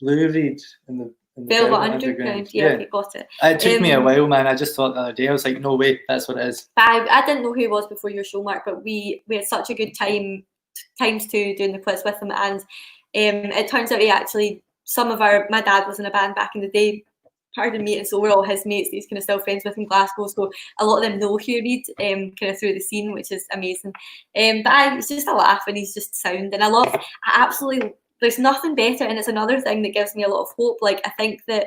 Lou Reid and the Velvet Underground. Yeah, okay, got it. It took me a while, man. I just thought the other day, I was like, no way, that's what it is. I didn't know who he was before your show, Mark, but we had such a good time, times two, doing the quiz with him, and it turns out he actually, my dad was in a band back in the day, pardon me, and so we're all his mates that he's kind of still friends with in Glasgow, so a lot of them know Hugh Reid kind of through the scene, which is amazing. But it's just a laugh, and he's just sound, and I absolutely, there's nothing better, and it's another thing that gives me a lot of hope. Like, I think that,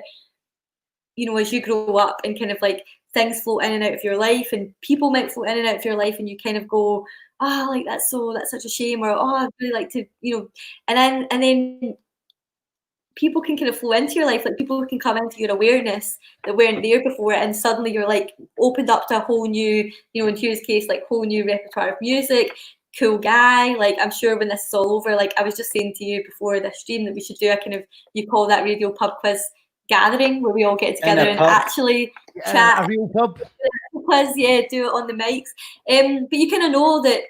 you know, as you grow up and kind of like things float in and out of your life, and people might float in and out of your life, and you kind of go, oh, like that's such a shame, or oh, I'd really like to, you know, and then people can kind of flow into your life, like people can come into your awareness that weren't there before, and suddenly you're like opened up to a whole new, you know, in Hugh's case, like whole new repertoire of music. cool guy. Like, I'm sure when this is all over, like I was just saying to you before this stream, that we should do a kind of, you call that radio pub quiz gathering, where we all get together and actually chat. A real pub quiz, yeah, do it on the mics. But you kind of know that,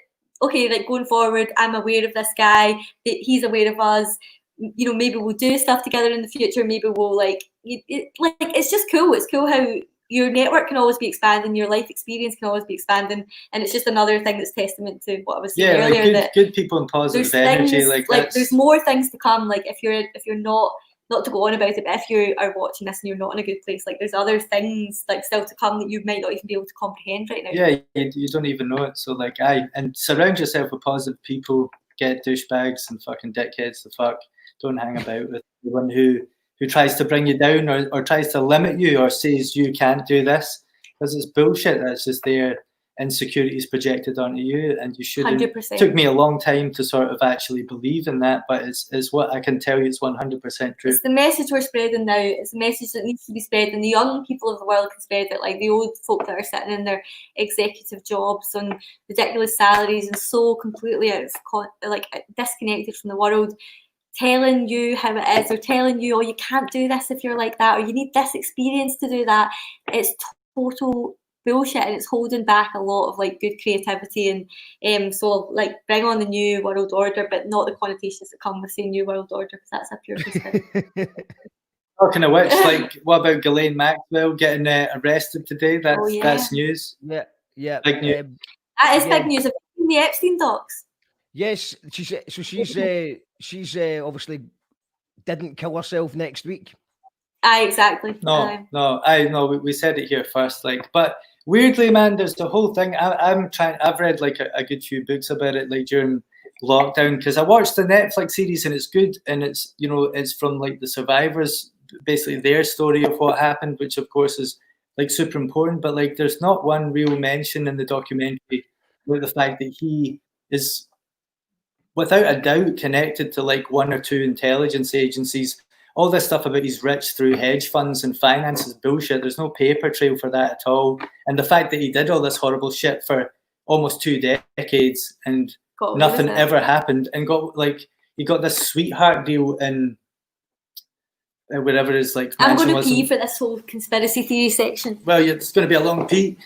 okay, like going forward, I'm aware of this guy, that he's aware of us. You know, maybe we'll do stuff together in the future. Maybe we'll it's just cool. It's cool how your network can always be expanding, your life experience can always be expanding, and it's just another thing that's testament to what I was saying earlier. Like good people and positive energy. Things, like there's more things to come. Like if you're not to go on about it, but if you are watching this and you're not in a good place, like there's other things like still to come that you might not even be able to comprehend right now. Yeah, you don't even know it. So like, and surround yourself with positive people. Get douchebags and fucking dickheads the fuck. Don't hang about with anyone who tries to bring you down or tries to limit you or says you can't do this, because it's bullshit. That's just their insecurities projected onto you, and you shouldn't. 100%. It took me a long time to sort of actually believe in that, but it's what I can tell you, it's 100% true. It's the message we're spreading now. It's the message that needs to be spread, and the young people of the world can spread it. Like the old folk that are sitting in their executive jobs on ridiculous salaries and so completely out of disconnected from the world, telling you how it is, or telling you, oh, you can't do this if you're like that, or you need this experience to do that. It's total bullshit, and it's holding back a lot of like good creativity. And so like bring on the new world order, but not the connotations that come with saying new world order, because that's a pure conspiracy. Talking of which, like, what about Ghislaine Maxwell getting arrested today? That's news. Yeah, big news. That is big news. Have you seen the Epstein docs? Yes, she's obviously didn't kill herself next week. Exactly. No. We said it here first, like, but weirdly, man, there's the whole thing. I've read like a good few books about it, like during lockdown, because I watched the Netflix series and it's good, and it's, you know, it's from like the survivors, basically their story of what happened, which of course is like super important. But like, there's not one real mention in the documentary about the fact that he is, without a doubt, connected to like one or two intelligence agencies. All this stuff about he's rich through hedge funds and finance is bullshit. There's no paper trail for that at all. And the fact that he did all this horrible shit for almost 2 decades and nothing ever happened, and he got this sweetheart deal in wherever it is, like, I'm going to pee for this whole conspiracy theory section. Well, it's going to be a long pee.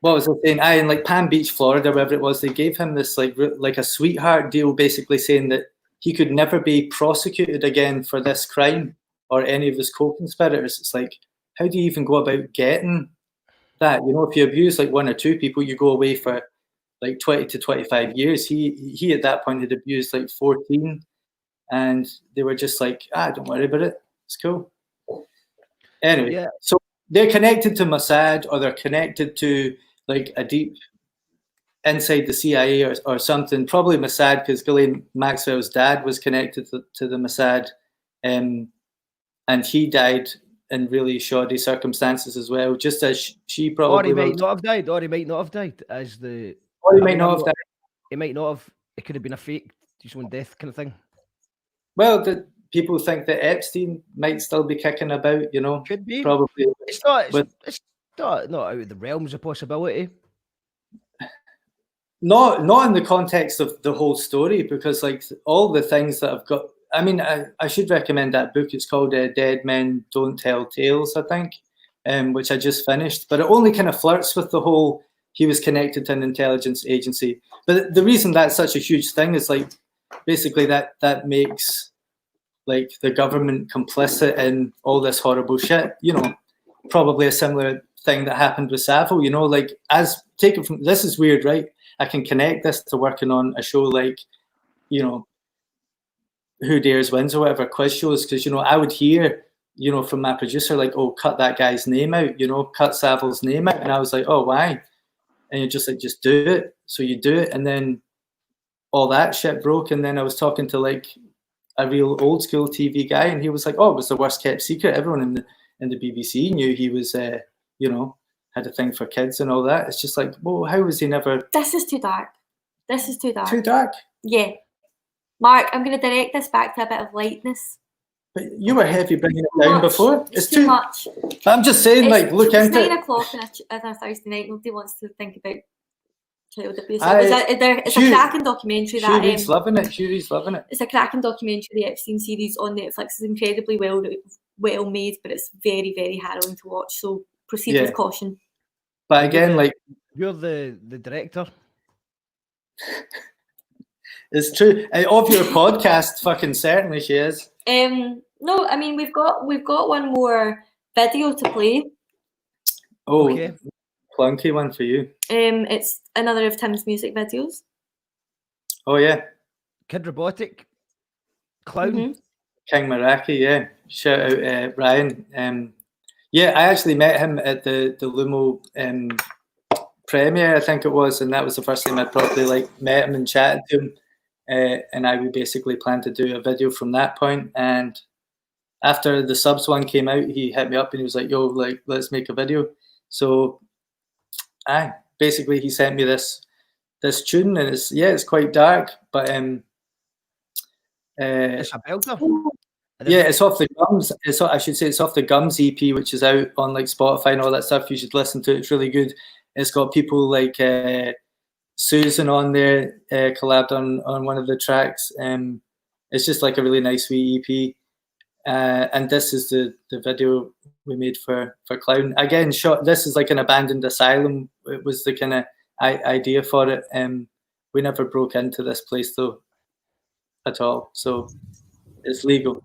What was I saying? In like Palm Beach, Florida, wherever it was, they gave him this like a sweetheart deal, basically saying that he could never be prosecuted again for this crime or any of his co-conspirators. It's like, how do you even go about getting that? You know, if you abuse like one or two people, you go away for like 20 to 25 years. He at that point had abused like 14, and they were just like, don't worry about it. It's cool. Anyway, so they're connected to Mossad, or they're connected to like a deep inside the CIA or something, probably Mossad, because Ghislaine Maxwell's dad was connected to the Mossad, and he died in really shoddy circumstances as well, just as she probably. Or he might not have died. Or he might not have died. As the. Or he might not have died. He might not have. It could have been a fake, his own death kind of thing. Well, people think that Epstein might still be kicking about. You know, could be. Probably. It's not out of the realms of possibility. Not in the context of the whole story, because like all the things that I've got. I mean, I should recommend that book. It's called Dead Men Don't Tell Tales, I think, which I just finished. But it only kind of flirts with the whole he was connected to an intelligence agency. But the reason that's such a huge thing is like basically that this like the government complicit in all this horrible shit. You know, probably a similar thing that happened with Savile. You know, like take it from, this is weird, right? I can connect this to working on a show like, you know, Who Dares Wins or whatever, quiz shows, because, you know, I would hear, you know, from my producer, like, oh, cut that guy's name out, you know, cut Savile's name out. And I was like, oh, why? And you're just like, just do it. So you do it. And then all that shit broke. And then I was talking to like a real old school TV guy, and he was like, oh, it was the worst kept secret. Everyone in the BBC knew he was, you know, had a thing for kids and all that. It's just like, well, how was he never... This is too dark. This is too dark. Too dark? Yeah. Mark, I'm going to direct this back to a bit of lightness. But you were heavy bringing it down before. It's too much. I'm just saying, like, look into it. It's 9 o'clock on a Thursday night. Nobody wants to think about child abuse. It's a cracking documentary. Currie's loving it. Currie's loving it. It's a cracking documentary. The Epstein series on Netflix is incredibly well made, but it's very, very harrowing to watch. So proceed with caution. But again, like you're the director. It's true. Of your podcast, fucking certainly she is. No, I mean we've got one more video to play. Oh, okay. Plunky one for you. It's another of Tim's music videos. Oh yeah. Kid Robotic. Clown. Mm-hmm. King Maraki, yeah. Shout out Ryan. Yeah, I actually met him at the Lumo premiere, I think it was, and that was the first time I'd probably met him and chatted to him. And I would basically plan to do a video from that point. And after the subs one came out, he hit me up and he was like, "Yo, let's make a video." So, basically he sent me this tune, and it's quite dark, but it's a belter. Yeah, it's off the Gums. It's off the Gums EP, which is out on Spotify and all that stuff. You should listen to it. It's really good. It's got people like Susan on there, collabed on one of the tracks. It's just a really nice wee EP. And this is the video we made for Clown. Again, this is an abandoned asylum. It was the kind of idea for it. We never broke into this place though, at all. So it's legal.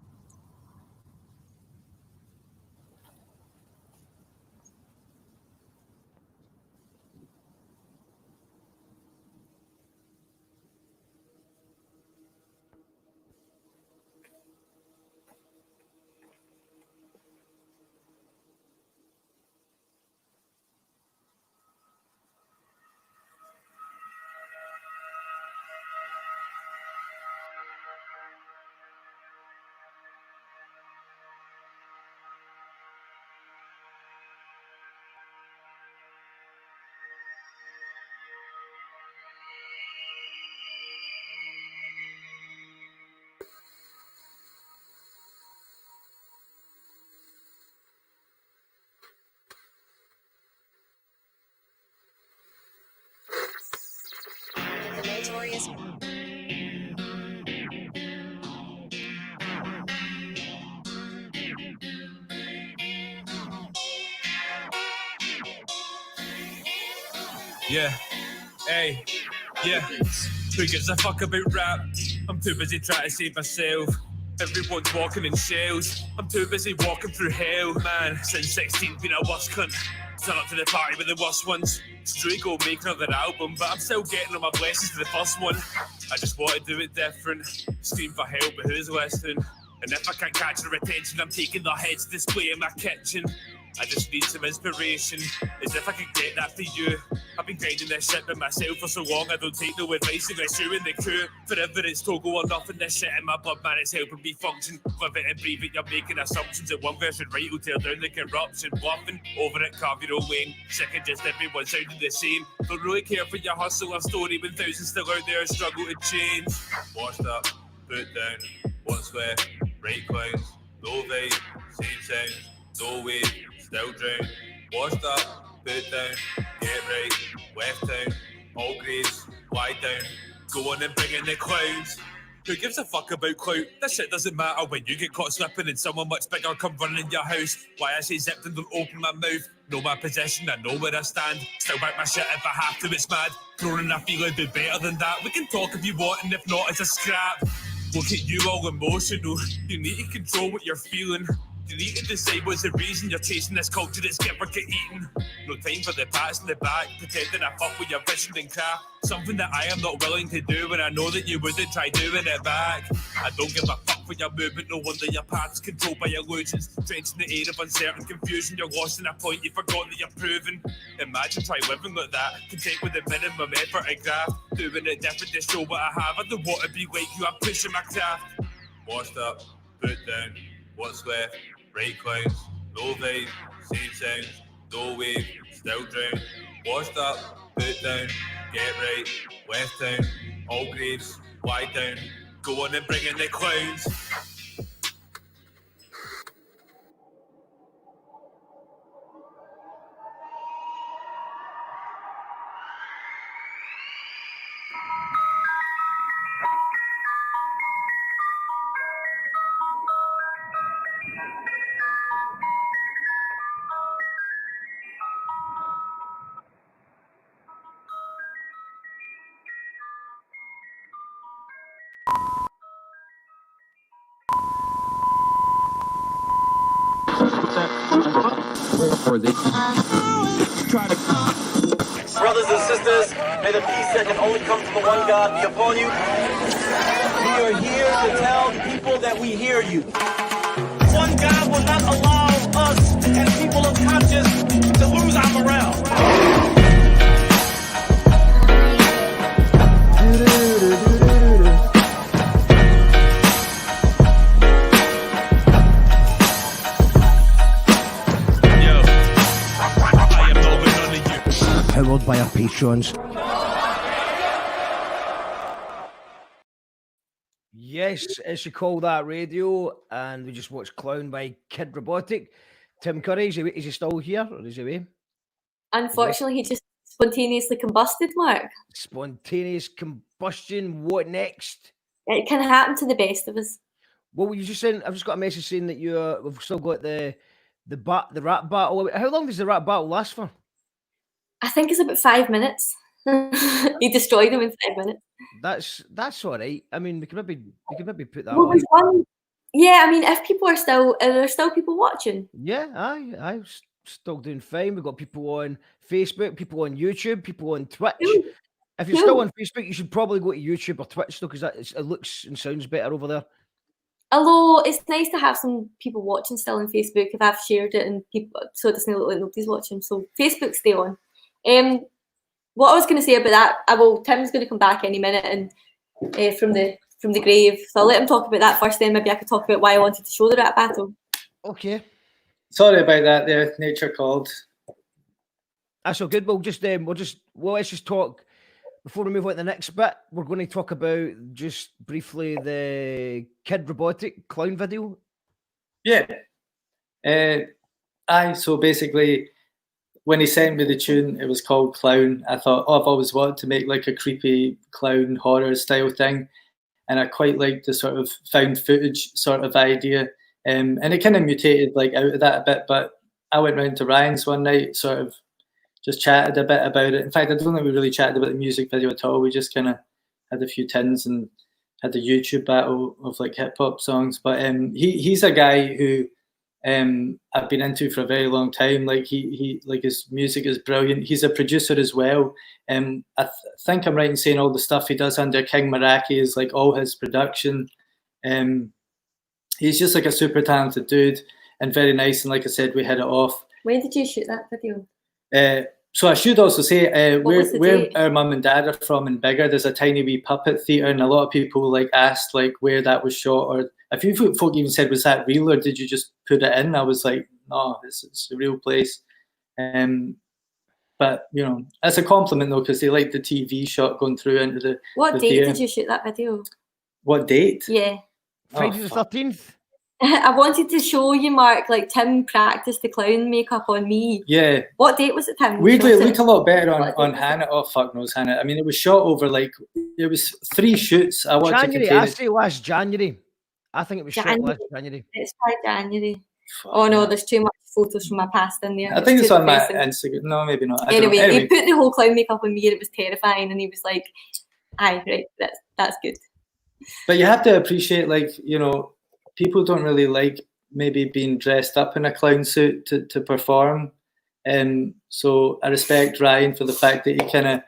Notorious. Yeah, hey, yeah. Who gives a fuck about rap? I'm too busy trying to save myself. Everyone's walking in shells. I'm too busy walking through hell, man. Since 16, been a worst cunt. Turn up to the party with the worst ones. Straight go make another album, but I'm still getting all my blessings to the first one. I just want to do it different. Scream for help, but who's listening? And if I can't catch their attention, I'm taking their heads to display in my kitchen. I just need some inspiration, as if I could get that for you. I've been grinding this shit by myself for so long, I don't take no advice unless you're in the crew. Forever it's Togo or nothing, this shit in my blood, man, it's helping me function. Live it and breathe it, you're making assumptions that one version right will tear down the corruption. Bluffing, over it, carve your own lane. Sick of just everyone sounding the same. Don't really care for your hustle or story when thousands still out there struggle to change. Washed up, put down, what's left, right clowns, low vibe, same sound, no wave. Still drown, washed up, put down, get right, left town, all grades, lie down, go on and bring in the clowns. Who gives a fuck about clout? This shit doesn't matter when you get caught slipping and someone much bigger come running your house. Why I say zipped and don't open my mouth. Know my position, I know where I stand. Still back my shit if I have to, it's mad. Grown I feel I'd do better than that. We can talk if you want, and if not, it's a scrap. Look at you all emotional. You need to control what you're feeling. You need to decide what's the reason you're chasing this culture that's never get eaten. No time for the pats in the back, pretending I fuck with your vision and craft. Something that I am not willing to do, and I know that you wouldn't try doing it back. I don't give a fuck for your movement, no wonder your path's controlled by illusions. Drenched in the air of uncertain confusion, you're lost in a point you forgot that you're proven. Imagine try living like that, content with the minimum effort I graft. Doing it different to show what I have, I don't want to be like you, I'm pushing my craft. Washed up, put down, what's left? Right clowns, no vibe, same sound, no wave, still drown. Washed up, put down, get right, left town, all graves, lie down, go on and bring in the clowns. Brothers and sisters, may the peace that can only come from the one God be upon you. We are here to tell the people that we hear you. One God will not allow us as people of conscience to lose our morale. Powered by our patrons. Yes, it's Call That Radio, and we just watched Clown by Kid Robotic. Tim Currie, is he still here, or is he away? Unfortunately, he just spontaneously combusted, Mark. Spontaneous combustion, what next? It can happen to the best of us. What were you just saying? I've just got a message saying that we've still got the rap battle. How long does the rap battle last for? I think it's about 5 minutes. He destroyed him in 5 minutes. That's all right. I mean, we can maybe put that Well, on. there's one. Yeah, I mean, if people are there's still people watching. Yeah, I'm still doing fine. We've got people on Facebook, people on YouTube, people on Twitch. If you're still on Facebook, you should probably go to YouTube or Twitch though, because it looks and sounds better over there. Although it's nice to have some people watching still on Facebook if I've shared it and people, so it doesn't look like nobody's watching. So Facebook, stay on. What I was going to say about that, Tim's going to come back any minute and from the grave. So I'll let him talk about that first. Then maybe I could talk about why I wanted to show the rap battle. Okay. Sorry about that. There, nature called. That's all good. Let's just talk before we move on to the next bit. We're going to talk about just briefly the Kid Robotic clown video. Yeah. So basically, when he sent me the tune, it was called Clown. I thought, I've always wanted to make like a creepy clown horror style thing. And I quite liked the sort of found footage sort of idea. And it kind of mutated like out of that a bit. But I went round to Ryan's one night, sort of just chatted a bit about it. In fact, I don't think we really chatted about the music video at all. We just kind of had a few tins and had the YouTube battle of like hip hop songs. But he's a guy who I've been into for a very long time. Like he like his music is brilliant. He's a producer as well. I think I'm right in saying all the stuff he does under King Meraki is like all his production. He's just like a super talented dude and very nice. And like I said, we hit it off. When did you shoot that video? So I should also say where our mum and dad are from in Biggar, there's a tiny wee puppet theatre, and a lot of people like asked like where that was shot, or a few folk even said, was that real or did you just put it in? I was like, no, it's a real place. But you know, that's a compliment though, because they like the TV shot going through into the. What the date theatre. did you shoot that video? What date? Yeah. Friday the 13th. I wanted to show you, Mark, like Tim practiced the clown makeup on me. Yeah. What date was it, Tim? Weirdly, it looked a lot better on Hannah. Oh, fuck knows Hannah. I mean, it was shot over like, it was 3 shoots. I wanted January, to contain I it. say last January. I think it was shot last January. It's by January. Oh no, there's too much photos from my past in there. I think it's on my depressing. Instagram. No, maybe not. Anyway, he put the whole clown makeup on me and it was terrifying, and he was like, aye, right, that's good. But you have to appreciate, like, you know, people don't really like maybe being dressed up in a clown suit to perform. So I respect Ryan for the fact that he kind of,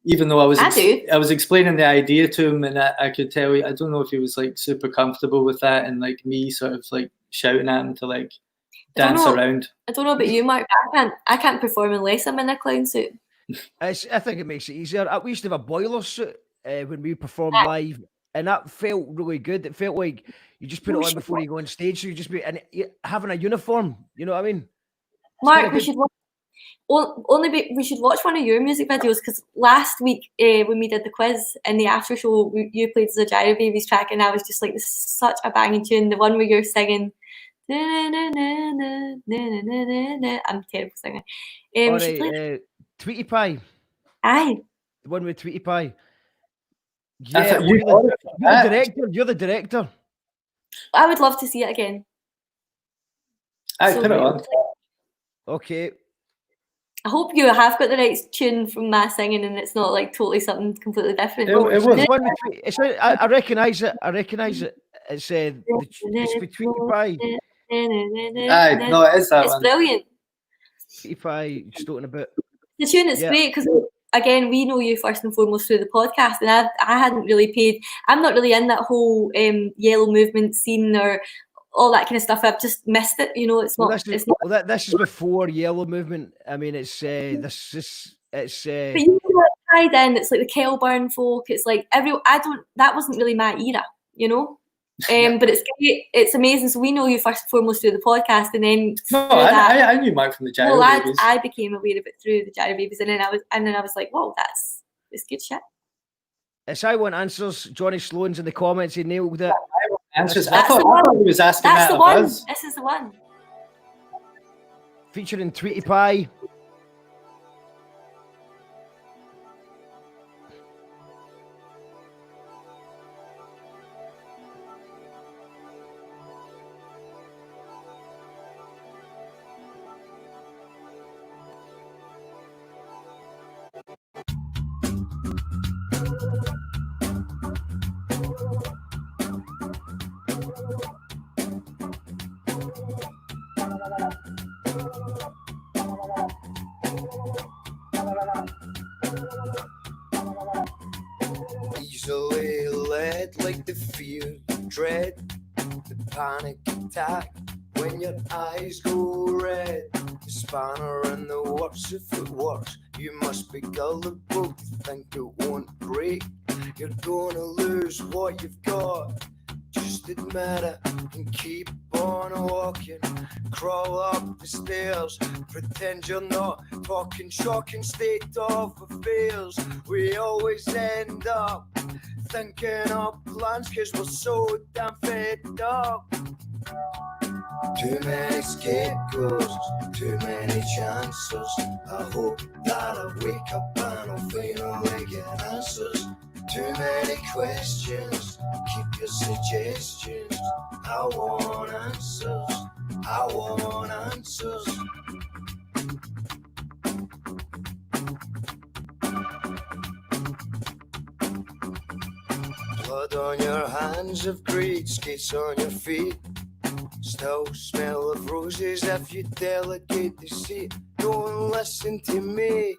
even though I was explaining the idea to him, and I could tell, I don't know if he was like super comfortable with that, and like me sort of like shouting at him to like dance around. I don't know about you, Mark, but I can't perform unless I'm in a clown suit. I think it makes it easier. We used to have a boiler suit when we performed live, and that felt really good. It felt like you just put it on before you go on stage, so you just be having a uniform. You know what I mean? Mark, we should watch. We should watch one of your music videos, because last week when we did the quiz in the after show, you played the Gyro Babies track, and I was just like, this is such a banging tune. The one where you're singing. I'm terrible singer. Tweety Pie. Aye. The one with Tweety Pie. Yeah, you're the director. I would love to see it again. I put it on. Okay. I hope you have got the right tune from my singing, and it's not like totally something completely different. I recognise it. It's with Tweety Pie. Aye, no, it is that it's one. Brilliant. Spotify, just talking about. The tune is great because, again, we know you first and foremost through the podcast, and I hadn't really paid. I'm not really in that whole yellow movement scene or all that kind of stuff. I've just missed it. You know, it's not. It's not. Well, this is before yellow movement. I mean, it's this is it's. But you know what tied in? It's like the Kelburn folk. It's like that wasn't really my era. You know. But it's great. It's amazing. So we know you first and foremost through the podcast, and then I knew Mike from the Gyro Babies. I became aware of it through the Gyro Babies, and then I was like, whoa, it's good shit. It's I Want Answers. Johnny Sloan's in the comments. He nailed it. I Want Answers. I thought he was asking That's that the one. Us. This is the one. Featuring Tweety Pie. Easily led like the fear, dread, the panic attack. When your eyes go red, the spanner in the works. If it works, you must be gullible to think it won't break. You're gonna lose what you've got. Just admit it and keep on walking. Crawl up the stairs, pretend you're not talking. Shocking state of affairs. We always end up thinking up plans cause we're so damn fed up. Too many scapegoats, too many chances. I hope that I wake up and I'll finally get answers. Too many questions, keep your suggestions. I want answers, I want answers. Blood on your hands of greed, skates on your feet. Still smell of roses if you delegate the seat. Don't listen to me,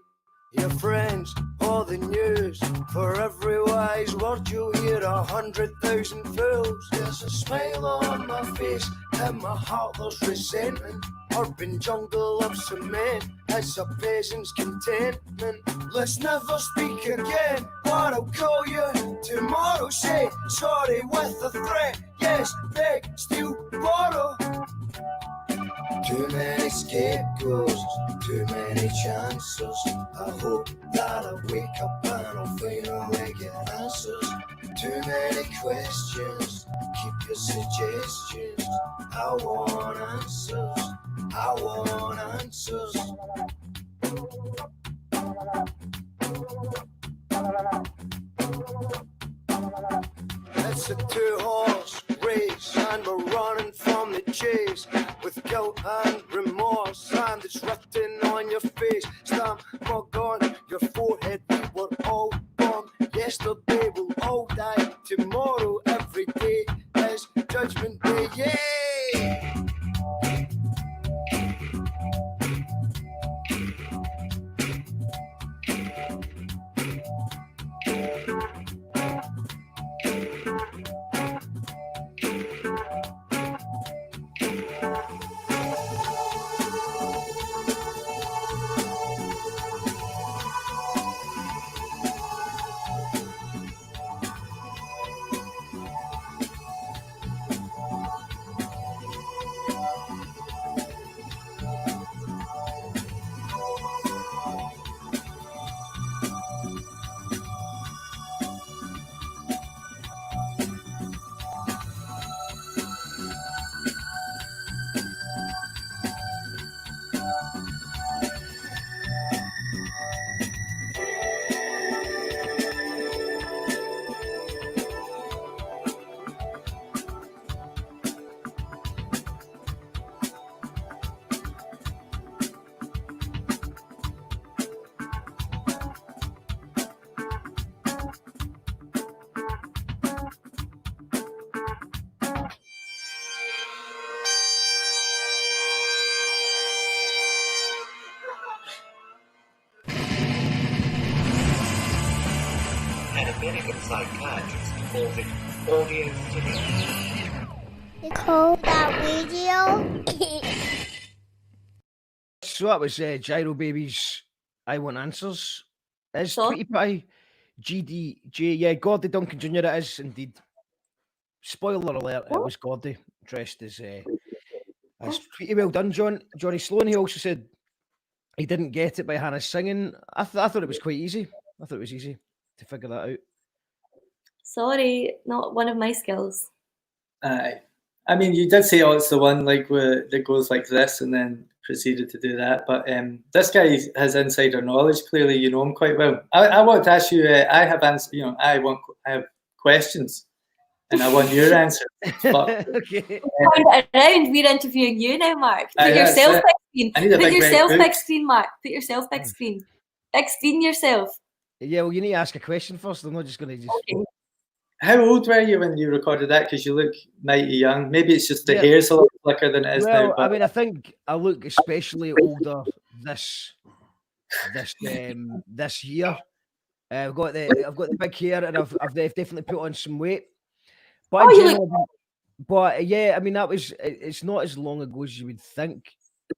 your friends, or the news. For every wise word you'll hear 100,000 fools. There's a smile on my face, in my heart there's resentment. Urban jungle of cement, it's a peasant's contentment. Let's never speak again, but I'll call you tomorrow. Say sorry with a threat, yes, beg, steal, borrow. Too many scapegoats, too many chances. I hope that I wake up and I'll finally get answers. Too many questions, keep your suggestions. I want answers, I want answers. It's a two-horse race and we're running from the chase. With guilt and remorse, and it's written on your face. Stamp mug on your forehead. We were all born yesterday, we'll all die tomorrow. Every day is Judgment Day, yay! psychiatrist causing audience to You call that radio? So that was Gyro Baby's I Want Answers. Is tweeted by GDJ. Yeah, Gordy Duncan Jr. It is indeed. Spoiler alert, it was Gordy dressed as pretty well done, Johnny Sloan. He also said he didn't get it by Hannah singing. I thought it was quite easy. I thought it was easy to figure that out. Sorry, not one of my skills. I mean, you did say, oh, it's the one like that goes like this, and then proceeded to do that. But this guy has insider knowledge. Clearly, you know him quite well. I want to ask you. I have answer. You know, I have questions, and I want your answer. But, okay. Around, we're interviewing you now, Mark. Put yourself big screen. Put yourself big screen, Mark. Put yourself big screen. Big screen yourself. Yeah, well, you need to ask a question first. I'm not just going to just. Okay. How old were you when you recorded that? Because you look mighty young. Maybe it's just the hair's a lot slicker than it is now. Well, I mean, I think I look especially older this year. I've got the big hair, and I've definitely put on some weight. But yeah, I mean it's not as long ago as you would think.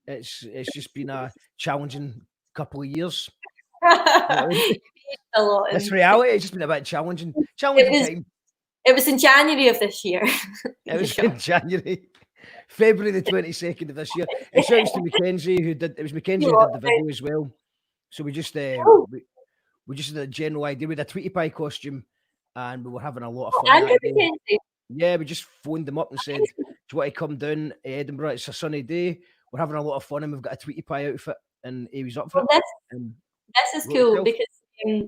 It's just been a challenging couple of years. A lot. That's reality. It's just been a bit challenging time. It was in January of this year. It was in January, February the 22nd of this year. It shouts to Mackenzie who did. It was Mackenzie who did the video as well. So we just we just had a general idea. We had a Tweety Pie costume, and we were having a lot of fun. Yeah, we just phoned them up and said, "Do you want to come down to Edinburgh? It's a sunny day. We're having a lot of fun, and we've got a Tweety Pie outfit." And he was up for it. This is cool because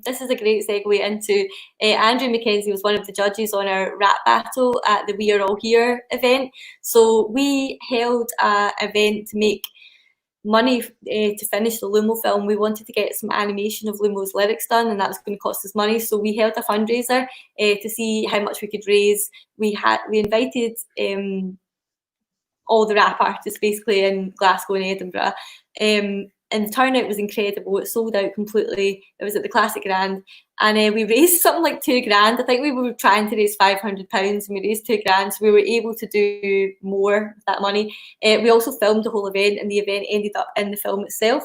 this is a great segue into Andrew Mackenzie was one of the judges on our rap battle at the We Are All Here event. So we held an event to make money to finish the Lumo film. We wanted to get some animation of Lumo's lyrics done, and that was going to cost us money. So we held a fundraiser to see how much we could raise. We invited all the rap artists basically in Glasgow and Edinburgh. And the turnout was incredible. It sold out completely. It was at the Classic Grand. And we raised something like £2,000. I think we were trying to raise £500 and we raised £2,000. So we were able to do more with that money. We also filmed the whole event, and the event ended up in the film itself.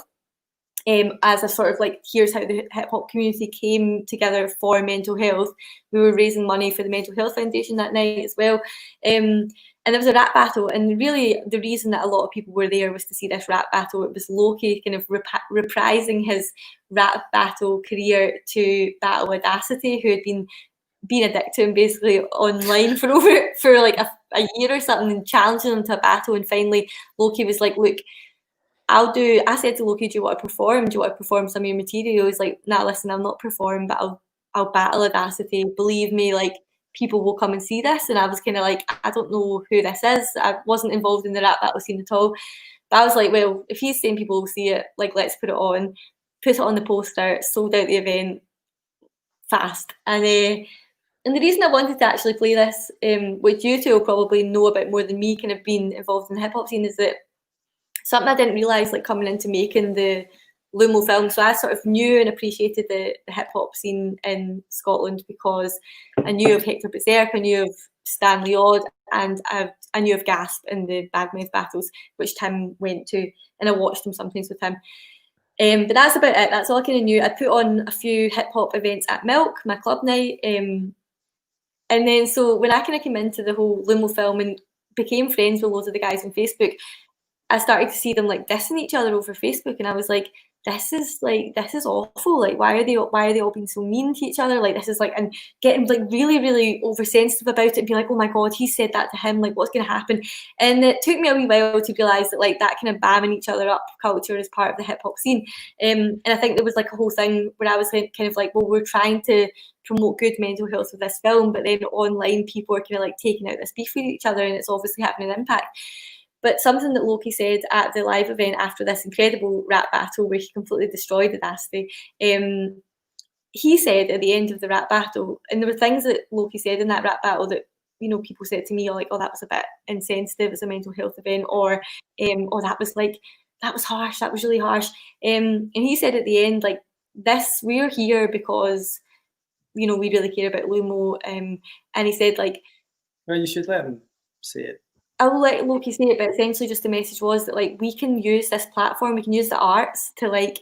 As a sort of like, here's how the hip hop community came together for mental health. We were raising money for the Mental Health Foundation that night as well. And there was a rap battle, and really the reason that a lot of people were there was to see this rap battle. It was Loki kind of reprising his rap battle career to battle Audacity, who had been a dick to him basically online for like a year or something, and challenging him to a battle. And finally Loki was like, look, I said to Loki, do you want to perform? Do you want to perform some of your material? He's like, nah, listen, I'll not perform, but I'll battle Audacity. Believe me, like, people will come and see this. And I was kind of like, I don't know who this is. I wasn't involved in the rap battle scene at all. But I was like, well, if he's saying people will see it, like, let's put it on the poster, sold out the event fast. And the reason I wanted to actually play this, which you two will probably know about more than me, kind of being involved in the hip hop scene, is that something I didn't realise, like, coming into making the Lumo film. So I sort of knew and appreciated the hip hop scene in Scotland because I knew of Hector Berserk, I knew of Stanley Odd, and I knew of Gasp in the Bagmouth battles, which Tim went to, and I watched them sometimes with him. But that's about it. That's all I kind of knew. I put on a few hip hop events at Milk, my club night, and then so when I kind of came into the whole Lumo film and became friends with loads of the guys on Facebook, I started to see them like dissing each other over Facebook, and I was like, this is awful. Like, why are they all being so mean to each other? Like, this is like, and getting like really, really oversensitive about it and be like, oh my God, he said that to him. Like, what's going to happen? And it took me a wee while to realise that like that kind of bamming each other up culture is part of the hip hop scene. And I think there was like a whole thing where I was kind of like, well, we're trying to promote good mental health with this film, but then online people are kind of like taking out this beef with each other, and it's obviously having an impact. But something that Loki said at the live event after this incredible rap battle where he completely destroyed Audacity, he said at the end of the rap battle, and there were things that Loki said in that rap battle that, you know, people said to me, like, oh, that was a bit insensitive as a mental health event, or oh, that was harsh, that was really harsh. And he said at the end, like, we're here because you know, we really care about Lumo. And he said, like, well, you should let him say it. I will let Loki say it, but essentially just the message was that, like, we can use this platform, we can use the arts to, like,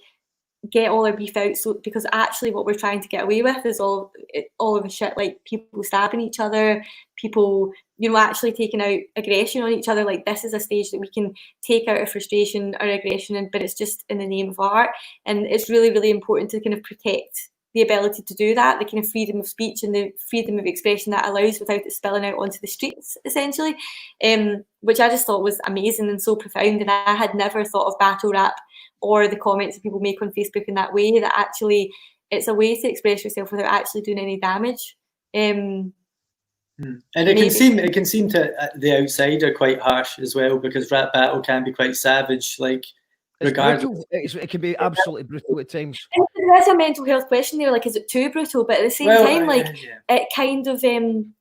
get all our beef out. So because actually what we're trying to get away with is all of the shit, like people stabbing each other, people, you know, actually taking out aggression on each other. Like, this is a stage that we can take out our frustration, our aggression, but it's just in the name of art. And it's really, really important to kind of protect the ability to do that, the kind of freedom of speech and the freedom of expression that allows without it spilling out onto the streets, essentially, which I just thought was amazing and so profound. And I had never thought of battle rap or the comments that people make on Facebook in that way, that actually it's a way to express yourself without actually doing any damage. And it can seem to the outsider quite harsh as well, because rap battle can be quite savage, like, regardless. It can be absolutely brutal at times. There's a mental health question there, like, is it too brutal? But at the same time, like, it kind of,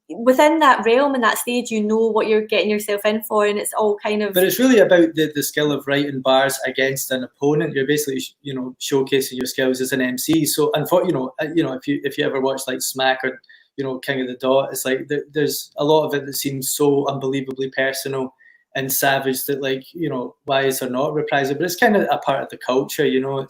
within that realm and that stage, you know what you're getting yourself in for, and it's all kind of... But it's really about the skill of writing bars against an opponent. You're basically, you know, showcasing your skills as an MC. So, if you ever watch, like, Smack or, you know, King of the Dot, it's like there's a lot of it that seems so unbelievably personal and savage that, like, you know, why is there not reprisal? But it's kind of a part of the culture, you know.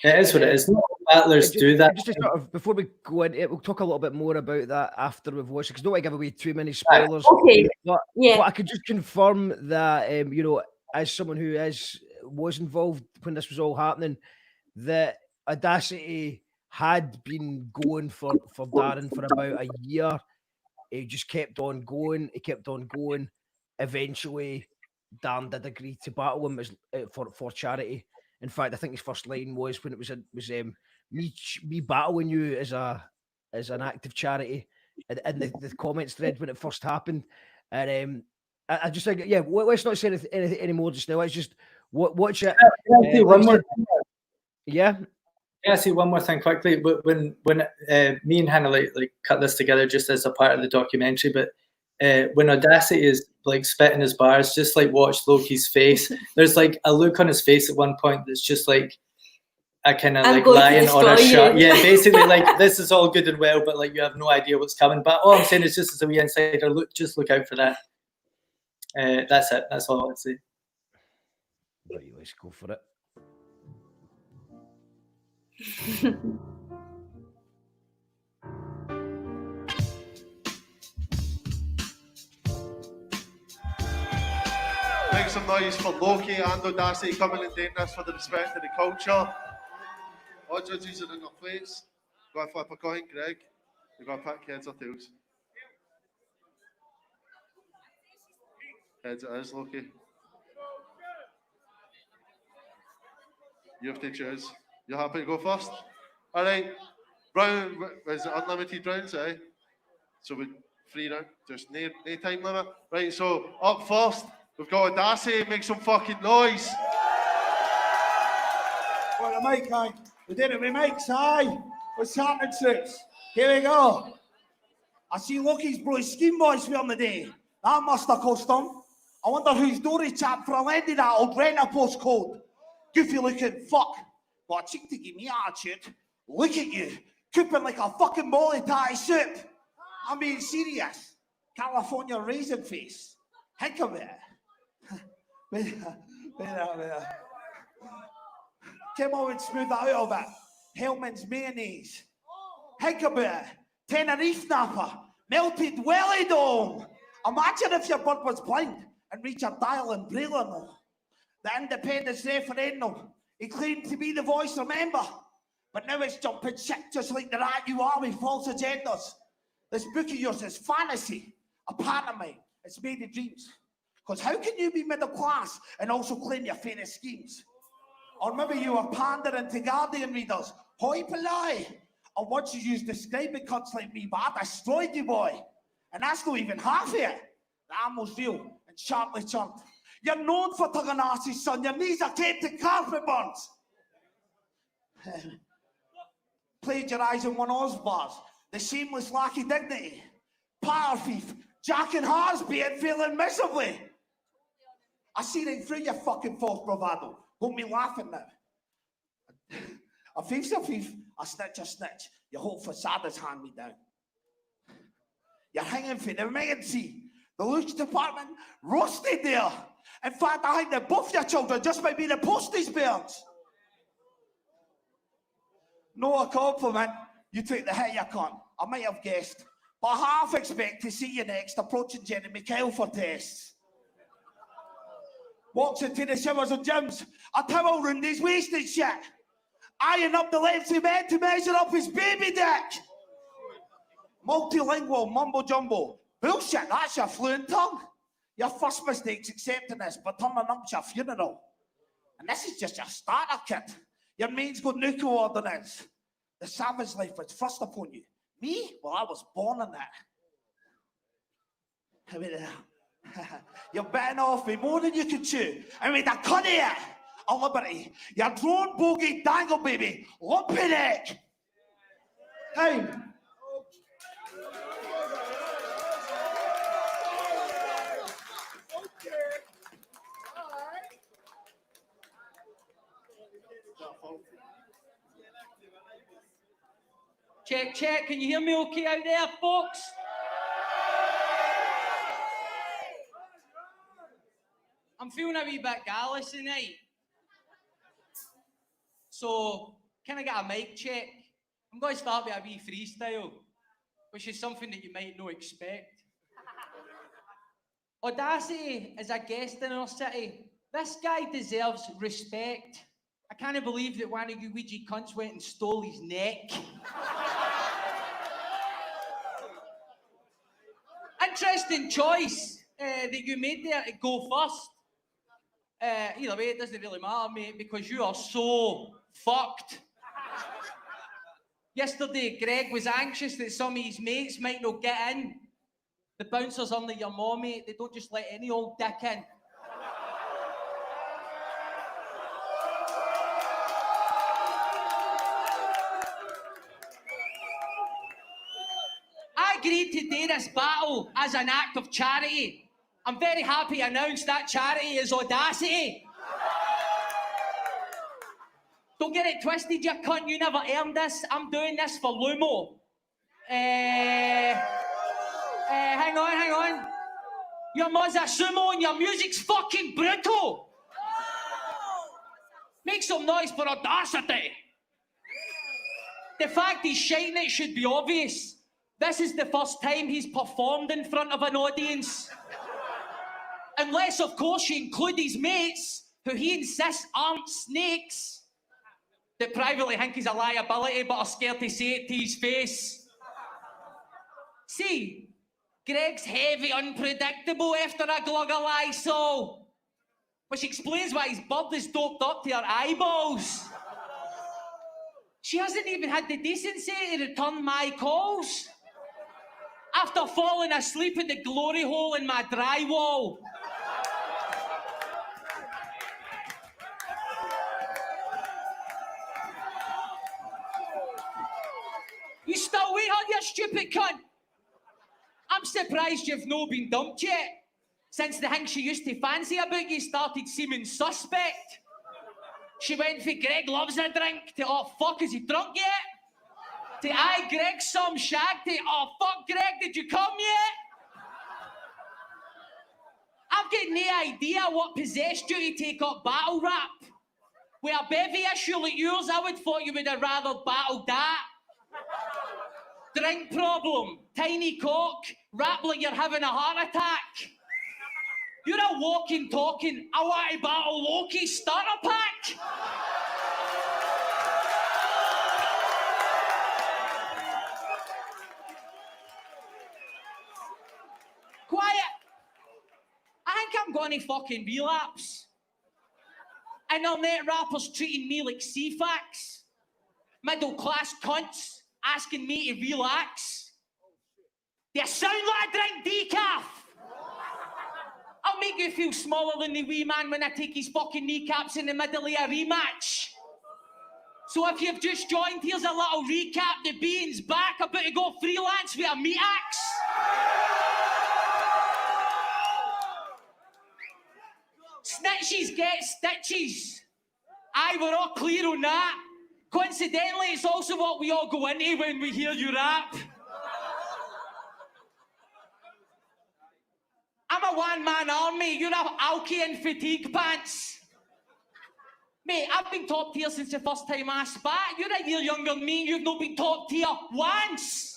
It is what it is. Not all battlers do that. Just to sort of, before we go in, we'll talk a little bit more about that after we've watched it, because I don't want to give away too many spoilers. Okay. But Yeah. I could just confirm that, you know, as someone who was involved when this was all happening, that Audacity had been going for Darren for about a year. He just kept on going. He kept on going. Eventually, Darren did agree to battle him for charity. In fact, I think his first line was when it was me battling you as an act of charity, in the comments thread when it first happened. And I just think, yeah, let's not say anything anymore just now. Let's just watch it. One more. Yeah. Can I say one more thing quickly? When me and Hannah like cut this together just as a part of the documentary, but when Audacity is like spitting his bars, just like watch Loki's face. There's like a look on his face at one point that's just like a kind of like lion on a shirt. Yeah, basically like, this is all good and well, but like you have no idea what's coming. But all I'm saying is, just as a wee insider, just look out for that. That's it. That's all I want to say. Right, let's go for it. Make some noise for Loki and Audacity coming and doing this for the respect of the culture. All judges are in their place. Go and flip a coin, Greg. You've got to pick heads or tails. Heads it is, Loki. You have to choose. You happy to go first? All right. Round, is it unlimited rounds, eh? So we 3 rounds, just no time limit. Right, so up first, we've got Audacity. Make some fucking noise. Well, the mic, mate. We did it with mics, aye? What's happening, troops? Here we go. I see Loki's brought his scheme boys for him today. That must have cost him. I wonder who's Dory chap for a lady that old rent a postcode. Goofy looking fuck. But a cheek to give me attitude. Look at you, cooping like a fucking molly tatty soup. I'm being serious. California raisin face. Think of it. Wait. Come on and smooth that out of it. Hellman's mayonnaise. Think about it. Tenerife Napa. Melted welly dome. Imagine if your bird was blind and Richard Dial and Braylon. No. The independence referendum. He claimed to be the voice, remember? But now it's jumping shit just like the rat you are with false agendas. This book of yours is fantasy, a pantomime. It's made of dreams. Because how can you be middle class and also claim your fairest schemes? Or maybe you were pandering to Guardian readers. Hoi polloi. Or once you used describing cunts like me, but I destroyed you, boy. And that's not even half of it. The ammo's real and sharply chunked. You're known for tugging asses, son. Your knees are taped to carpet burns. Plagiarising one Oz bars. The shameless lack of dignity. Power thief. Jacking Harsby and failing miserably. I see right through your fucking false bravado. Got me laughing now. A thief's a thief. A snitch. Your whole facade is hand me down. You're hanging for the emcee. The looks department roasted there. In fact, I think that both your children just might be the postage birds. No a compliment. You took the hit, you cunt. I might have guessed. But I half expect to see you next approaching Jenny Mikhail for tests. Walks into the showers and gyms. A towel round his wasted shit. Eyeing up the lengths he meant to measure up his baby dick. Multilingual mumbo jumbo. Bullshit, that's your fluent tongue. Your first mistake's accepting this, but turning up's your funeral. And this is just your starter kit. Your main's got nuclear ordnance. The savage life was thrust upon you. Me? Well, I was born in that. I mean, you're betting off me more than you can chew. I mean, the cut here, a liberty. Your drone bogey dangle baby, lumpy neck. Hey. Check, can you hear me okay out there, folks? I'm feeling a wee bit gallus tonight. So, can I get a mic check? I'm going to start with a wee freestyle, which is something that you might not expect. Audacity is a guest in our city. This guy deserves respect. I can't believe that one of you Ouija cunts went and stole his neck. Interesting choice that you made there to go first. Either way, it doesn't really matter, mate, because you are so fucked. Yesterday, Greg was anxious that some of his mates might not get in. The bouncers under your mom, mate, they don't just let any old dick in. I agreed to do this battle as an act of charity. I'm very happy to announce that charity is Audacity. Don't get it twisted, you cunt, you never earned this. I'm doing this for Lumo. Hang on. Your mother's a sumo and your music's fucking brutal. Make some noise for Audacity. The fact he's shiting it should be obvious. This is the first time he's performed in front of an audience. Unless, of course, you include his mates, who he insists aren't snakes, that privately think he's a liability but are scared to say it to his face. See, Greg's heavy, unpredictable after a glug of Lysol, which explains why his bird is doped up to her eyeballs. She hasn't even had the decency to return my calls after falling asleep in the glory hole in my drywall. You still wait on you stupid cunt? I'm surprised you've not been dumped yet, since the thing she used to fancy about you started seeming suspect. She went for Greg loves a drink to, oh fuck, is he drunk yet? To aye, Greg some shag to, oh fuck Greg, did you come yet? I've got no idea what possessed you to take up battle rap. With a bevy issue like yours, I would thought you would have rather battled that. Drink problem, tiny cock, rap like you're having a heart attack. You're a walking, talking, I want to battle Loki starter pack. Quiet. I think I'm going to fucking relapse. Internet rappers treating me like CFAX. Middle class cunts asking me to relax. They sound like I drink decaf. I'll make you feel smaller than the wee man when I take his fucking kneecaps in the middle of a rematch. So if you've just joined, here's a little recap. The being's back, about to go freelance with a meat axe. Snitches get stitches. Aye, we're all clear on that. Coincidentally, it's also what we all go into when we hear you rap. I'm a one-man army. You have alky and fatigue pants. Mate, I've been top tier since the first time I spat. You're a year younger than me. You've not been top tier once.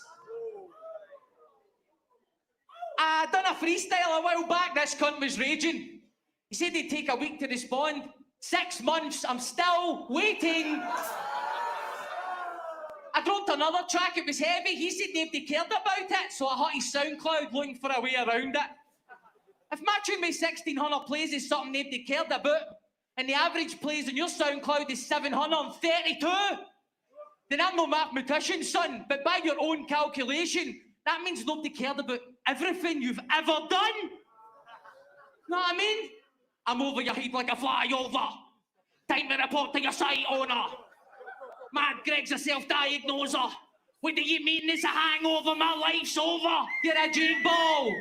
I done a freestyle a while back. This cunt was raging. He said he'd take a week to respond. 6 months. I'm still waiting. I dropped another track. It was heavy. He said nobody cared about it, so I hit his SoundCloud looking for a way around it. If my tune made 1,600 plays is something nobody cared about, and the average plays on your SoundCloud is 732, then I'm no mathematician, son, but by your own calculation, that means nobody cared about everything you've ever done. Know what I mean? I'm over your head like a flyover. Time to report to your site owner. Mad Greg's a self-diagnoser. What do you mean it's a hangover? My life's over. You're a jig ball.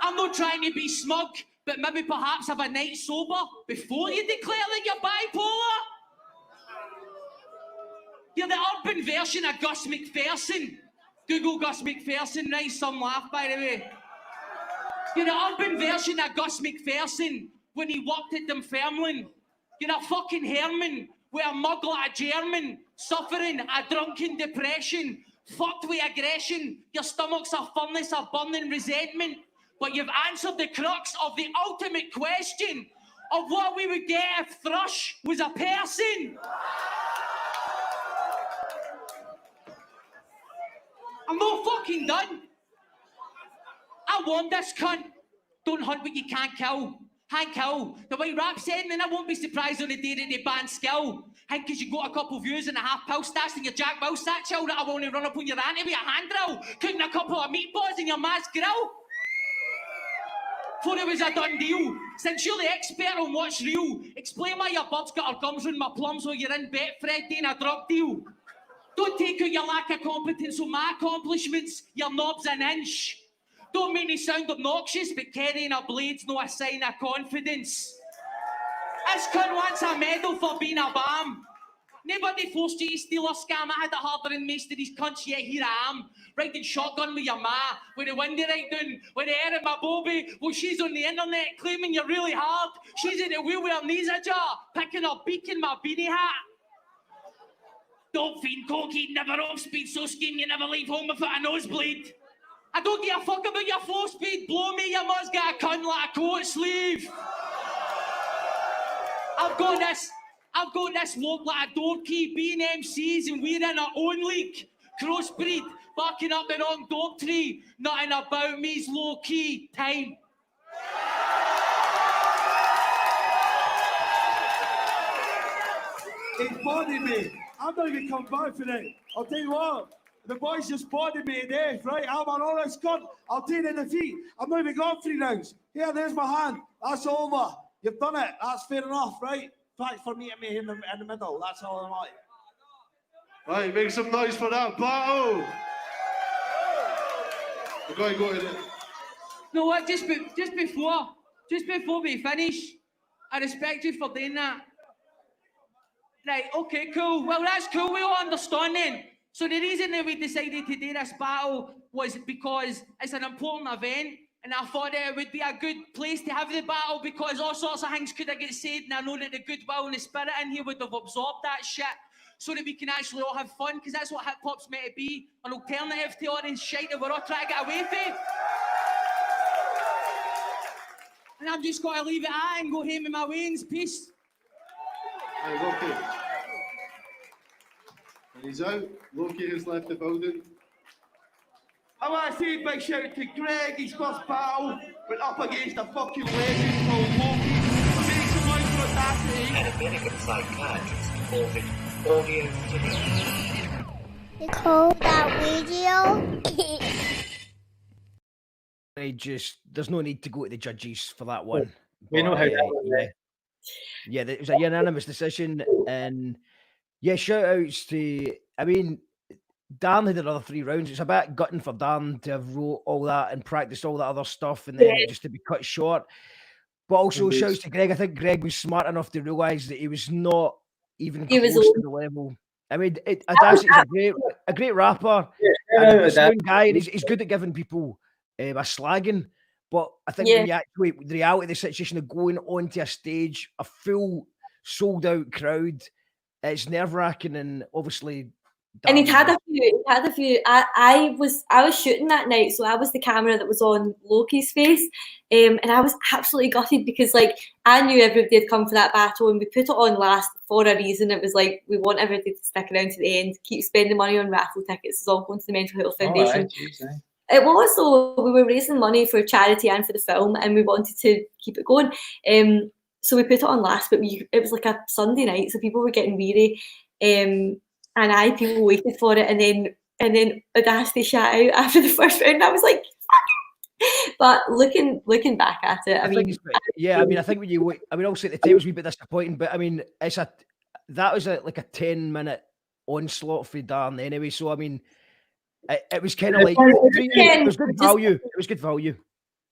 I'm not trying to be smug, but maybe perhaps have a night sober before you declare that you're bipolar. You're the urban version of Gus McPherson. Google Gus McPherson, nice some laugh by the way. You're the urban version of Gus McPherson when he worked at Dunfermline. You're a fucking Herman with a mug like a German, suffering a drunken depression, fucked with aggression. Your stomach's a furnace of burning resentment. But you've answered the crux of the ultimate question of what we would get if Thrush was a person. I'm not fucking done. I warned this cunt. Don't hunt what you can't kill. Hank Hill, the way rap said, and I won't be surprised on the day that they ban skill. Hank, because you got a couple views and a half pill stats and your Jack Mouse that chill that I want to run up on your auntie with a hand drill, cooking a couple of meatballs in your mass grill. Thought it was a done deal. Since you're the expert on what's real, explain why your bird's got her gums round my plums while you're in Betfred doing a drug deal. Don't take out your lack of competence on my accomplishments, your knob's an inch. Don't make me sound obnoxious, but carrying a blade's no a sign of confidence. This cunt wants a medal for being a bam. Nobody forced you to steal a scam. I had it harder than most of these cunts, yet here I am. Riding shotgun with your ma, with the window right down, with the air in my bobby. Well, she's on the internet claiming you're really hard. She's at the wheel with her knees ajar, picking her beak in my beanie hat. Don't fiend cocaine, never off speed, so scheme you never leave home without a nosebleed. I don't give a fuck about your flow speed. Blow me, you must get a cunt like a coat sleeve. I've got this look like a door key, being MCs, and we're in our own league. Crossbreed, barking up the wrong dog tree. Nothing about me's low key. Time. It's body me. I'm not even coming back for it. I'll tell you what. The boys just bodied me to death, right? I'm an honest cunt. I'll take the defeat. I'm not even gone 3 rounds. Here, there's my hand. That's over. You've done it. That's fair enough, right? Thanks for meeting me in the middle. That's all I'm like. Right, make some noise for that battle. We're going to go to the... No, what? Just before we finish, I respect you for doing that. Right, okay, cool. Well, that's cool. We all understand then. So the reason that we decided to do this battle was because it's an important event, and I thought that it would be a good place to have the battle because all sorts of things could have get said, and I know that the goodwill and the spirit in here would have absorbed that shit so that we can actually all have fun, because that's what hip-hop's meant to be, an alternative to all this shit that we're all trying to get away from. And I'm just going to leave it at and go home in my wains. Peace. Okay. And he's out. Loki has left the building. I want to say a big shout out to Greg. His first battle went up against a fucking legend called Loki. Make some noise for that. And a American psychiatrist called it audio today. You call that video? There's no need to go to the judges for that one. We know how that was. Yeah, it was a unanimous decision, and yeah, shout outs to, I mean, Dan had another 3 rounds. It's a bit gutting for Dan to have wrote all that and practiced all that other stuff and then just to be cut short. But also shouts to Greg. I think Greg was smart enough to realise that he was not even He was close to old. the level. I mean, Audacity's a great rapper, and a sound guy, and he's good at giving people a slagging. But I think when you actually, the reality of the situation of going onto a stage, a full sold out crowd, it's nerve wracking, and obviously. And he'd had a few. I was shooting that night, so I was the camera that was on Loki's face, and I was absolutely gutted because like I knew everybody had come for that battle, and we put it on last for a reason. It was like we want everybody to stick around to the end, keep spending money on raffle tickets. It's all going to the Mental Health Foundation. It was, so we were raising money for charity and for the film, and we wanted to keep it going. So we put it on last, but it was like a Sunday night, so people were getting weary. And people waited for it, and then Audacity shut out after the first round. I was like, fuck. But looking back at it, I mean, I think when you, I mean, obviously at the time it was a wee bit disappointing, but I mean, that was like a 10-minute onslaught for Darren anyway. So I mean, it was kind of like it was good value. It was good value.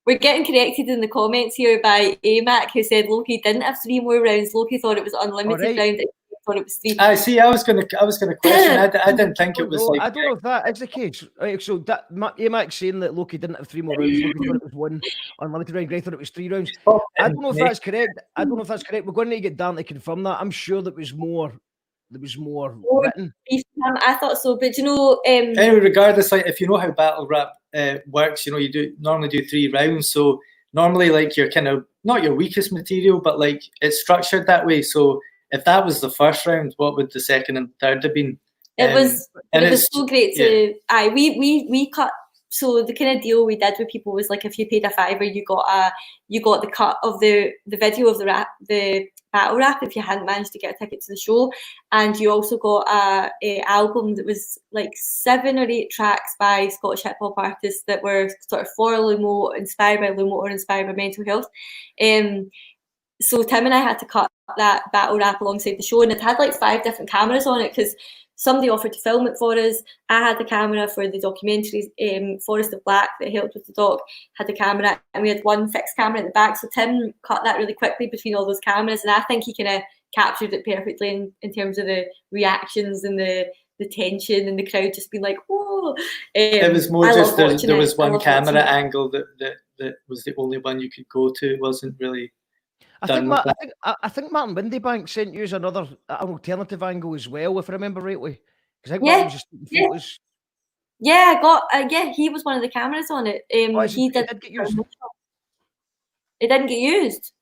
We're getting corrected in the comments here by AMAC, who said Loki didn't have 3 more rounds. Loki thought it was unlimited round. Thought it was 3. I see. I was going to question. I didn't think it was like. I don't know if that is the case. Right, so that AMAC saying that Loki didn't have 3 more rounds. Loki thought it was 1 unlimited round. Greg thought it was 3 rounds. I don't know if that's correct. We're going to get Dan to confirm that. I'm sure there was more written. I thought so, but you know. Anyway, regardless, like if you know how battle rap works, you know you normally do 3 rounds. So normally, like you're kind of not your weakest material, but like it's structured that way. So. If that was the first round, what would the second and third have been? It was so great to. We cut. So the kind of deal we did with people was like if you paid a $5, you got the cut of the video of the battle rap if you hadn't managed to get a ticket to the show, and you also got a album that was like 7 or 8 tracks by Scottish hip hop artists that were sort of for Lumo, inspired by Lumo or inspired by mental health. So Tim and I had to cut that battle rap alongside the show, and it had like 5 different cameras on it because somebody offered to film it for us. I had the camera for the documentary, Forest of Black, that helped with the doc, had the camera, and we had 1 fixed camera at the back. So Tim cut that really quickly between all those cameras, and I think he kind of captured it perfectly in terms of the reactions and the tension and the crowd just being like, whoa. It was more just there was one camera angle that was the only one you could go to. It wasn't really. I think Martin Windybank sent you an alternative angle as well, if I remember rightly. Because I think Martin was just taking photos. Yeah, I got. He was one of the cameras on it. He did get used. It didn't get used.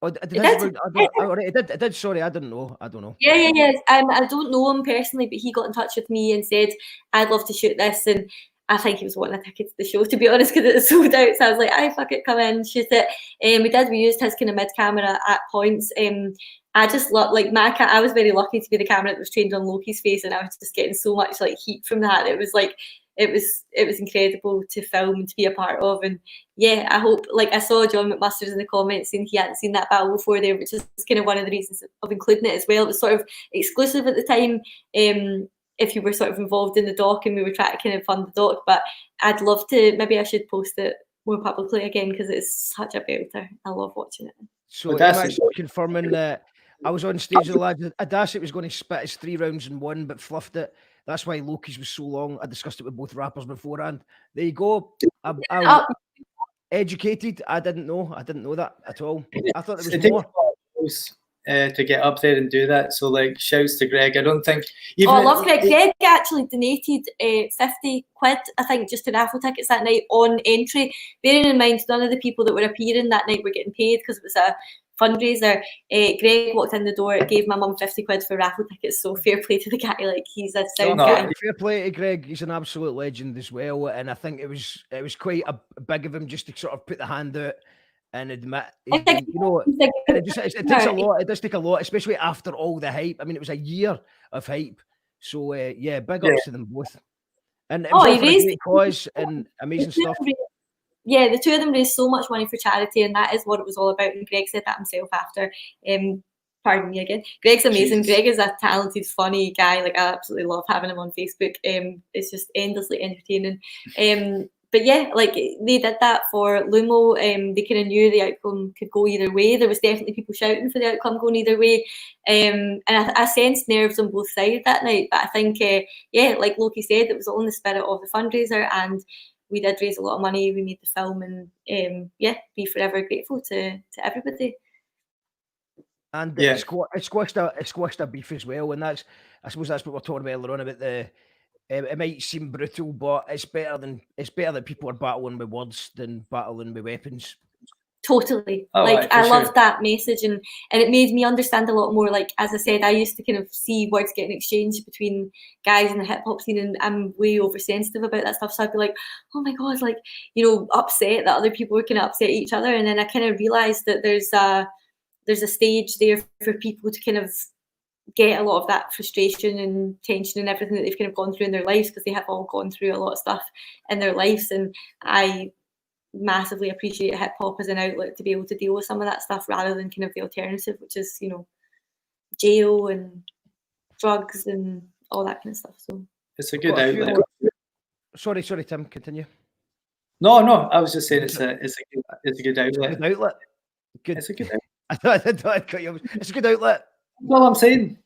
Oh, it did. Sorry, I didn't know. I don't know. Yeah. I don't know him personally, but he got in touch with me and said, "I'd love to shoot this," and I think he was wanting a ticket to the show, to be honest, because it was sold out. So I was like, "I fuck it, come in, shoot it." We used his kind of mid camera at points. I just love I was very lucky to be the camera that was trained on Loki's face, and I was just getting so much like heat from that. It was like it was incredible to film and to be a part of. And yeah, I hope, like I saw John McMusters in the comments saying he hadn't seen that battle before there, which is kind of one of the reasons of including it as well. It was sort of exclusive at the time. If you were sort of involved in the doc and we were trying to kind of fund the doc, but I'd love to, maybe I should post it more publicly again because it's such a belter. I love watching it. So I'm actually confirming that I was on stage with the lads. Audacity was going to spit his 3 rounds in 1, but fluffed it. That's why Loki's was so long. I discussed it with both rappers beforehand. There you go. I'm educated. I didn't know that at all. I thought there was more. To get up there and do that, so like shouts to Greg. I don't think I love Greg. Greg actually donated 50 quid, I think, just to raffle tickets that night on entry. Bearing in mind none of the people that were appearing that night were getting paid because it was a fundraiser. Greg walked in the door, gave my mum 50 quid for raffle tickets, so fair play to the guy. Like, he's a sound guy. Fair play to Greg. He's an absolute legend as well, and I think it was quite big of him just to sort of put the hand out and admit, it takes a lot. It does take a lot, especially after all the hype. I mean, it was a year of hype. So big ups to them both. And it was all for a great cause and amazing stuff. Yeah, the two of them raised so much money for charity, and that is what it was all about. And Greg said that himself after. Pardon me again. Greg's amazing. Greg is a talented, funny guy. Like, I absolutely love having him on Facebook. It's just endlessly entertaining. But yeah, like they did that for Lumo. They kind of knew the outcome could go either way. There was definitely people shouting for the outcome going either way. And I sensed nerves on both sides that night. But I think, yeah, like Loki said, it was all in the spirit of the fundraiser, and we did raise a lot of money. We made the film, and yeah, be forever grateful to everybody. And Yeah. it squashed a beef as well, and I suppose that's what we're talking about earlier on about the. It might seem brutal, but it's better that people are battling with words than battling with weapons. Totally. Oh, like right, for I loved sure. that message, and it made me understand a lot more. Like, as I said, I used to kind of see words getting exchanged between guys in the hip hop scene, and I'm way oversensitive about that stuff. So I'd be like, oh my god, like, you know, upset that other people were kind of upset each other. And then I kind of realized that there's a stage there for people to kind of get a lot of that frustration and tension and everything that they've kind of gone through in their lives, because they have all gone through a lot of stuff in their lives. And I massively appreciate hip hop as an outlet to be able to deal with some of that stuff, rather than kind of the alternative, which is, you know, jail and drugs and all that kind of stuff. So it's a good outlet. Sorry, Tim, continue. No, I was just saying it's a good outlet. Good outlet. Good. It's a good outlet. It's a good outlet. That's all I'm saying.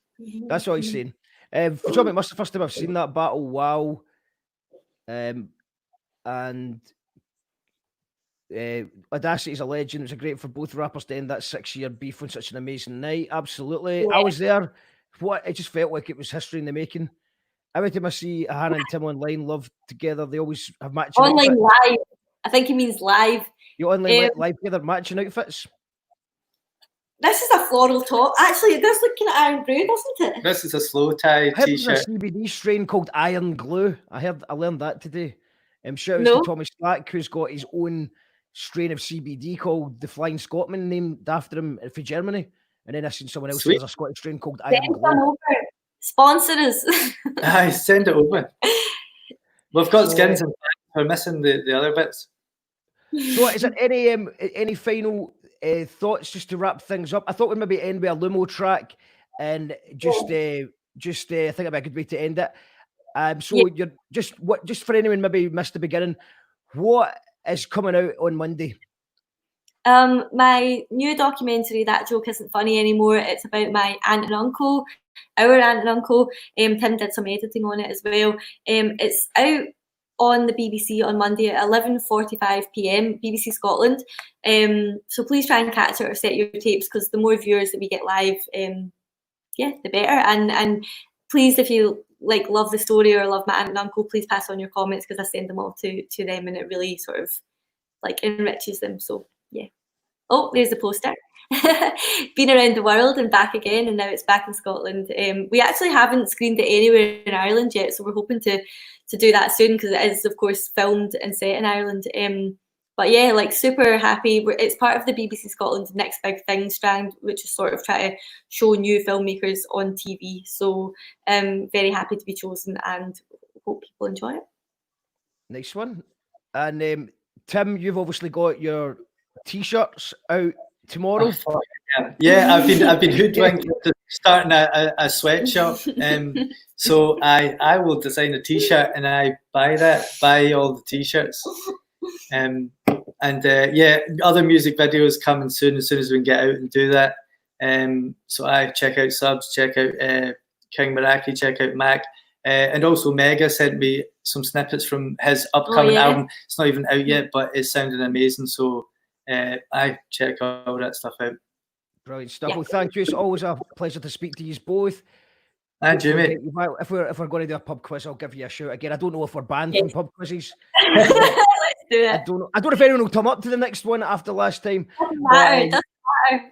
That's all he's saying. For John McMurray, the first time I've seen that battle, wow. And Audacity's a legend. It was great for both rappers to end that 6-year beef on such an amazing night. Absolutely. Yeah. I was there. It just felt like it was history in the making. Every time I see Hannah and Tim online live together, they always have matching online outfits. live. I think he means live. You online live together, matching outfits. This is a floral top. Actually, it does look kind of iron blue, doesn't it? This is a slow tie t-shirt. There's a CBD strain called Iron Glue. I learned that today. Shout out to Tommy Slack, who's got his own strain of CBD called the Flying Scotsman, named after him for Germany. And then I seen someone else has a Scottish strain called Iron Glue. Sponsor us. Aye, send it over. We've got skins and we're missing the other bits. So is there any final thoughts just to wrap things up? I thought we'd maybe end with a Lumo track and just I think it'd be a good way to end it. You're just for anyone maybe missed the beginning, what is coming out on Monday? My new documentary, That Joke Isn't Funny Anymore. It's about my aunt and uncle, our aunt and uncle. Tim did some editing on it as well. It's out on the BBC on Monday at 11:45 p.m. BBC Scotland. So please try and catch it or set your tapes, because the more viewers that we get live, the better. And please, if you love the story or love my aunt and uncle, please pass on your comments, because I send them all to them, and it really sort of enriches them. So yeah. Oh, there's the poster. Been around the world and back again, and now it's back in Scotland. We actually haven't screened it anywhere in Ireland yet, so we're hoping to do that soon, because it is, of course, filmed and set in Ireland. But yeah, super happy. It's part of the BBC Scotland Next Big Thing strand, which is sort of try to show new filmmakers on TV. So very happy to be chosen, and hope people enjoy it. Nice one. And Tim, you've obviously got your T-shirts out tomorrow. Yeah, I've been hoodwinked into starting a sweatshop. So I will design a T-shirt and I buy all the T-shirts. Other music videos coming soon as we can get out and do that. So I check out Subs, check out King Meraki, check out Mac. And also Mega sent me some snippets from his upcoming album. It's not even out yet, but it's sounding amazing. So I check all that stuff out. Brilliant stuff. Well, thank you. It's always a pleasure to speak to you both. And Jimmy. If we're going to do a pub quiz, I'll give you a shout again. I don't know if we're banned from pub quizzes. Let's do it. I don't know if anyone will come up to the next one after last time. Doesn't matter.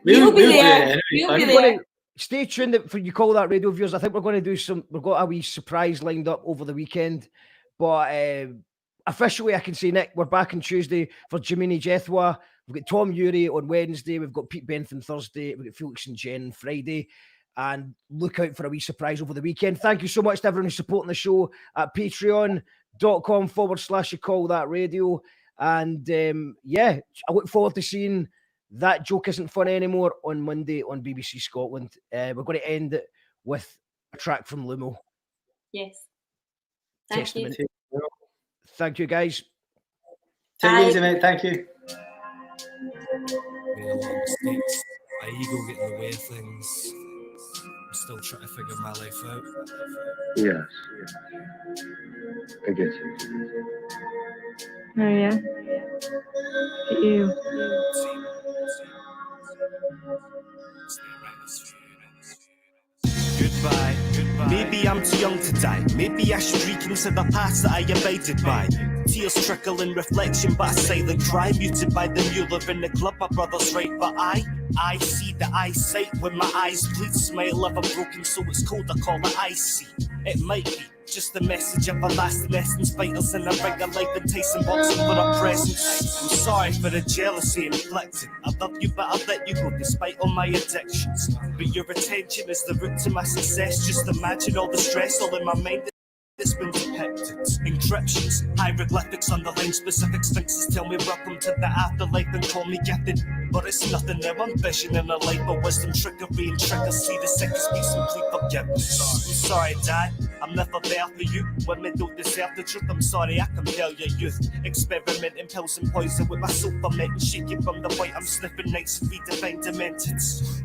We'll be there. We'll be there. Stay tuned for You Call That Radio viewers. I think we're going to do we've got a wee surprise lined up over the weekend. But officially, I can say, Nick, we're back on Tuesday for Jiminy Jethwa. We've got Tom Urie on Wednesday. We've got Pete Bentham Thursday. We've got Felix and Jen on Friday. And look out for a wee surprise over the weekend. Thank you so much to everyone who's supporting the show at patreon.com/You Call That Radio. And I look forward to seeing That Joke Isn't Funny Anymore on Monday on BBC Scotland. We're going to end it with a track from Lumo. Yes. Thank you. Thank you, guys. Take it easy, mate. Thank you. Made a lot of mistakes. My ego getting in the way of things. I'm still trying to figure my life out. Yes. I get you. Oh yeah. Ew. Goodbye. Maybe I'm too young to die. Maybe I should reconsider paths that I abided by. Tears trickle in reflection, but a silent cry muted by the mueller in the club. My brother's right, but I see the eyesight when my eyes bleed. Smile of a broken soul, it's cold. I call it icy. It might be just a message of a lasting essence. Fighters in a ring of life and Tyson boxing for a presence. I'm sorry for the jealousy inflicted. I love you, but I'll let you go despite all my addictions. But your attention is the root to my success. Just imagine all the stress all in my mind. It's been depicted. Encryptions, hieroglyphics, underlying specific sphinxes tell me welcome to the afterlife and call me gifted. But it's nothing new, I'm visioning a life of wisdom, trickery and see the sickest be simply forgiveness. I'm sorry, Dad, I'm never there for you. Women don't deserve the truth, I'm sorry, I compel your youth. Experimenting pills and poison with my soul fermenting, shaking from the white I'm sniffing nights and redefined demented.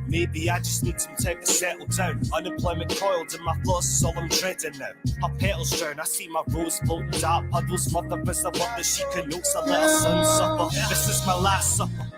Maybe I just need some time to settle down. Unemployment coiled and my flaws is all I'm dreading now. Her petals drown, I see my rose floating dark puddles. Mother is a mother, she connotes, I let her son suffer. This is my last supper.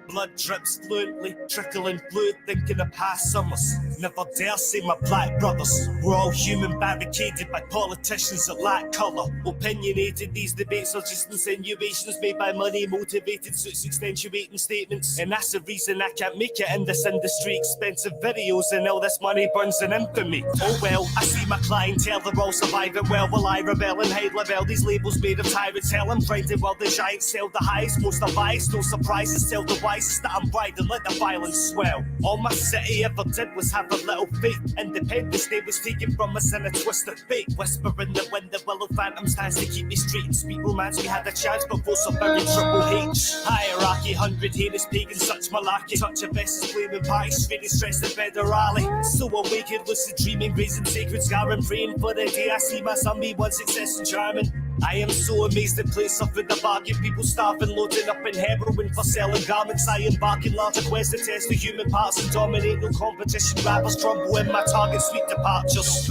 Blood drips fluently, trickling fluid, thinking of past summers. Never dare say my black brothers. We're all human, barricaded by politicians that lack colour. Opinionated, these debates are just insinuations made by money motivated suits accentuating statements. And that's the reason I can't make it in this industry. Expensive videos and all this money burns in infamy. Oh well, I see my clientele, they're all surviving well. Will I rebel and hide level? These labels made of tyrants hell. I'm grinding while the giants sell the highest. Most are biased, no surprises, tell the wise that I'm riding, let the violence swell. All my city ever did was have a little faith. Independence Day was taken from us in a twist of fate. Whisper in the wind, the willow phantom stands to keep me straight and speak romance. We had a chance before so very triple H. Hierarchy, 100 heinous pagans, such malarkey. Touch of vessels, flaming parties, feeling stressed and federale. So awakened, lucid dreaming, raising sacred scar and praying for the day I see my son be one success and charming. I am so amazed at place up in the bargain. People starving, loading up in heroin for selling garments. I embark in larger quests to test the human parts and dominate. No competition, rappers crumble in my target, sweet departures.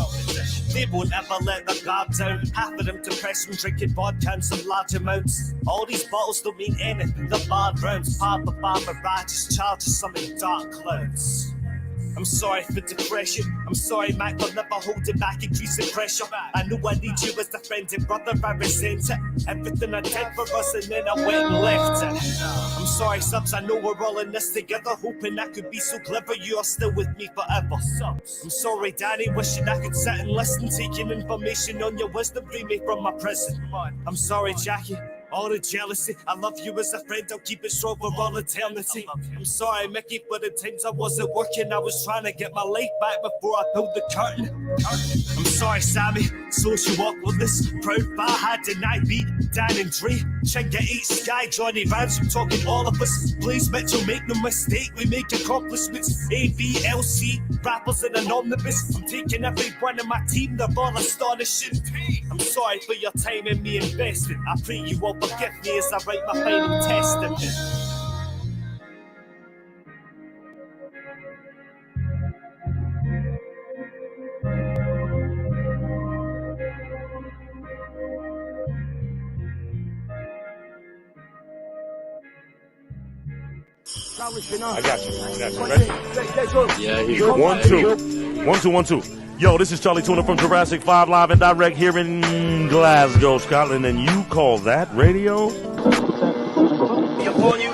They won't ever let their guard down. Half of them depressed from drinking vodka in some large amounts. All these bottles don't mean anything. The barred rounds, part of bar mirages, charges some in dark clouds. I'm sorry for depression. I'm sorry, Mac, for never holding back, increasing pressure. I know I need you as a friend and brother. I resent it. Everything I did for us, and then I went and left it. I'm sorry, subs. I know we're all in this together. Hoping I could be so clever. You are still with me forever. I'm sorry, Danny. Wishing I could sit and listen, taking information on your wisdom. Free me from my prison. I'm sorry, Jackie. All the jealousy, I love you as a friend, I'll keep it strong for all eternity. I'm sorry, Mickey, for the times I wasn't working. I was trying to get my life back before I pulled the curtain. I'm sorry, Sammy, social awkwardness. Proud Farhad and I beat Dan and Dre. Chinga 8 Sky, Johnny Ransom talking all of us. Please, Mitchell, make no mistake, we make accomplishments. ABLC, rappers and anonymous. I'm taking every one of my team, they're all astonishing. I'm sorry for your time in me invested. I pray you all forgive me as I write my final testament. I got you. Ready? Yeah, he's 1, 2. 1, 2, 1, 2. Yo, this is Charlie Tuna from Jurassic 5 live and direct here in Glasgow, Scotland, and you call that radio? Upon you